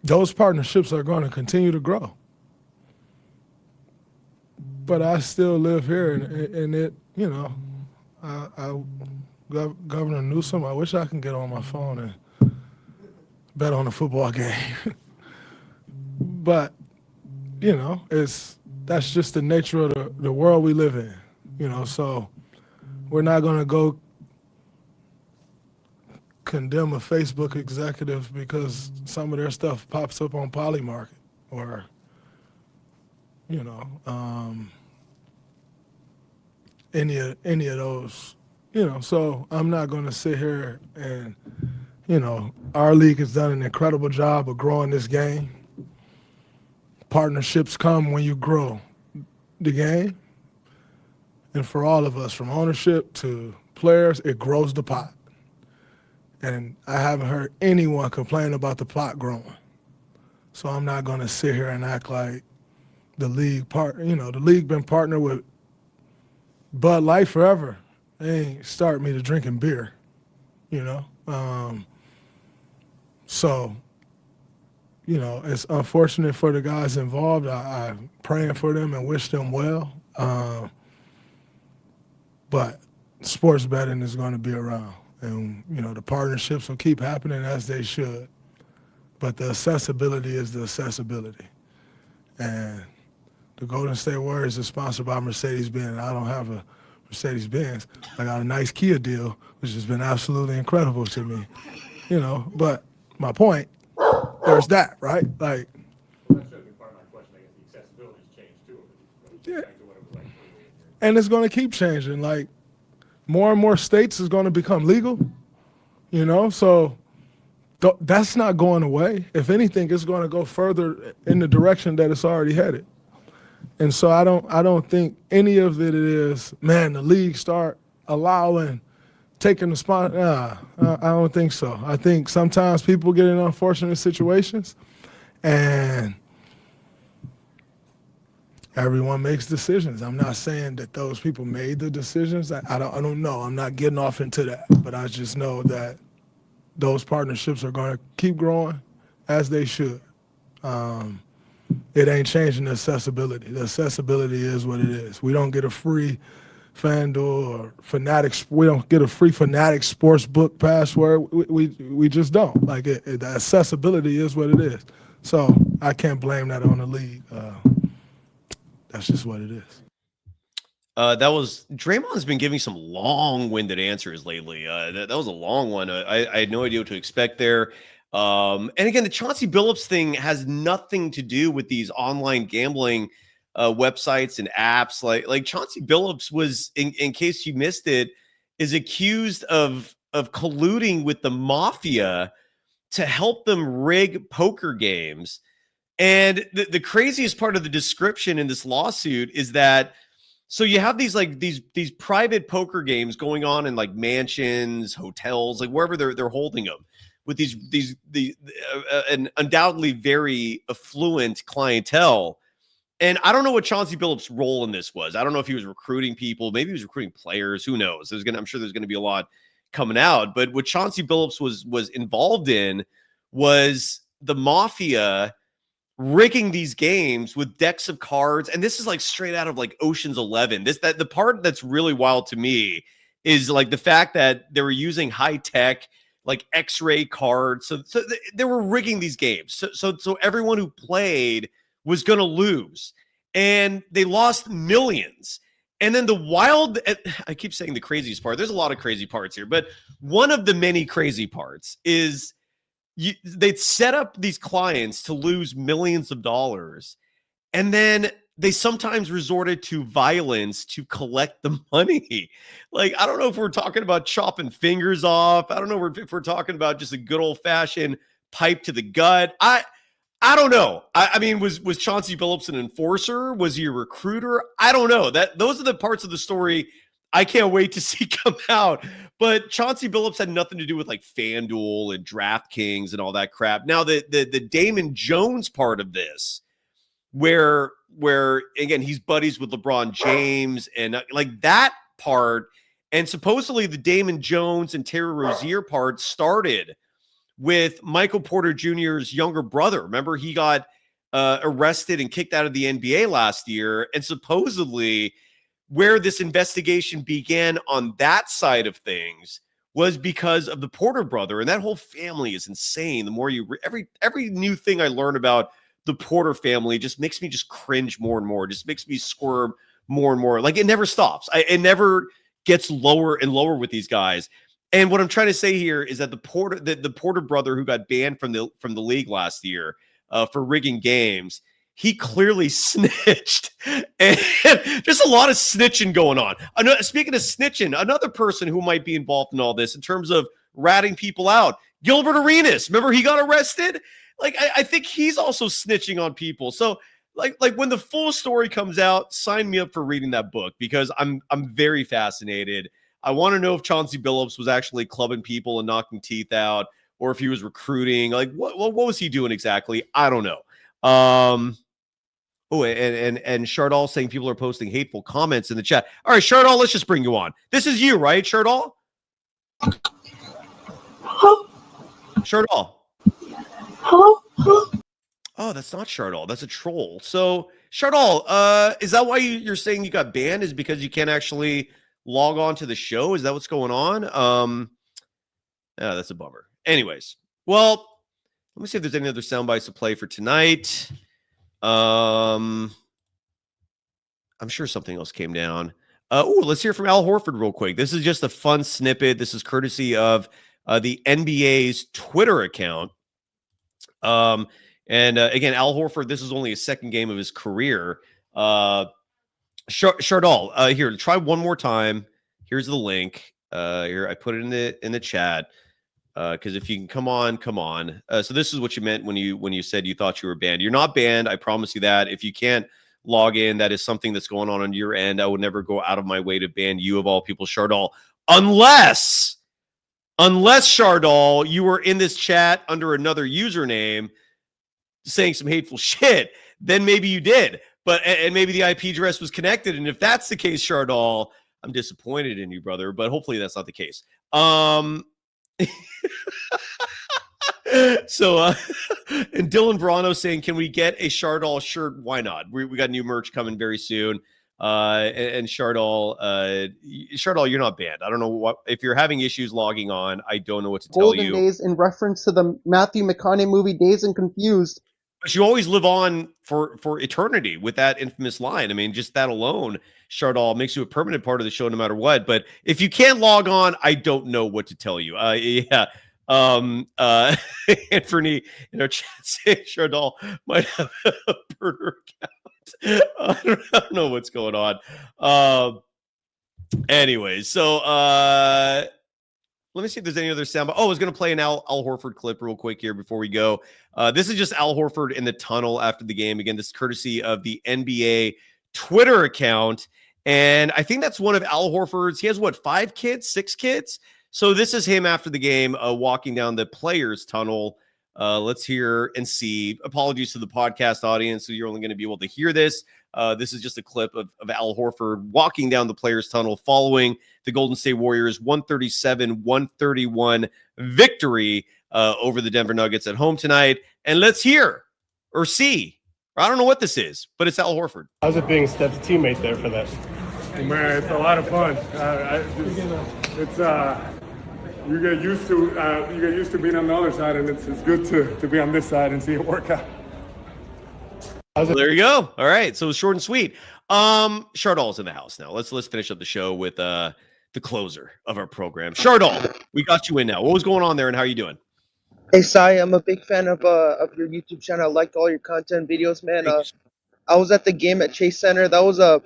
those partnerships are going to continue to grow. But I still live here, and it, Governor Newsom, I wish I can get on my phone and bet on a football game. But, that's just the nature of the world we live in, so we're not going to go condemn a Facebook executive because some of their stuff pops up on Polymarket or, any of those, so I'm not going to sit here and, our league has done an incredible job of growing this game. Partnerships come when you grow the game. And for all of us, from ownership to players, it grows the pot. And I haven't heard anyone complain about the pot growing. So I'm not going to sit here and act like the league the league been partnered with Bud Light forever. They ain't start me to drinking beer, So, it's unfortunate for the guys involved. I'm praying for them and wish them well. But sports betting is going to be around. And, the partnerships will keep happening as they should. But the accessibility is the accessibility. And the Golden State Warriors is sponsored by Mercedes-Benz. I don't have a Mercedes-Benz. I got a nice Kia deal, which has been absolutely incredible to me. But my point, there's that, right? Like, well, that's certainly part of my question. I guess the accessibility has changed too. Yeah. And it's going to keep changing. Like, more and more states is going to become legal, so that's not going away. If anything, it's going to go further in the direction that it's already headed. And so I don't think any of it is, man, the league start taking the spot. I don't think so. I think sometimes people get in unfortunate situations and everyone makes decisions. I'm not saying that those people made the decisions. I don't know. I'm not getting off into that. But I just know that those partnerships are going to keep growing as they should. It ain't changing the accessibility. The accessibility is what it is. We don't get a free FanDuel or Fanatics. We don't get a free Fanatics sportsbook password. We just don't. Like the accessibility is what it is. So I can't blame that on the league. That's just what it is. That was Draymond's been giving some long-winded answers lately. That was a long one. I had no idea what to expect there. And again, the Chauncey Billups thing has nothing to do with these online gambling websites and apps. Like Chauncey Billups was, in case you missed it, is accused of colluding with the mafia to help them rig poker games. And the craziest part of the description in this lawsuit is that so you have these private poker games going on in like mansions, hotels, like wherever they're holding them, with these an undoubtedly very affluent clientele. And I don't know what Chauncey Billups' role in this was. I don't know if he was recruiting people, maybe he was recruiting players. Who knows? I'm sure there's going to be a lot coming out. But what Chauncey Billups was involved in was the mafia rigging these games with decks of cards, and this is like straight out of like Ocean's 11. The part that's really wild to me is like the fact that they were using high tech like X-ray cards, so they were rigging these games. So everyone who played was going to lose, and they lost millions. And then I keep saying the craziest part. There's a lot of crazy parts here, but one of the many crazy parts is they'd set up these clients to lose millions of dollars, and then they sometimes resorted to violence to collect the money. Like, I don't know if we're talking about chopping fingers off. I don't know if we're talking about just a good old-fashioned pipe to the gut. I don't know. I mean, was Chauncey Billups an enforcer? Was he a recruiter? I don't know. Those are the parts of the story I can't wait to see come out. But Chauncey Billups had nothing to do with like FanDuel and DraftKings and all that crap. Now, the Damon Jones part of this, where again, he's buddies with LeBron James and like that part, and supposedly the Damon Jones and Terry Rozier part started with Michael Porter Jr.'s younger brother. Remember, he got arrested and kicked out of the NBA last year, and supposedly where this investigation began on that side of things was because of the Porter brother, and that whole family is insane. The more every new thing I learn about the Porter family just makes me just cringe more and more, just makes me squirm more and more. Like, it never stops. It never gets lower and lower with these guys. And what I'm trying to say here is that the Porter brother, who got banned from the league last year for rigging games, he clearly snitched, and there's a lot of snitching going on. Speaking of snitching, another person who might be involved in all this in terms of ratting people out, Gilbert Arenas. Remember, he got arrested. Like, I think he's also snitching on people. So, like when the full story comes out, sign me up for reading that book, because I'm very fascinated. I want to know if Chauncey Billups was actually clubbing people and knocking teeth out, or if he was recruiting. Like, what was he doing exactly? I don't know. Oh, and Shardal saying people are posting hateful comments in the chat. All right, Shardal, let's just bring you on. This is you, right, Shardal? Shardal. Hello? Oh, that's not Shardal. That's a troll. So, Shardal, is that why you're saying you got banned? Is because you can't actually log on to the show? Is that what's going on? Yeah, that's a bummer. Anyways, well, let me see if there's any other sound bites to play for tonight. I'm sure something else came down. Let's hear from Al Horford real quick. This is just a fun snippet. This is courtesy of the NBA's Twitter account. And again, Al Horford, this is only his second game of his career. Shardal, here, try one more time. Here's the link. Here, I put it in the chat. Because if you can come on. So this is what you meant when you said you thought you were banned. You're not banned. I promise you that. If you can't log in, that is something that's going on your end. I would never go out of my way to ban you, of all people, Shardal, unless Shardal, you were in this chat under another username saying some hateful shit. Then maybe you did, and maybe the IP address was connected. And if that's the case, Shardal, I'm disappointed in you, brother. But hopefully that's not the case. So, and Dylan Verano saying, can we get a Shardall shirt? Why not? We got new merch coming very soon. And Shardall, you're not banned. I don't know what, if you're having issues logging on, I don't know what to tell you. Golden Days in reference to the Matthew McConaughey movie Dazed and Confused. But you always live on for eternity with that infamous line. I mean, just that alone, Shardall, makes you a permanent part of the show no matter what. But if you can't log on, I don't know what to tell you. Yeah. Anthony in our chat saying Shardall might have a burner account. I don't know what's going on. Anyway, so let me see if there's any other sound. Oh, I was going to play an Al Horford clip real quick here before we go. This is just Al Horford in the tunnel after the game. Again, this is courtesy of the NBA Twitter account. And I think that's one of Al Horford's. He has, what, 5 kids, 6 kids? So this is him after the game walking down the players' tunnel. Let's hear and see. Apologies to the podcast audience, so you're only going to be able to hear this. This is just a clip of Al Horford walking down the players' tunnel following the Golden State Warriors 137-131 victory over the Denver Nuggets at home tonight. And let's hear or see. I don't know what this is, but it's Al Horford. How's it being Steph's teammate there for that? Man, it's a lot of fun. You get used to being on the other side, and it's good to be on this side and see it work out. Well, there you go. All right, so short and sweet. Shardall's in the house now. Let's finish up the show with the closer of our program. Shardall, we got you in now. What was going on there, and how are you doing? Hey, Sai, I'm a big fan of your YouTube channel. I liked all your content videos, man. I was at the game at Chase Center. That was a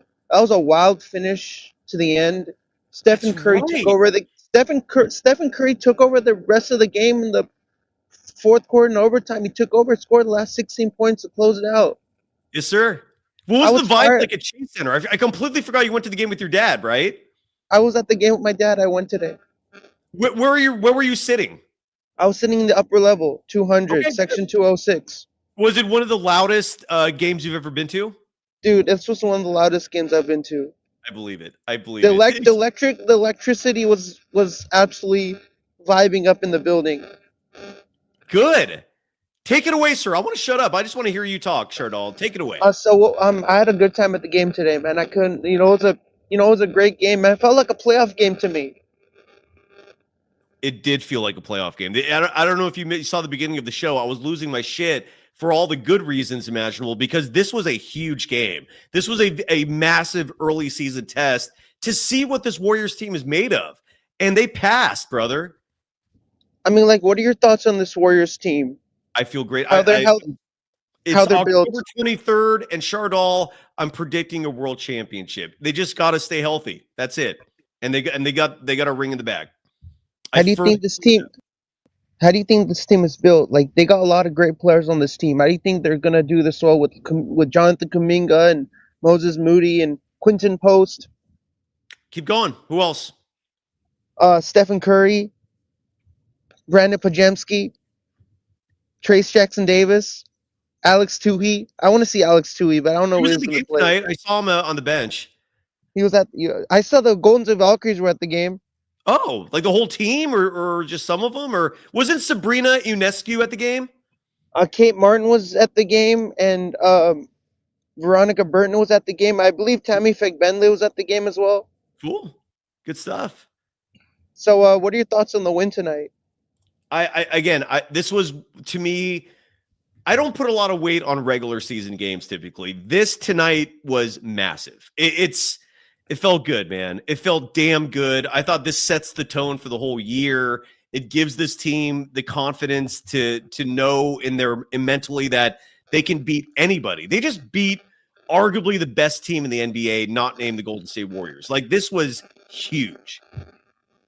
wild finish to the end. Stephen Curry took over the rest of the game in the fourth quarter and overtime. He took over, scored the last 16 points to close it out. Yes, sir. What was the vibe like at Chase Center? I completely forgot you went to the game with your dad, right? I was at the game with my dad. I went today. Where were you sitting? I was sitting in the upper level, 200, section 206. Was it one of the loudest games you've ever been to? Dude, this was one of the loudest games I've been to. I believe it. The electricity was absolutely vibing up in the building. Good. Take it away, sir. I want to shut up. I just want to hear you talk, Shardall. Take it away. I had a good time at the game today, man. I couldn't, it was a great game, man. It felt like a playoff game to me. It did feel like a playoff game. I don't know if you saw the beginning of the show. I was losing my shit for all the good reasons imaginable because this was a huge game. This was a massive early season test to see what this Warriors team is made of. And they passed, brother. I mean, like, what are your thoughts on this Warriors team? I feel great. How they're October built. 23rd, and Shardall, I'm predicting a world championship. They just got to stay healthy. That's it. And they got a ring in the bag. How do you think this team is built? Like, they got a lot of great players on this team. How do you think they're gonna do this well with Jonathan Kuminga and Moses Moody and Quinton Post? Keep going. Who else? Stephen Curry, Brandon Pajemski, Trace Jackson Davis, Alex Tuohy. I want to see Alex Tuohy, but I don't know where he's going to play. Tonight. I saw him on the bench. He was I saw the Golden State Valkyries were at the game. Oh, like the whole team or just some of them? Or wasn't Sabrina Ionescu at the game? Kate Martin was at the game, and Veronica Burton was at the game. I believe Tammy Fagbenley was at the game as well. Cool. Good stuff. So what are your thoughts on the win tonight? This was, to me, I don't put a lot of weight on regular season games typically. This tonight was massive. It felt good, man. It felt damn good. I thought this sets the tone for the whole year. It gives this team the confidence to know mentally that they can beat anybody. They just beat arguably the best team in the NBA, not named the Golden State Warriors. Like, this was huge.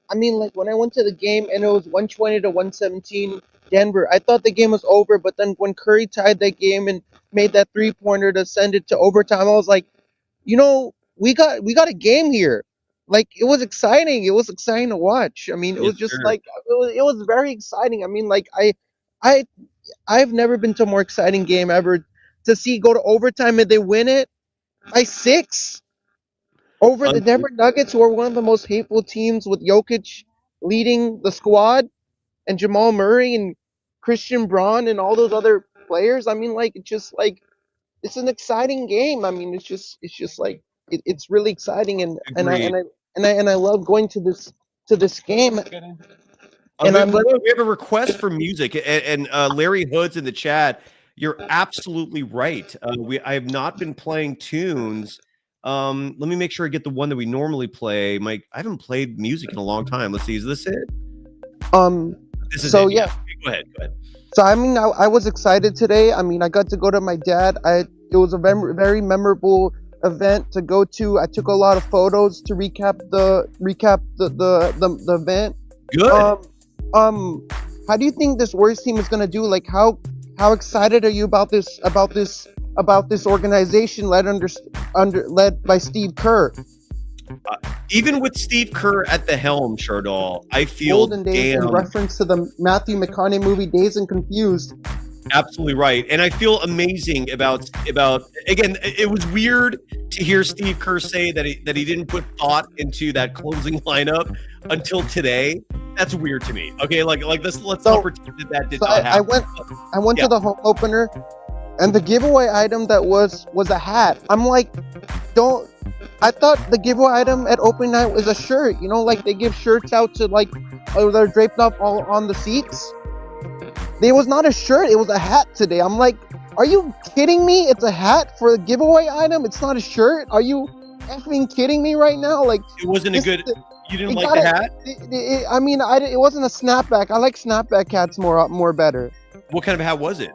I mean, like, when I went to the game and it was 120-117 Denver, I thought the game was over, but then when Curry tied that game and made that three-pointer to send it to overtime, I was like, we got a game here. Like, it was exciting. It was exciting to watch. I mean, it was just like, it was very exciting. I mean, like, I've never been to a more exciting game ever. To see go to overtime and they win it by 6 over the Denver Nuggets, who are one of the most hateful teams with Jokic leading the squad. and Jamal Murray and Christian Braun and all those other players. I mean, like, it's just like it's an exciting game. I mean, it's just like it's really exciting, and Agreed. I love going to this game. And by the way, we have a request for music, and Larry Hood's in the chat. You're absolutely right. I have not been playing tunes. Let me make sure I get the one that we normally play. Mike, I haven't played music in a long time. Let's see. Is this it? This is So it. yeah. Go ahead. So I mean, I was excited today. I mean, I got to go to my dad. It was a very memorable event to go to. I took a lot of photos to recap the event. Good. How do you think this Warriors team is gonna do? Like, how excited are you about this organization led by Steve Kerr? Even with Steve Kerr at the helm, Shardal, I feel Golden Days in reference to the Matthew McConaughey movie Dazed and Confused. Absolutely right. And I feel amazing about again, it was weird to hear Steve Kerr say that he didn't put thought into that closing lineup until today. That's weird to me. Okay, like let's not pretend that did not happen. I went to the home opener, and the giveaway item that was a hat. I'm like, I thought the giveaway item at opening night was a shirt. You know, like they give shirts out to they're draped up all on the seats. There was not a shirt, it was a hat today. I'm like, are you kidding me? It's a hat for a giveaway item? It's not a shirt? Are you effing kidding me right now? Like, it wasn't a good. You didn't like the hat? It wasn't a snapback. I like snapback hats more better. What kind of hat was it?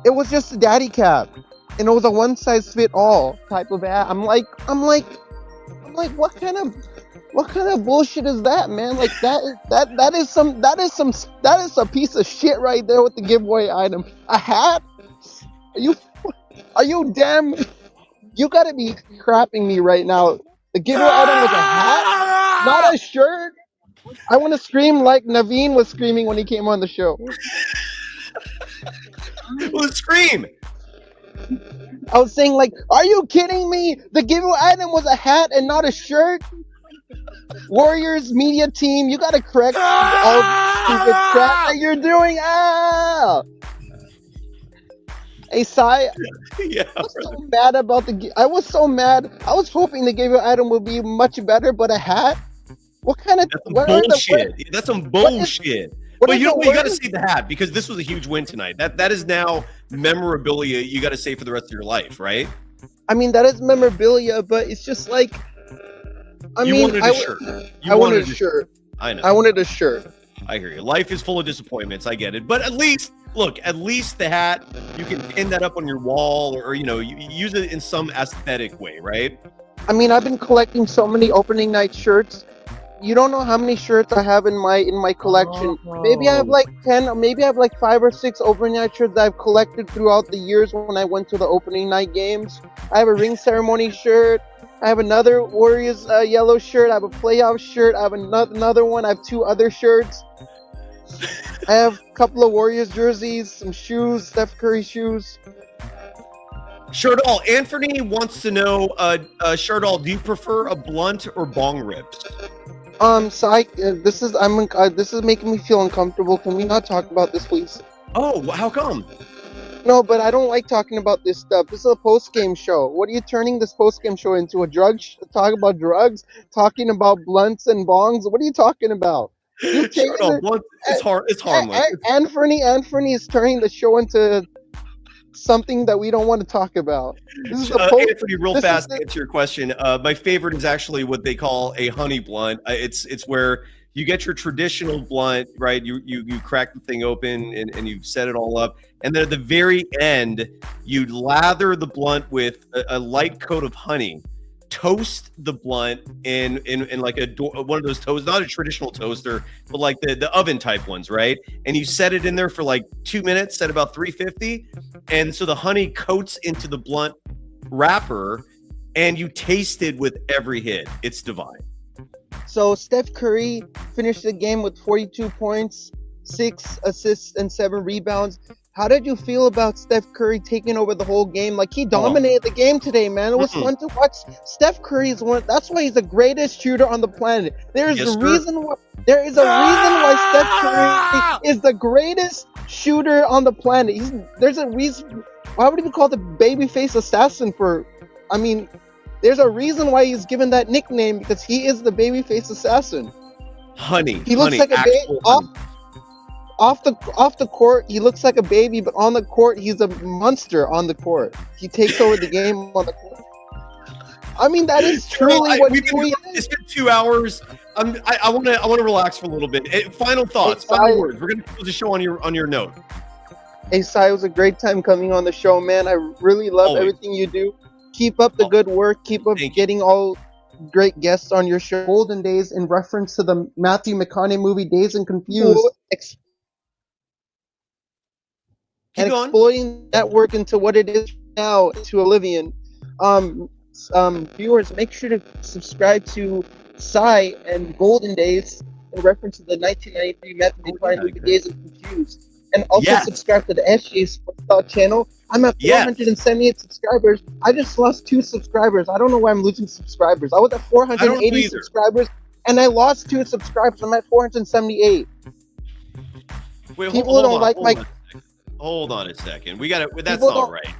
It was just a daddy cap, and it was a one size fit all type of hat. I'm like, what kind of bullshit is that, man? Like that is a piece of shit right there with the giveaway item. A hat? Are you damn? You gotta be crapping me right now. The giveaway item was a hat, not a shirt. I want to scream like Naveen was screaming when he came on the show. Well, scream. I was saying, like, are you kidding me? The giveaway item was a hat and not a shirt. Warriors media team, you gotta correct all the stupid crap that you're doing. Hey, Sai, yeah, I was so mad about I was so mad. I was hoping the giveaway item would be much better, but a hat? What kind of bullshit? That's some bullshit. But you know what? You got to see the hat because this was a huge win tonight. That is now memorabilia you got to say for the rest of your life, right? I mean, that is memorabilia, but it's just like, I wanted a shirt. I wanted a shirt. I know. I wanted a shirt. I hear you. Life is full of disappointments. I get it. But at least the hat, you can pin that up on your wall or you use it in some aesthetic way, right? I mean, I've been collecting so many opening night shirts. You don't know how many shirts I have in my collection. Maybe I have like 10, maybe I have like 5 or 6 opening night shirts that I've collected throughout the years when I went to the opening night games. I have a ring ceremony shirt. I have another Warriors yellow shirt. I have a playoff shirt. I have another one. I have 2 other shirts. I have a couple of Warriors jerseys, some shoes, Steph Curry shoes. Shardal, Anthony wants to know, Shardal, do you prefer a blunt or bong rips? So this is making me feel uncomfortable. Can we not talk about this, please? Oh, how come? No, but I don't like talking about this stuff. This is a post-game show. What are you turning this post-game show into? Talk about drugs? Talking about blunts and bongs? What are you talking about? It's harmless. Anthony is turning the show into something that we don't want to talk about. This is Anthony, real fast to answer your question. My favorite is actually what they call a honey blunt. It's where you get your traditional blunt, right? You crack the thing open and you set it all up. And then at the very end, you lather the blunt with a light coat of honey. Toast the blunt in like one of those toast, not a traditional toaster, but like the oven type ones, right? And you set it in there for like 2 minutes at about 350, and so the honey coats into the blunt wrapper, and you taste it with every hit. It's divine. So Steph Curry finished the game with 42 points, 6 assists, and 7 rebounds. How did you feel about Steph Curry taking over the whole game? Like, he dominated the game today, man. It was fun to watch. Steph Curry is that's why he's the greatest shooter on the planet. There's a reason There is a reason why Steph Curry is the greatest shooter on the planet. There's a reason. Why would he be called the babyface assassin for? I mean, there's a reason why he's given that nickname, because he is the babyface assassin. He looks like a baby off the court. He looks like a baby, but on the court, he's a monster. On the court, he takes over the game on the court. I mean, that is truly what he is. It's been 2 hours. I want to relax for a little bit. Final thoughts, final words. We're gonna close the show on your note. Hey, Sai, it was a great time coming on the show, man. I really love everything you do. Keep up the good work. Keep up getting all great guests on your show. Golden Days in reference to the Matthew McConaughey movie Dazed and Confused. And exploiting the network into what it is now to Oblivion. Viewers, make sure to subscribe to Sai and Golden Days in reference to the 1993 Matthew McConaughey movie Dazed and Confused. And also subscribe to the SGA Sports Talk channel. I'm at 478 subscribers. I just lost 2 subscribers. I don't know why I'm losing subscribers. I was at 480 subscribers, and I lost 2 subscribers. I'm at 478. Wait, People don't like my. Hold on a second. We got it. That's not right.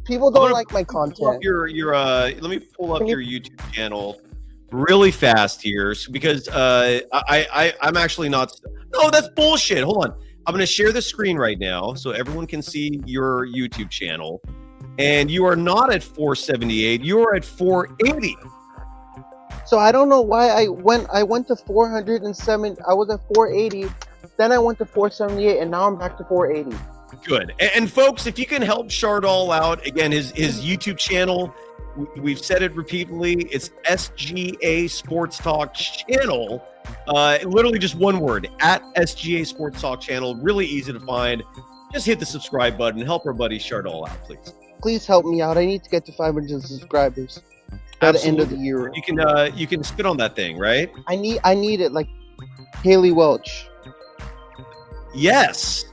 People don't like my content. Let me pull up your YouTube channel really fast here, because I'm actually not. No, that's bullshit. Hold on. I'm going to share the screen right now so everyone can see your YouTube channel. And you are not at 478. You are at 480. So I don't know why I went to 407. I was at 480. Then I went to 478, and now I'm back to 480. Good. And folks, if you can help Shardall out, again, his YouTube channel, we've said it repeatedly, it's SGA Sports Talk channel. Literally just one word, at SGA Sports Talk channel. Really easy to find. Just hit the subscribe button. Help our buddy Shardall out, please. Please help me out. I need to get to 500 subscribers by the end of the year. You can spit on that thing, right? I need it like Haley Welch. Yes.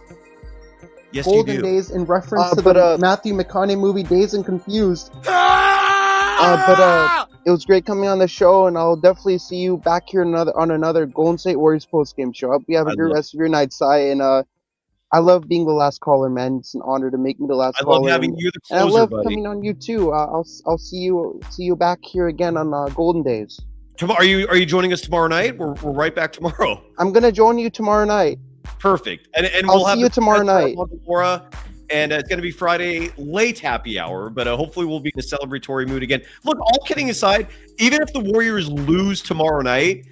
Yes, Golden you do. Days in reference to the Matthew McConaughey movie Dazed and Confused. It was great coming on the show, and I'll definitely see you back here on another Golden State Warriors post-game show. I hope you have a good rest of your night, Sai, and I love being the last caller, man. It's an honor to make me the last caller. I love having you the closer, and I love buddy. coming on you too. I'll see you back here again on Golden Days. Tomorrow, are you joining us tomorrow night? We're right back tomorrow. I'm gonna join you tomorrow night. Perfect. And I'll we'll have see you tomorrow night. And it's going to be Friday late happy hour, but hopefully we'll be in a celebratory mood again. Look, all kidding aside, even if the Warriors lose tomorrow night,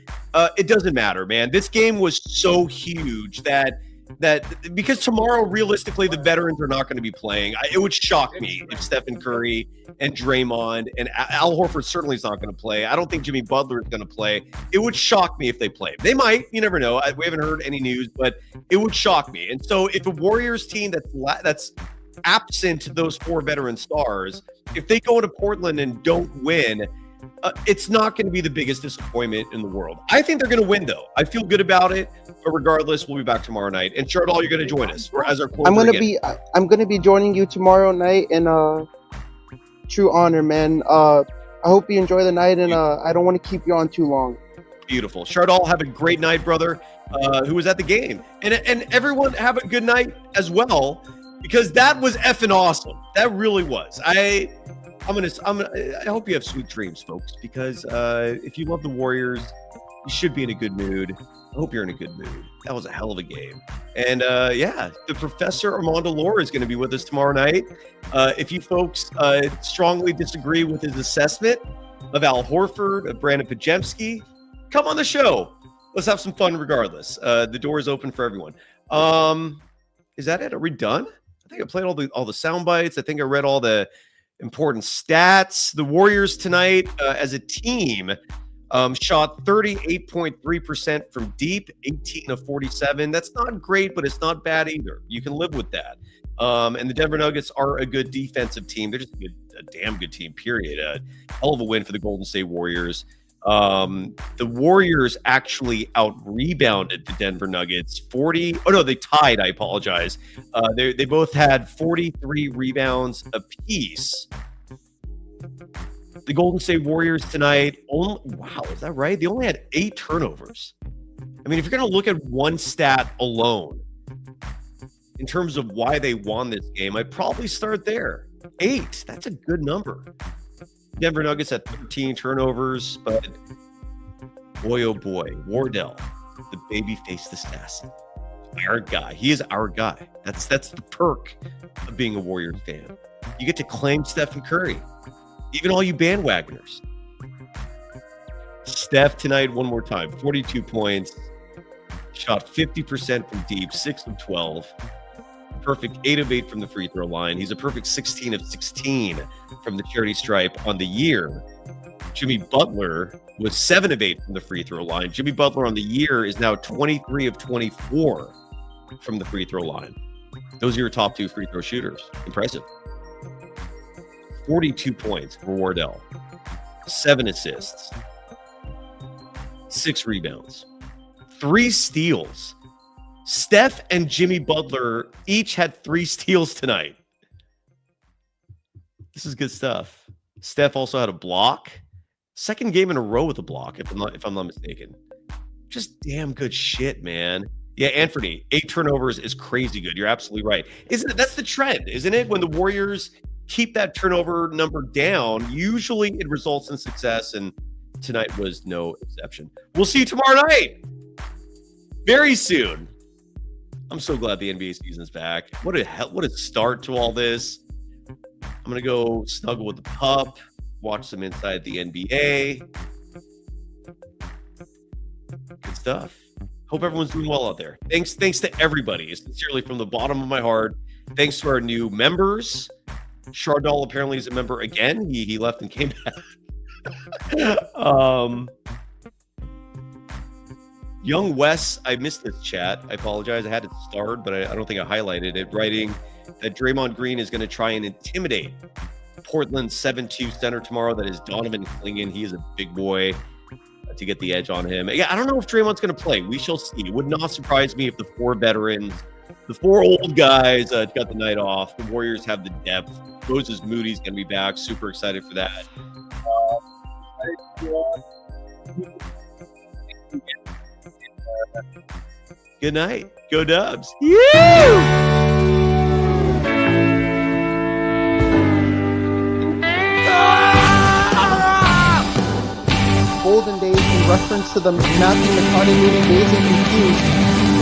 it doesn't matter, man. This game was so huge that because tomorrow, realistically, the veterans are not going to be playing. It would shock me if Stephen Curry and Draymond and Al Horford certainly is not going to play. I don't think Jimmy Butler is going to play. It would shock me if they play. They might. You never know. We haven't heard any news, but it would shock me. And so if a Warriors team that's absent those 4 veteran stars, if they go into Portland and don't win, it's not going to be the biggest disappointment in the world. I think they're going to win, though. I feel good about it. But regardless, we'll be back tomorrow night. And Shardall, you're going to join us as our closer. I'm gonna be joining you tomorrow night in true honor, man. I hope you enjoy the night, and I don't want to keep you on too long. Beautiful. Shardall, have a great night, brother. Who was at the game, and everyone have a good night as well, because that was effing awesome. That really was. I hope you have sweet dreams, folks, because if you love the Warriors, you should be in a good mood. I hope you're in a good mood. That was a hell of a game. And the Professor Armando Lora is going to be with us tomorrow night. If you folks strongly disagree with his assessment of Al Horford, of Brandon Pajemski, come on the show. Let's have some fun regardless. The door is open for everyone. Is that it? Are we done? I think I played all the sound bites. I think I read all the important stats. The Warriors tonight as a team shot 38.3% from deep, 18 of 47. That's not great, but it's not bad either. You can live with that. And the Denver Nuggets are a good defensive team. They're just a damn good team, period. A hell of a win for the Golden State Warriors. The Warriors actually out-rebounded the Denver Nuggets 40. Oh, no, they tied. I apologize. They both had 43 rebounds apiece. The Golden State Warriors tonight, wow, is that right? They only had 8 turnovers. I mean, if you're going to look at one stat alone in terms of why they won this game, I'd probably start there. 8. That's a good number. Denver Nuggets had 13 turnovers, but boy, oh boy, Wardell, the baby-faced assassin. Our guy. He is our guy. That's the perk of being a Warriors fan. You get to claim Stephen Curry. Even all you bandwagoners. Steph tonight, one more time. 42 points. Shot 50% from deep, 6 of 12. Perfect 8 of 8 from the free throw line. He's a perfect 16 of 16 from the charity stripe on the year. Jimmy Butler was 7 of 8 from the free throw line. Jimmy Butler on the year is now 23 of 24 from the free throw line. Those are your top 2 free throw shooters. Impressive. 42 points for Wardell. 7 assists. 6 rebounds. 3 steals. Steph and Jimmy Butler each had 3 steals tonight. This is good stuff. Steph also had a block. Second game in a row with a block, if I'm not mistaken. Just damn good shit, man. Yeah, Anthony, 8 turnovers is crazy good. You're absolutely right. Isn't it? That's the trend, isn't it? When the Warriors keep that turnover number down, usually it results in success, and tonight was no exception. We'll see you tomorrow night. Very soon. I'm so glad the NBA season's back. What a start to all this. I'm going to go snuggle with the pup, watch some Inside the NBA. Good stuff. Hope everyone's doing well out there. Thanks to everybody. Sincerely, from the bottom of my heart. Thanks to our new members. Chardol apparently is a member again. He left and came back. Young Wes, I missed this chat. I apologize. I had it starred, but I don't think I highlighted it. Writing that Draymond Green is going to try and intimidate Portland's 7-2 center tomorrow. That is Donovan Clingan. He is a big boy to get the edge on him. Yeah, I don't know if Draymond's going to play. We shall see. It would not surprise me if the 4 veterans, the 4 old guys got the night off. The Warriors have the depth. Moses Moody's going to be back. Super excited for that. Good night. Go Dubs. Golden Days in reference to the Matthew McConaughey movie Days and Confused.